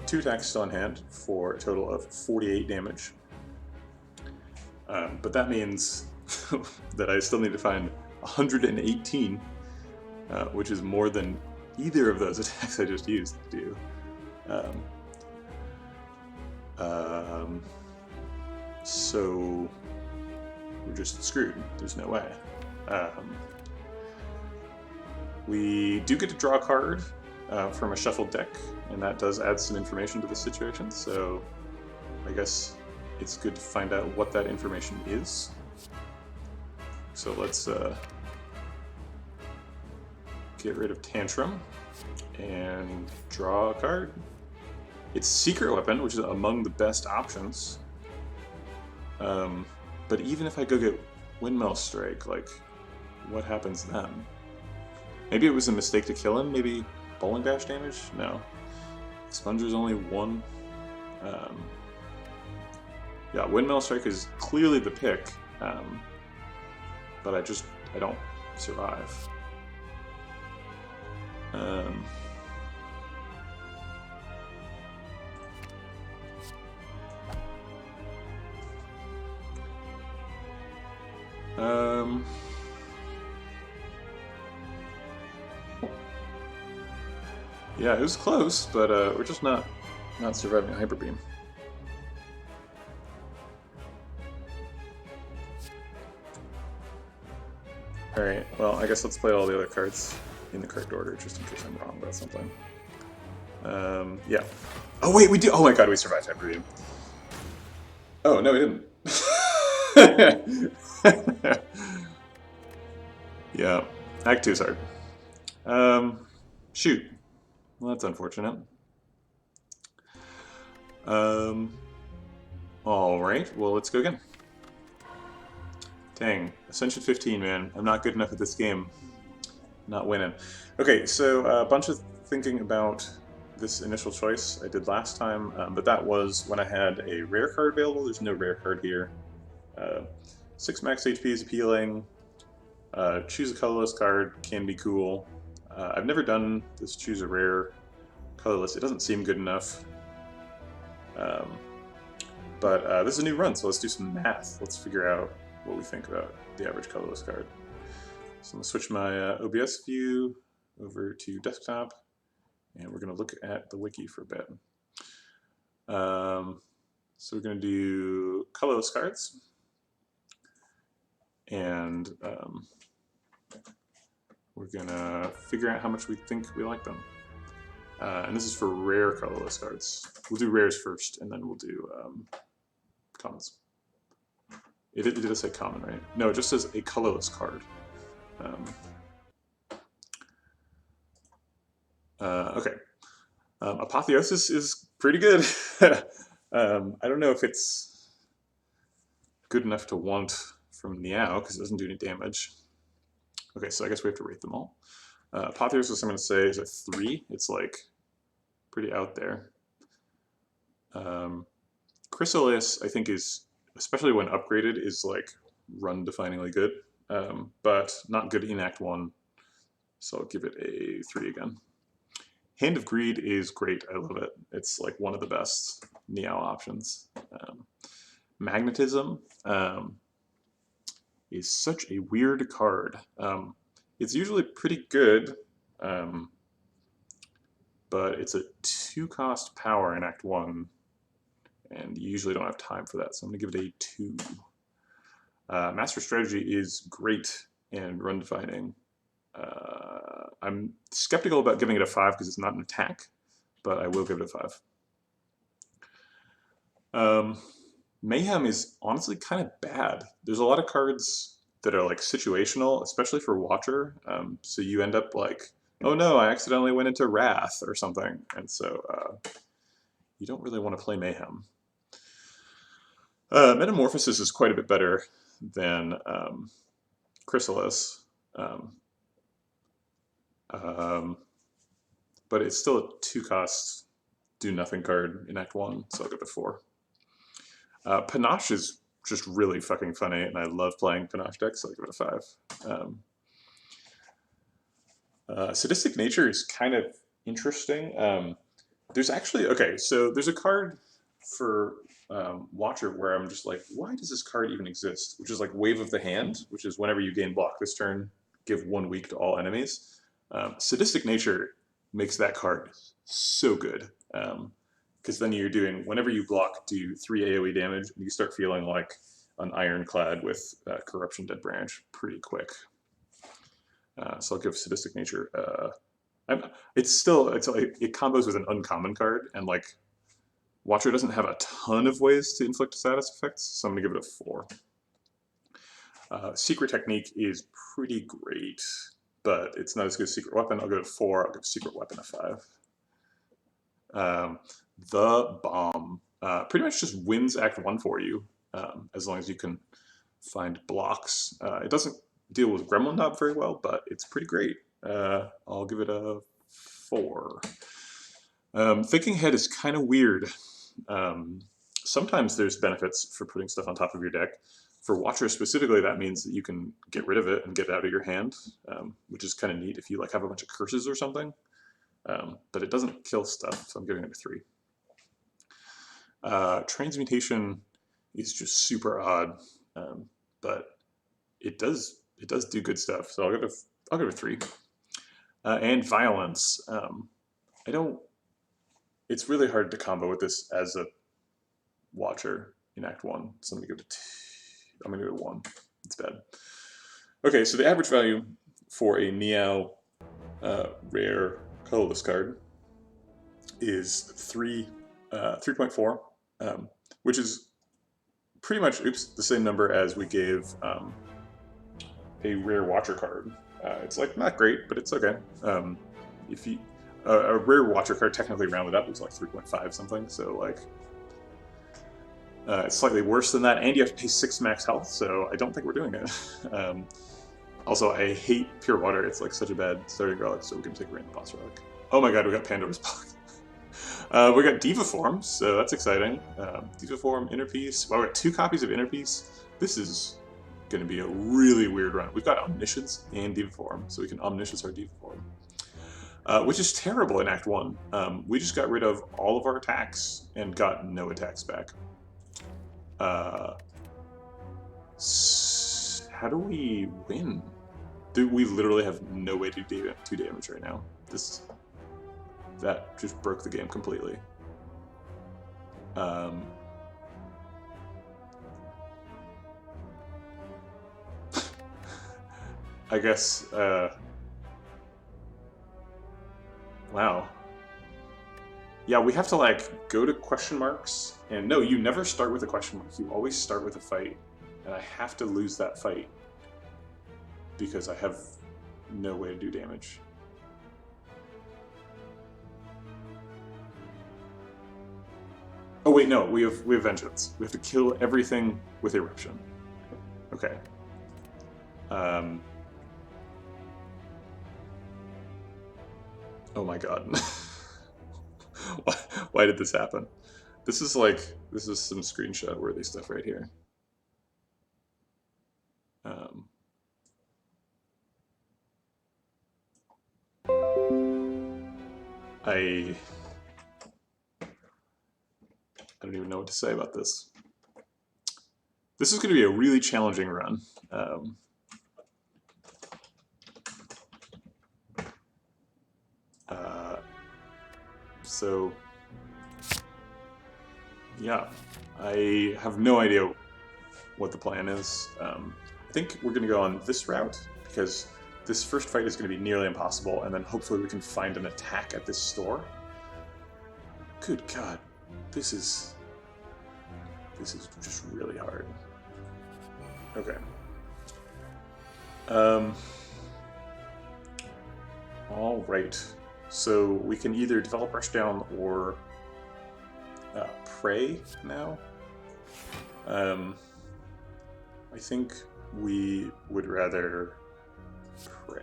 2 attacks still in hand for a total of 48 damage. But that means that I still need to find 118, which is more than either of those attacks I just used to do. Um, so we're just screwed. There's no way. We do get to draw a card from a shuffled deck, and that does add some information to the situation, so I guess it's good to find out what that information is. So let's get rid of Tantrum and draw a card. It's Secret Weapon, which is among the best options. But even if I go get Windmill Strike, like, what happens then? Maybe it was a mistake to kill him? Maybe Bowling Bash damage? No. Expunger's only 1. Yeah, Windmill Strike is clearly the pick, but I don't survive. Yeah, it was close, but we're just not surviving a Hyper Beam. Alright, well, I guess let's play all the other cards in the correct order, just in case I'm wrong about something. Yeah. Oh wait, we do! Oh my god, we survived Hyper Beam. Oh, no, we didn't. Yeah, Act 2's hard. Shoot. Well, that's unfortunate. Alright, well, let's go again. Dang, Ascension 15, man. I'm not good enough at this game. Not winning. Okay, so a bunch of thinking about this initial choice I did last time, but that was when I had a rare card available. There's no rare card here. 6 max HP is appealing. Choose a colorless card can be cool. I've never done this choose a rare colorless. It doesn't seem good enough. But this is a new run, so let's do some math. Let's figure out what we think about the average colorless card. So I'm going to switch my OBS view over to desktop, and we're going to look at the wiki for a bit. So we're going to do colorless cards, and we're going to figure out how much we think we like them. And this is for rare colorless cards. We'll do rares first, and then we'll do commons. It did say common, right? No, it just says a colorless card. Okay. Apotheosis is pretty good. I don't know if it's good enough to want from Meow, because it doesn't do any damage. Okay, so I guess we have to rate them all. Apotheosis, I'm going to say, is a 3. It's, like, pretty out there. Chrysalis, I think, is, especially when upgraded, is, like, run-definingly good. But not good in Act 1, so I'll give it a 3 again. Hand of Greed is great. I love it. It's, like, one of the best Meow options. Magnetism is such a weird card. It's usually pretty good, but it's a 2-cost power in Act 1, and you usually don't have time for that, so I'm going to give it a 2. Master Strategy is great and run-defining. I'm skeptical about giving it a 5 because it's not an attack, but I will give it a 5. Mayhem is honestly kind of bad. There's a lot of cards that are like situational, especially for Watcher, so you end up like, oh no, I accidentally went into Wrath or something, and so you don't really want to play Mayhem. Metamorphosis is quite a bit better than Chrysalis, but it's still a 2-cost do-nothing card in Act 1, so I'll give it a 4. Panache is just really fucking funny, and I love playing Panache decks, so I'll give it a 5. Sadistic Nature is kind of interesting. There's actually, okay, so there's a card for Watcher where I'm just like, why does this card even exist? Which is like Wave of the Hand, which is whenever you gain block this turn, give 1 week to all enemies. Sadistic Nature makes that card so good, because then you're doing, whenever you block, do 3 AoE damage, and you start feeling like an ironclad with Corruption Dead Branch pretty quick. So I'll give Sadistic Nature. It's like, it combos with an uncommon card, and like Watcher doesn't have a ton of ways to inflict status effects, so I'm gonna give it a 4. Secret Technique is pretty great, but it's not as good as Secret Weapon. I'll give it a 4. I'll give Secret Weapon a 5. The Bomb pretty much just wins Act 1 for you, as long as you can find blocks. It doesn't deal with Gremlin Knob very well, but it's pretty great. I'll give it a 4. Thinking Ahead is kind of weird. Sometimes there's benefits for putting stuff on top of your deck. For Watcher specifically, that means that you can get rid of it and get it out of your hand, which is kind of neat if you like have a bunch of curses or something. But it doesn't kill stuff, so I'm giving it a 3. Transmutation is just super odd, but it does do good stuff, so I'll give it a 3. And Violence, it's really hard to combo with this as a Watcher in Act 1, so I'm gonna give it 2. I'm gonna give it 1. It's bad. Okay, so the average value for a Niao rare colorless card is 3.4, which is pretty much the same number as we gave a rare Watcher card. It's like not great, but it's okay. If you a rare Watcher card technically rounded up is like 3.5 something, so like it's slightly worse than that, and you have to pay 6 max health, so I don't think we're doing it. Also, I hate Pure Water. It's like such a bad starting relic, so we're going to take Random Boss Relic. Oh my god, we got Pandora's Box. We got Diva Form, so that's exciting. Diva Form, Inner Peace. Wow, we got 2 copies of Inner Peace. This is going to be a really weird run. We've got Omniscience and Diva Form, so we can Omniscience our Diva Form. Which is terrible in Act 1. We just got rid of all of our attacks and got no attacks back. How do we win? We literally have no way to do damage right now. That just broke the game completely. I guess, wow. Yeah, we have to like go to question marks, and no, you never start with a question mark. You always start with a fight, and I have to lose that fight because I have no way to do damage. Oh wait, no, we have Vengeance. We have to kill everything with Eruption. Okay. Oh my god. Why did this happen? This is some screenshot worthy stuff right here. I don't even know what to say about this. This is going to be a really challenging run. So, yeah, I have no idea what the plan is. I think we're going to go on this route because this first fight is going to be nearly impossible, and then hopefully we can find an attack at this store. Good God, this is just really hard. Okay. All right. So we can either develop Rushdown or Pray now. I think we would rather Pray.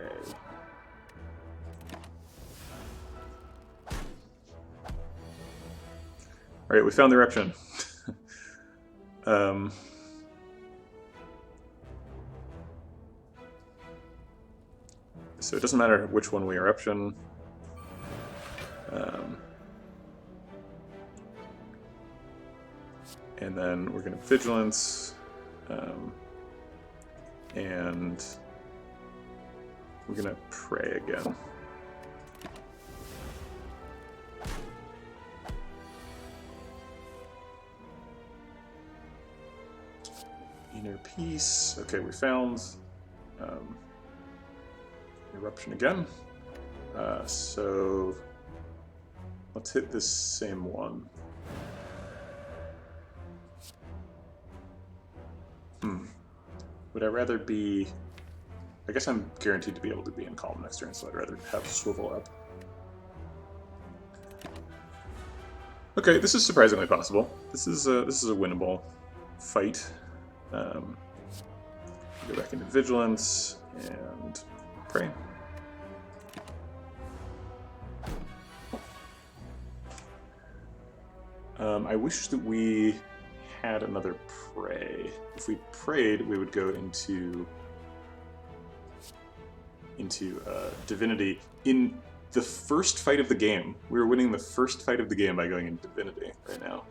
All right, we found the Eruption. So it doesn't matter which one we Eruption. And then we're going to Vigilance, and we're going to Pray again. Inner Peace. Okay, we found Eruption again. So let's hit this same one. Would I rather be... I guess I'm guaranteed to be able to be in calm next turn, so I'd rather have Swivel up. Okay, this is surprisingly possible. This is a winnable fight. Go back into Vigilance and Pray. I wish that we had another Pray. If we prayed, we would go into Divinity in the first fight of the game. We were winning the first fight of the game by going into Divinity right now.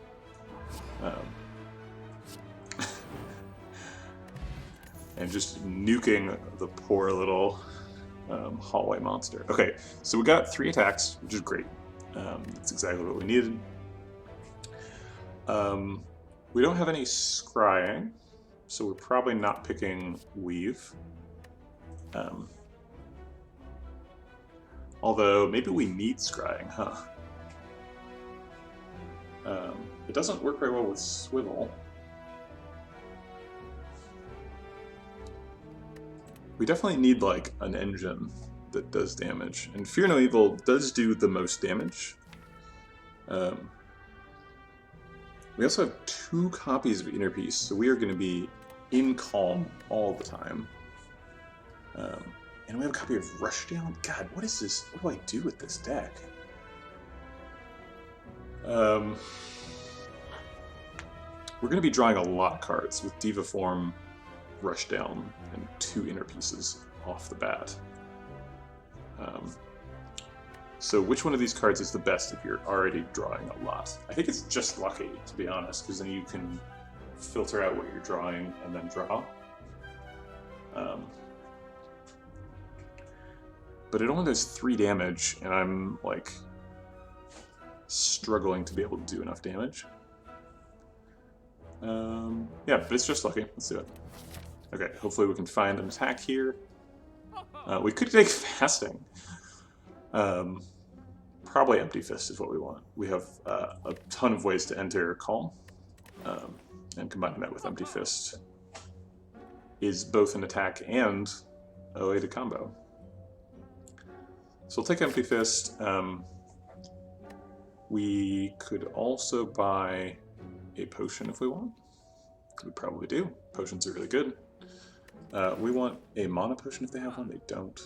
And just nuking the poor little hallway monster. Okay, so we got 3 attacks, which is great. That's exactly what we needed. We don't have any scrying, so we're probably not picking Weave. Although, maybe we need scrying, huh? It doesn't work very well with Swivel. We definitely need, like, an engine that does damage. And Fear No Evil does do the most damage. We also have 2 copies of Inner Peace, so we are going to be in calm all the time. And we have a copy of Rushdown. God, what is this? What do I do with this deck? We're going to be drawing a lot of cards with Diva Form, Rushdown, and 2 Inner Pieces off the bat. So which one of these cards is the best if you're already drawing a lot? I think it's just lucky, to be honest, because then you can filter out what you're drawing and then draw. But it only does 3 damage, and I'm, like, struggling to be able to do enough damage. Yeah, but it's just lucky. Let's do it. Okay, hopefully we can find an attack here. We could take Fasting. Probably Empty Fist is what we want. We have a ton of ways to enter Calm, and combining that with Empty Fist is both an attack and a way to combo. So we'll take Empty Fist. We could also buy a potion if we want. We probably do. Potions are really good. We want a mana potion if they have one. They don't.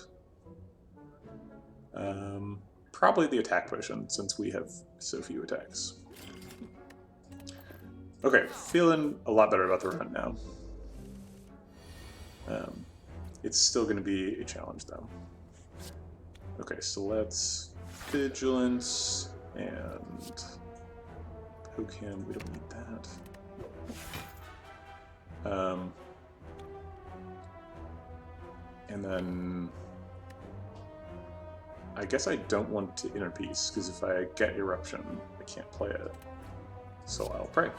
Probably the attack potion, since we have so few attacks. Okay, feeling a lot better about the run now. It's still going to be a challenge, though. Okay, so let's Vigilance and poke him. We don't need that. And then I guess I don't want to Inner Peace, because if I get Eruption, I can't play it. So I'll pray.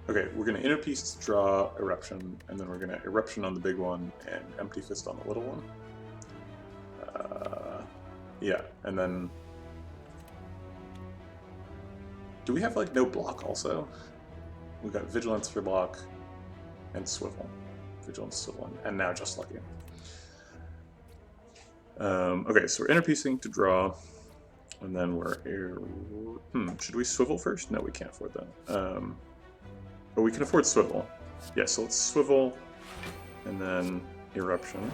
Okay, we're going to Inner Peace to draw Eruption, and then we're going to Eruption on the big one and Empty Fist on the little one. Yeah, and then... Do we have, like, no block also? We've got Vigilance for block and Swivel. Vigilance, Swivel, and now just Lucky. Okay, so we're Inner Piecing to draw, and then we're... should we Swivel first? No, we can't afford that. But we can afford Swivel. Yeah, so let's Swivel, and then Eruption,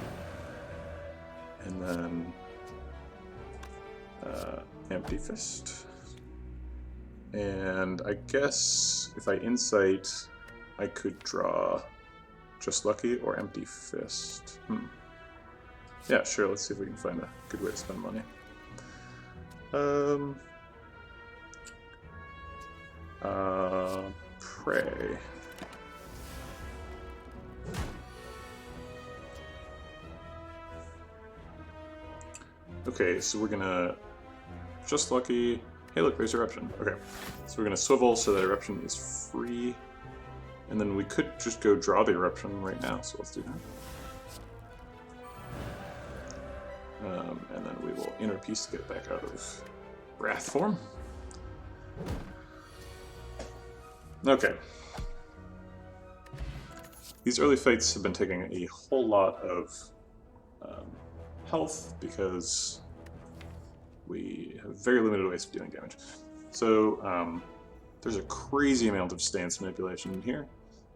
and then Empty Fist. And I guess if I Insight, I could draw just Lucky or Empty Fist. Yeah, sure, let's see if we can find a good way to spend money. Pray. Okay, so we're gonna just lucky. Hey, look, there's eruption. Okay, so we're gonna swivel so that eruption is free, and then we could just go draw the eruption right now. So let's do that. And then we will inner peace to get back out of wrath form. Okay. These early fights have been taking a whole lot of health because we have very limited ways of dealing damage. So there's a crazy amount of stance manipulation in here.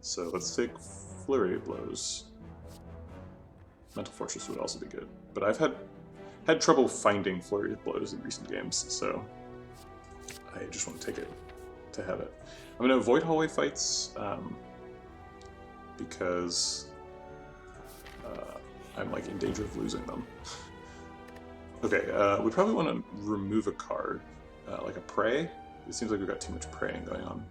So let's take Flurry of Blows. Mental Fortress would also be good, but I've had trouble finding Flurry of Blows in recent games, so I just want to take it to have it. I'm going to avoid hallway fights because I'm like in danger of losing them. Okay, we probably want to remove a card, like a prey. It seems like we've got too much praying going on.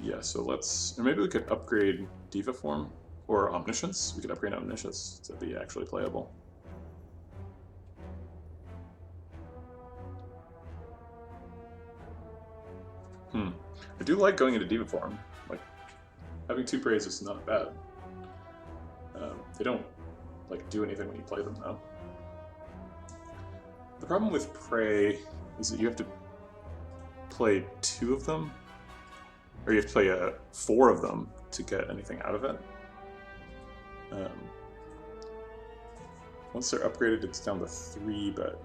Yeah, so let's, or maybe we could upgrade Diva Form, or Omniscience. We could upgrade Omniscience to be actually playable. I do like going into Diva Form. Like, having 2 praise is not bad. They don't, like, do anything when you play them, though. The problem with Prey is that you have to play 2 of them, or you have to play 4 of them to get anything out of it. Once they're upgraded, it's down to 3, but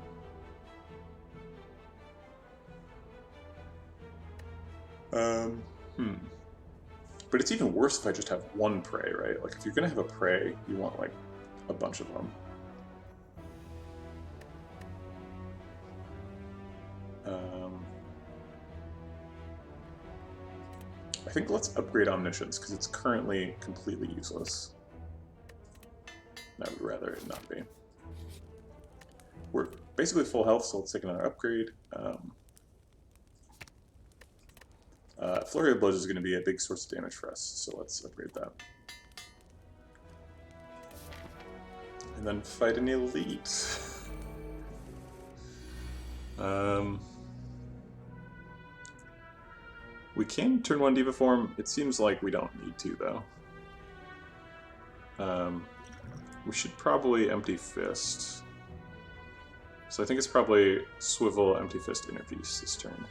But it's even worse if I just have 1 prey, right? Like, if you're gonna have a prey, you want, like, a bunch of them. I think let's upgrade Omniscience, because it's currently completely useless. I would rather it not be. We're basically full health, so let's take another upgrade. Flurry of Blows is going to be a big source of damage for us, so let's upgrade that. And then fight an elite. We can turn 1 Diva Form. It seems like we don't need to, though. We should probably Empty Fist. So I think it's probably Swivel, Empty Fist, Inner Peace this turn.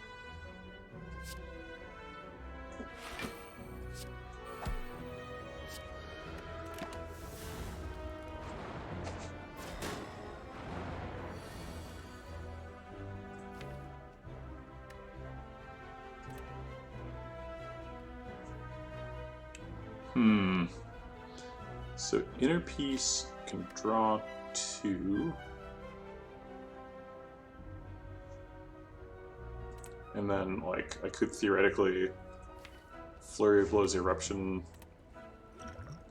So Inner Peace can draw 2. And then, like, I could theoretically Flurry of Blows Eruption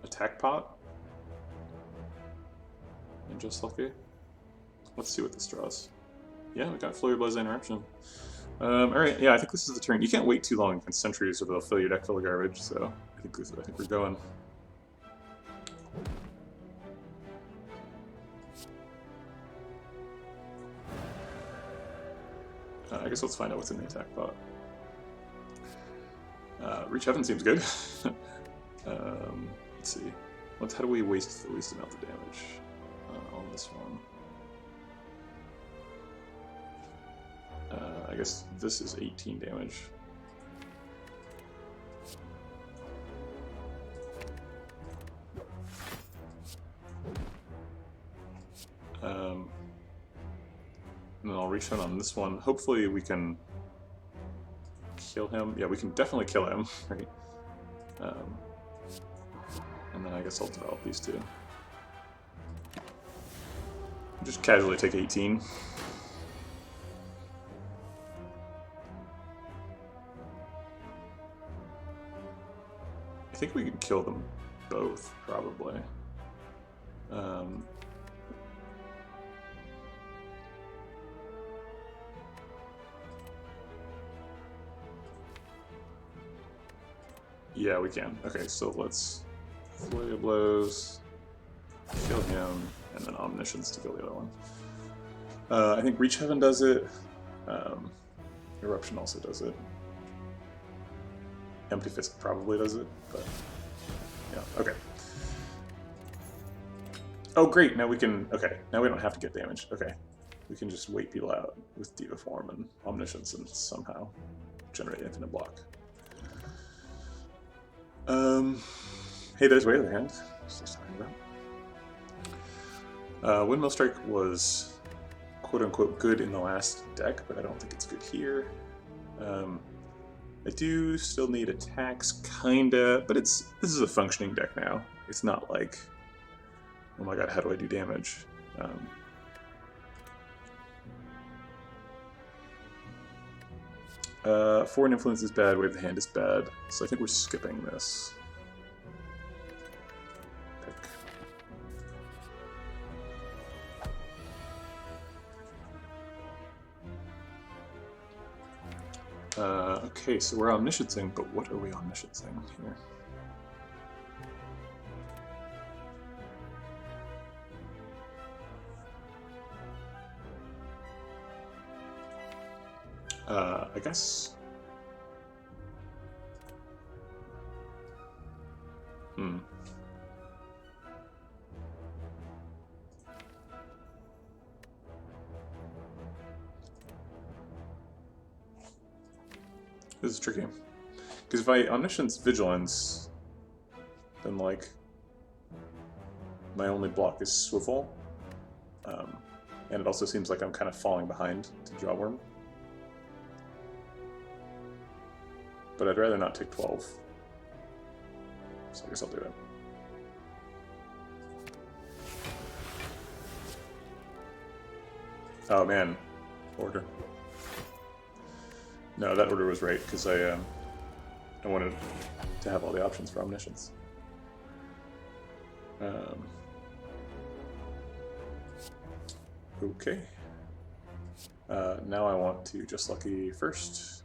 Attack Pot. And just lucky. Let's see what this draws. Yeah, we got Flurry of Blows and Eruption. Alright, yeah, I think this is the turn. You can't wait too long against sentries or they'll fill your deck full of garbage, so I think we're going. I guess let's find out what's in the attack pot. Reach Heaven seems good. Let's see. How do we waste the least amount of damage on this one? I guess this is 18 damage. And then I'll reach out on this one. Hopefully we can kill him. Yeah, we can definitely kill him, right? And then I guess I'll develop these 2. Just casually take 18. I think we can kill them both, probably. Yeah, we can. Okay, so let's flurry of blows, kill him, and then omniscience to kill the other one. I think Reach Heaven does it. Eruption also does it. Empty Fist probably does it, but yeah, okay. Oh great, now we can, okay, now we don't have to get damage, okay. We can just wait people out with Diva Form and Omniscience and somehow generate infinite block. Hey, there's Way of the Hand. Just talking about. Windmill Strike was quote-unquote good in the last deck, but I don't think it's good here. I do still need attacks, kinda, but this is a functioning deck now. It's not like, oh my god, how do I do damage? Foreign Influence is bad, Way of the Hand is bad, so I think we're skipping this. Pick. Okay, so we're omnisciencing, but what are we omnisciencing here? I guess... This is tricky. Because if I Omniscience Vigilance, then, like, my only block is Swivel. And it also seems like I'm kind of falling behind to Jawworm. But I'd rather not take 12. So I guess I'll do it. Oh man, order. No, that order was right, because I wanted to have all the options for Omniscience. Okay. Now I want to Just Lucky first.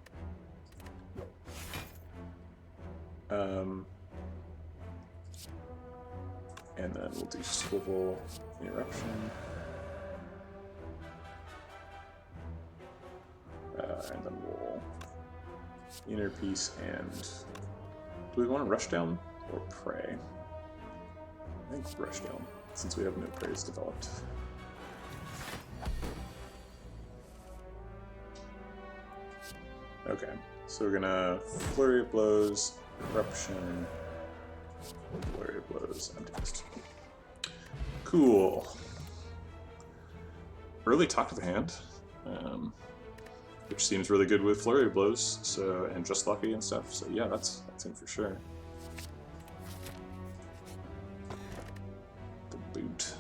And then we'll do Swivel Eruption. And then we'll Inner Peace and... Do we want to Rush Down or Pray? I think Rush Down, since we have no praise developed. Okay, so we're gonna Flurry of Blows, Eruption, Flurry of Blows, Empty Fist. Cool. Early Talk to the Hand, which seems really good with Flurry of Blows, so, and Just Lucky and stuff, so yeah, that's in for sure. The Boot.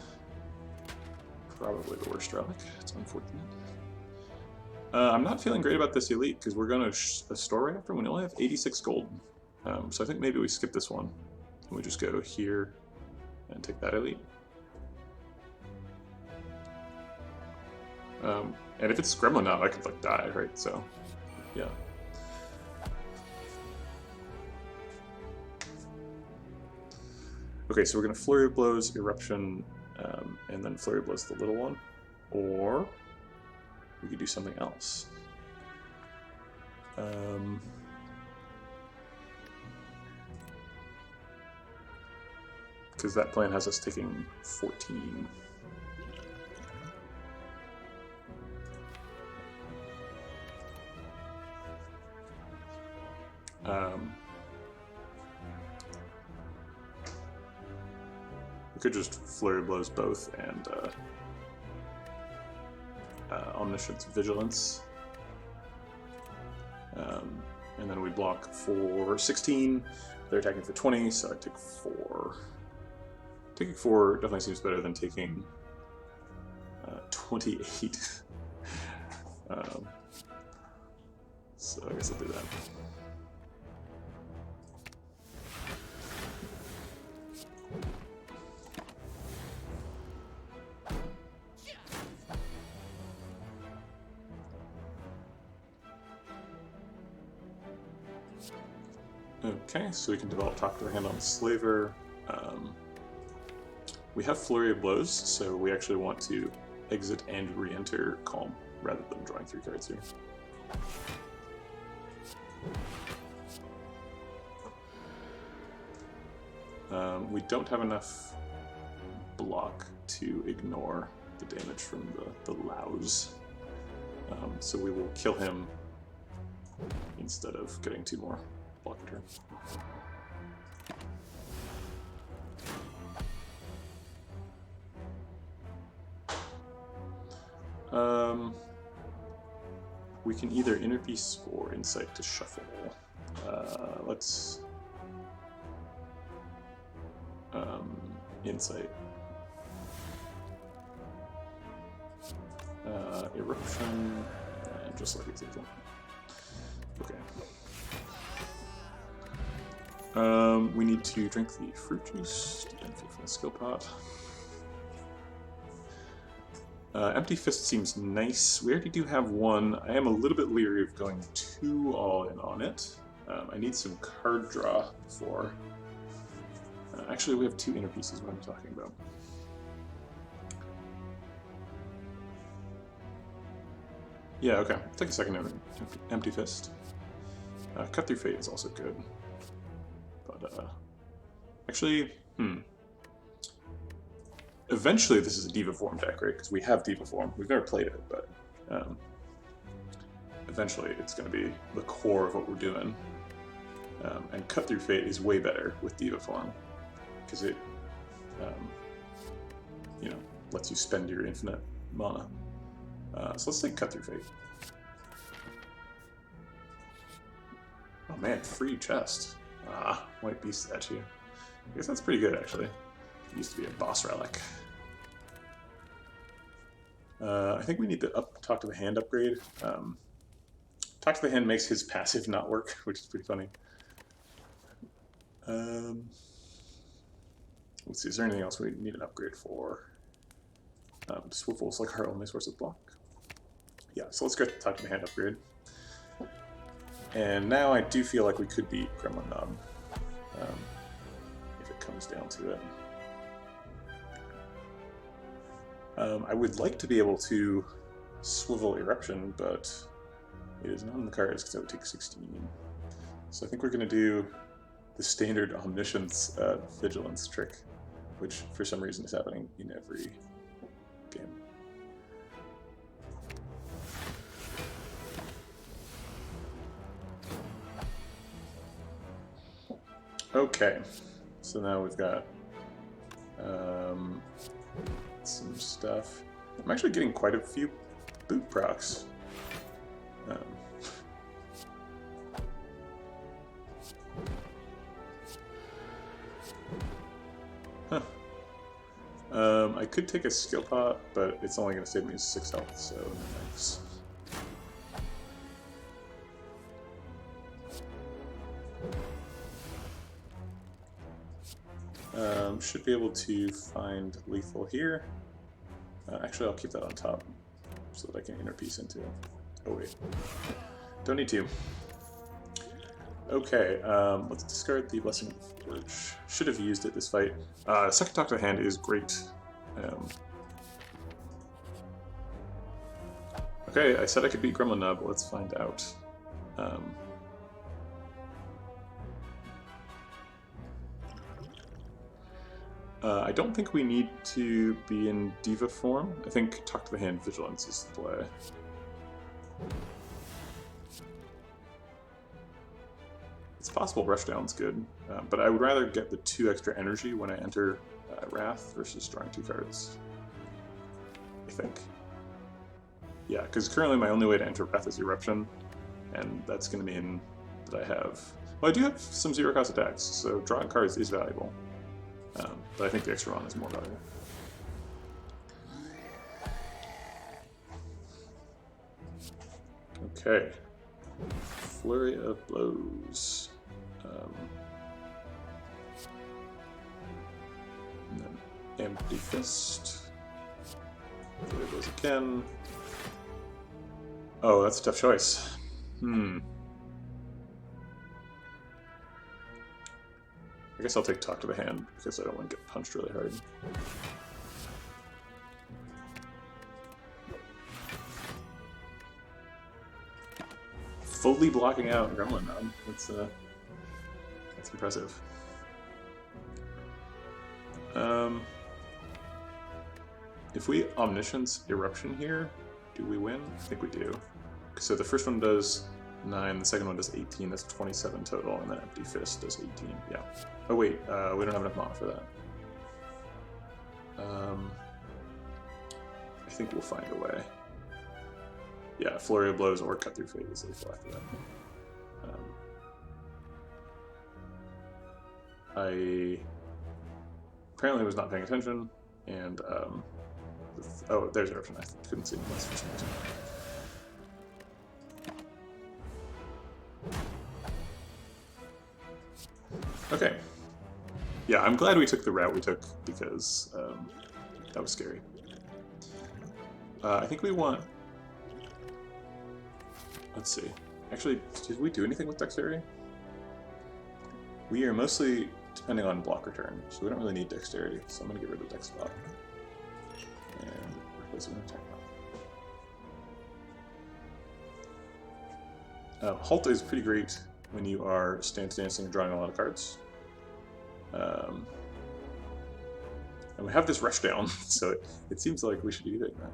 Probably the worst relic, it's unfortunate. I'm not feeling great about this Elite, because we're going to a store right after, we only have 86 gold. So I think maybe we skip this one, and we just go here and take that Elite. And if it's Gremlin now, I could like die, right? So, yeah. Okay, so we're gonna Flurry of Blows, Eruption, and then Flurry of Blows the little one, or we could do something else. Because that plan has us taking 14. We could just Flurry Blows both and Omniscience Vigilance. And then we block for 16. They're attacking for 20, so I take 4. Taking 4 definitely seems better than taking 28. So I guess I'll do that. Okay, so we can develop Talk to the Hand on the Slaver. We have Flurry of Blows, so we actually want to exit and re-enter Calm rather than drawing 3 cards here. We don't have enough block to ignore the damage from the Louse, so we will kill him instead of getting 2 more block return. We can either Inner Peace or Insight to shuffle. Let's Insight. Eruption, and just like example. Okay. We need to drink the fruit juice to benefit from the skill pot. Empty Fist seems nice. We already do have one. I am a little bit leery of going too all in on it. I need some card draw before. Actually, we have 2 inner pieces, what I'm talking about. Yeah, okay. Take a second Empty Fist. Cut Through Fate is also good. But, actually, eventually this is a Diva Form deck, right? Because we have Diva Form. We've never played it, but eventually it's going to be the core of what we're doing. And Cut Through Fate is way better with Diva Form, because it, you know, lets you spend your infinite mana. So let's take Cut Through Fate. Oh man, free chest. White Beast statue. I guess that's pretty good, actually. It used to be a boss relic. I think we need the Talk to the Hand upgrade. Talk to the Hand makes his passive not work, which is pretty funny. Let's see, is there anything else we need an upgrade for? Swivel's like our only source of block. Yeah, so let's get the Talk to the Hand upgrade. And now I do feel like we could beat Gremlin Knob, if it comes down to it. I would like to be able to swivel Eruption, but it is not in the cards because that would take 16. So I think we're going to do the standard Omniscience Vigilance trick, which for some reason is happening in every game. Okay, so now we've got some stuff. I'm actually getting quite a few boot procs. I could take a skill pot, but it's only going to save me 6 health, so no thanks. Should be able to find lethal here. Actually, I'll keep that on top so that I can inner piece into it. Oh wait, don't need to. Okay, let's discard the Blessing of the Forge. Should have used it this fight. Second Talk to the Hand is great. Okay, I said I could beat Gremlin Nub. Let's find out. I don't think we need to be in Diva form. I think Talk to the Hand Vigilance is the play. It's possible Rushdown's good, but I would rather get the 2 extra energy when I enter Wrath versus drawing 2 cards. I think. Yeah, because currently my only way to enter Wrath is Eruption, and that's going to mean that I have... Well, I do have some 0-cost attacks, so drawing cards is valuable. But I think the extra run is more valuable. Okay. Flurry of Blows. And then Empty Fist. Flurry of Blows again. Oh, that's a tough choice. guess I'll take Talk to the Hand because I don't want to get punched really hard. Fully blocking out Gremlin now. That's impressive. If we Omniscience Eruption here, do we win? I think we do. So the first one does 9, the second one does 18, that's 27 total, and then Empty Fist does 18, yeah. Oh wait, we don't have enough mana for that. I think we'll find a way. Yeah, Flurry of Blows or Cut Through Fate is lethal after that. I apparently was not paying attention, and oh, there's Eruption. I couldn't see unless for some reason. Okay. Yeah, I'm glad we took the route we took because that was scary. I think we want. Let's see. Actually, did we do anything with Dexterity? We are mostly depending on block return, so we don't really need Dexterity. So I'm going to get rid of Dex Spot and replace it with Attack Spot. Halt is pretty great when you are stance dancing and drawing a lot of cards. And we have this rush down, so it seems like we should be doing that.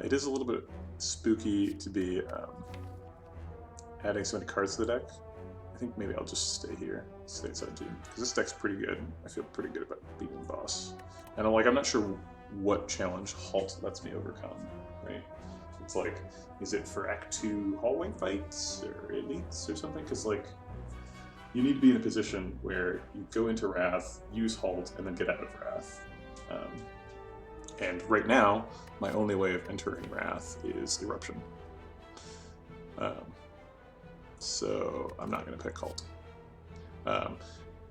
It is a little bit spooky to be adding so many cards to the deck. I think maybe I'll just stay here, stay at 17, because this deck's pretty good. I feel pretty good about beating the boss. And I'm not sure what challenge Halt lets me overcome, right? It's like, is it for Act 2 hallway fights or elites or something? Because you need to be in a position where you go into Wrath, use Halt, and then get out of Wrath. And right now, my only way of entering Wrath is Eruption. So I'm not going to pick Halt.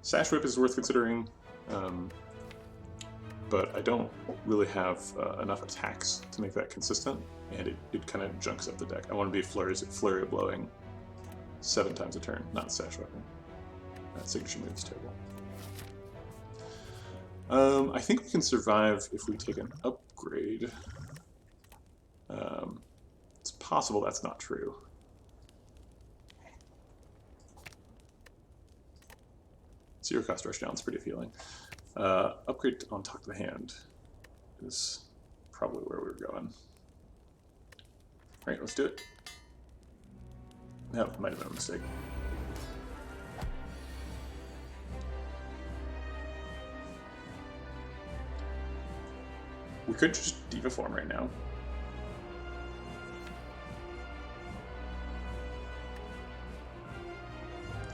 Sash Whip is worth considering, but I don't really have enough attacks to make that consistent, and it kind of junks up the deck. I want to be Flurry of Blowing 7 times a turn, not Sash Weapon. That signature move is terrible. I think we can survive if we take an upgrade. It's possible that's not true. Zero cost rush down is pretty appealing. Upgrade on Talk to the Hand is probably where we were going. Alright, let's do it. No, it might have been a mistake. We could just Diva Form right now.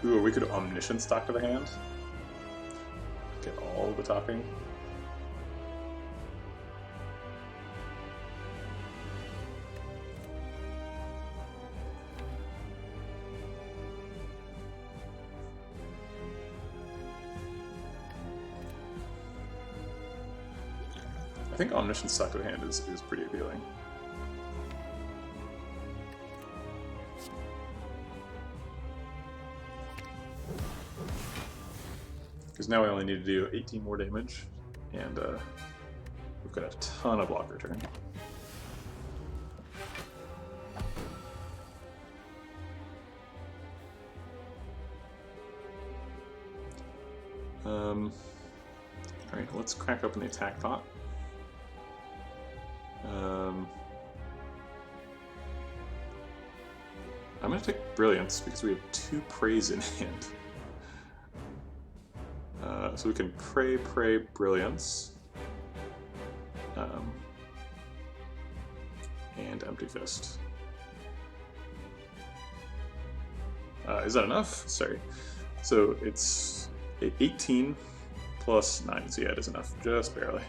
Ooh, or we could Omniscience Talk to the Hand. Get all the talking. I think Omniscience Talk to the Hand is pretty appealing. Because now we only need to do 18 more damage, and we've got a ton of block return. Alright, let's crack open the attack pot. I'm going to take Brilliance because we have 2 Praise in hand. So we can Pray, Brilliance. And Empty Fist. Is that enough? Sorry. So it's 18 plus 9, so yeah, it is enough. Just barely.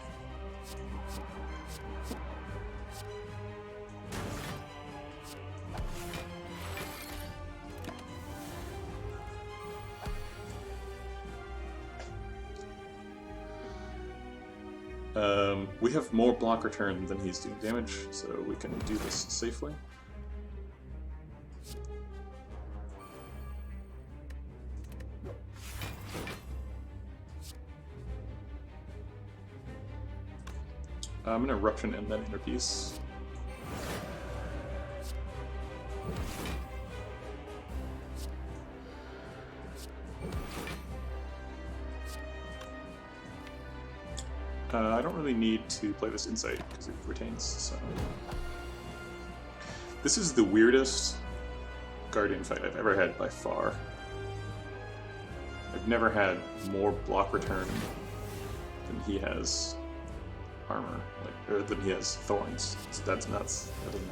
We have more block return than he's doing damage, so we can do this safely. I'm going to Eruption and then Inner Peace. I don't really need to play this Insight because it retains, so... This is the weirdest Guardian fight I've ever had by far. I've never had more block return than he has armor, or than he has thorns. So that's nuts. That doesn't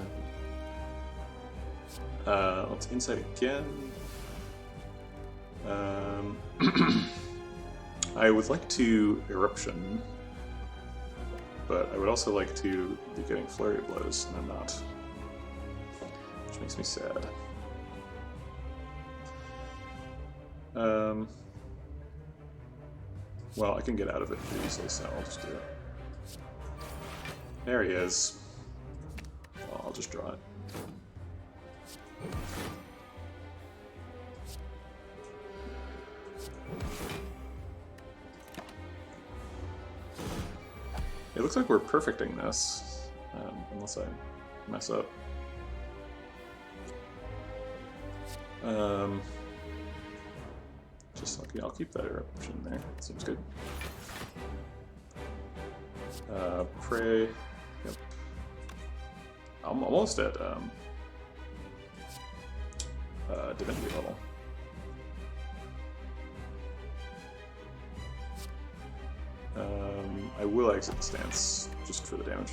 happen. Let's Insight again. I would like to Eruption, but I would also like to be getting Flurry of Blows, and I'm not. Which makes me sad. Well, I can get out of it pretty easily, so I'll just do it. There he is. Well, I'll just draw it. It looks like we're perfecting this, unless I mess up. Just like, yeah, I'll keep that eruption there. Seems good. Pray. Yep. I'm almost at divinity level. I will exit the stance just for the damage.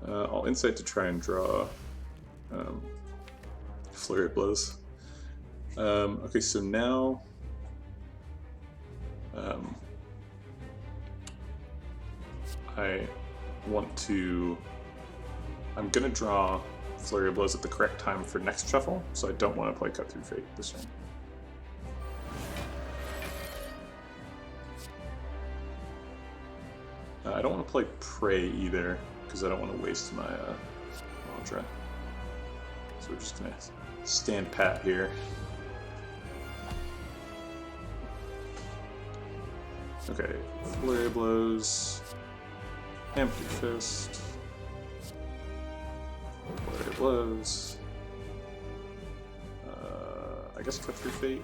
I'll Insight to try and draw Flurry of Blows. Okay, so now I want to... I'm going to draw Flurry of Blows at the correct time for next shuffle, so I don't want to play Cut Through Fate this turn. I don't want to play Pray either, because I don't want to waste my mantra. So we're just going to stand pat here. Okay, Flurry of Blows, Empty Fist, Flurry of Blows, I guess Cut Through Fate.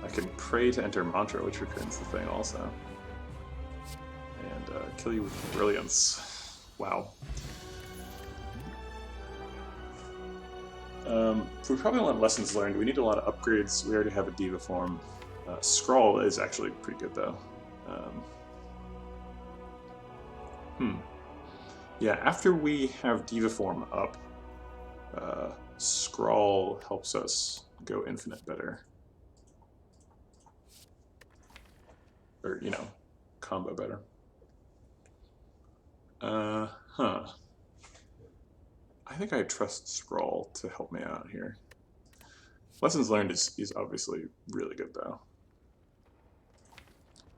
I can Pray to enter Mantra, which returns the thing also. And kill you with Brilliance. Wow. We probably want Lessons Learned. We need a lot of upgrades. We already have a Diva form. Scrawl is actually pretty good, though. Yeah, after we have Diva form up, Scrawl helps us go infinite better. Or, you know, combo better. I think I trust Scrawl to help me out here. Lessons Learned is obviously really good, though.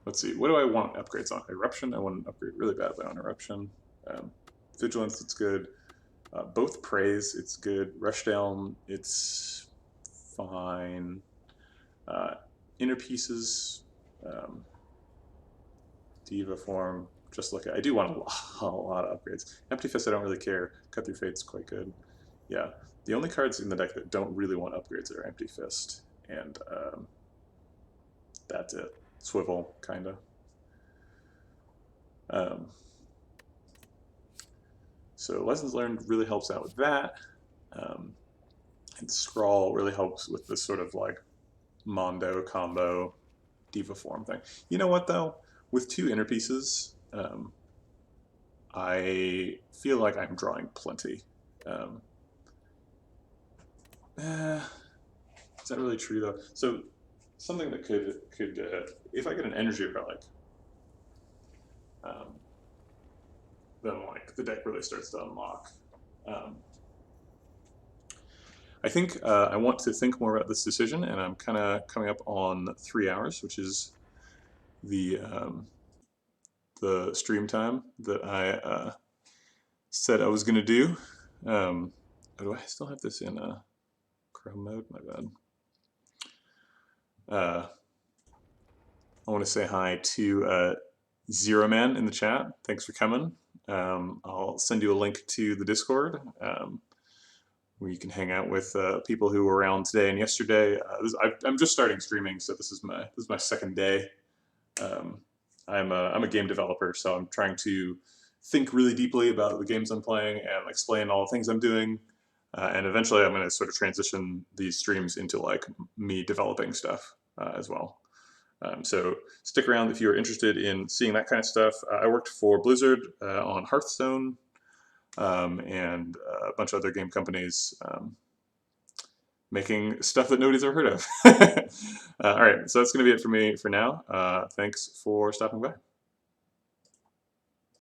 Let's see, what do I want upgrades on? Eruption, I want an upgrade really badly on Eruption. Vigilance, it's good. Both Praise, it's good. Rushdown, it's fine. Inner Pieces, Diva form, just look at. I do want a lot of upgrades. Empty Fist, I don't really care. Cut Through Fate's quite good. Yeah, the only cards in the deck that don't really want upgrades are Empty Fist, and that's it. Swivel, kinda. So Lessons Learned really helps out with that, and Scrawl really helps with this sort of like Mondo combo Diva form thing. You know what though? With two Inner Pieces, I feel like I'm drawing plenty. Is that really true though? So something that could if I get an Energy Relic, then like the deck really starts to unlock. I think I want to think more about this decision, and I'm kind of coming up on 3 hours, which is the stream time that I said I was going to do. Do I still have this in Chrome mode? My bad. I want to say hi to Zero Man in the chat. Thanks for coming. I'll send you a link to the Discord where you can hang out with people who were around today and yesterday. I'm just starting streaming, so this is my second day. I'm a game developer, so I'm trying to think really deeply about the games I'm playing and explain all the things I'm doing. And eventually I'm going to sort of transition these streams into like me developing stuff as well. So stick around if you're interested in seeing that kind of stuff. I worked for Blizzard on Hearthstone and a bunch of other game companies making stuff that nobody's ever heard of. All right, so that's going to be it for me for now. Thanks for stopping by.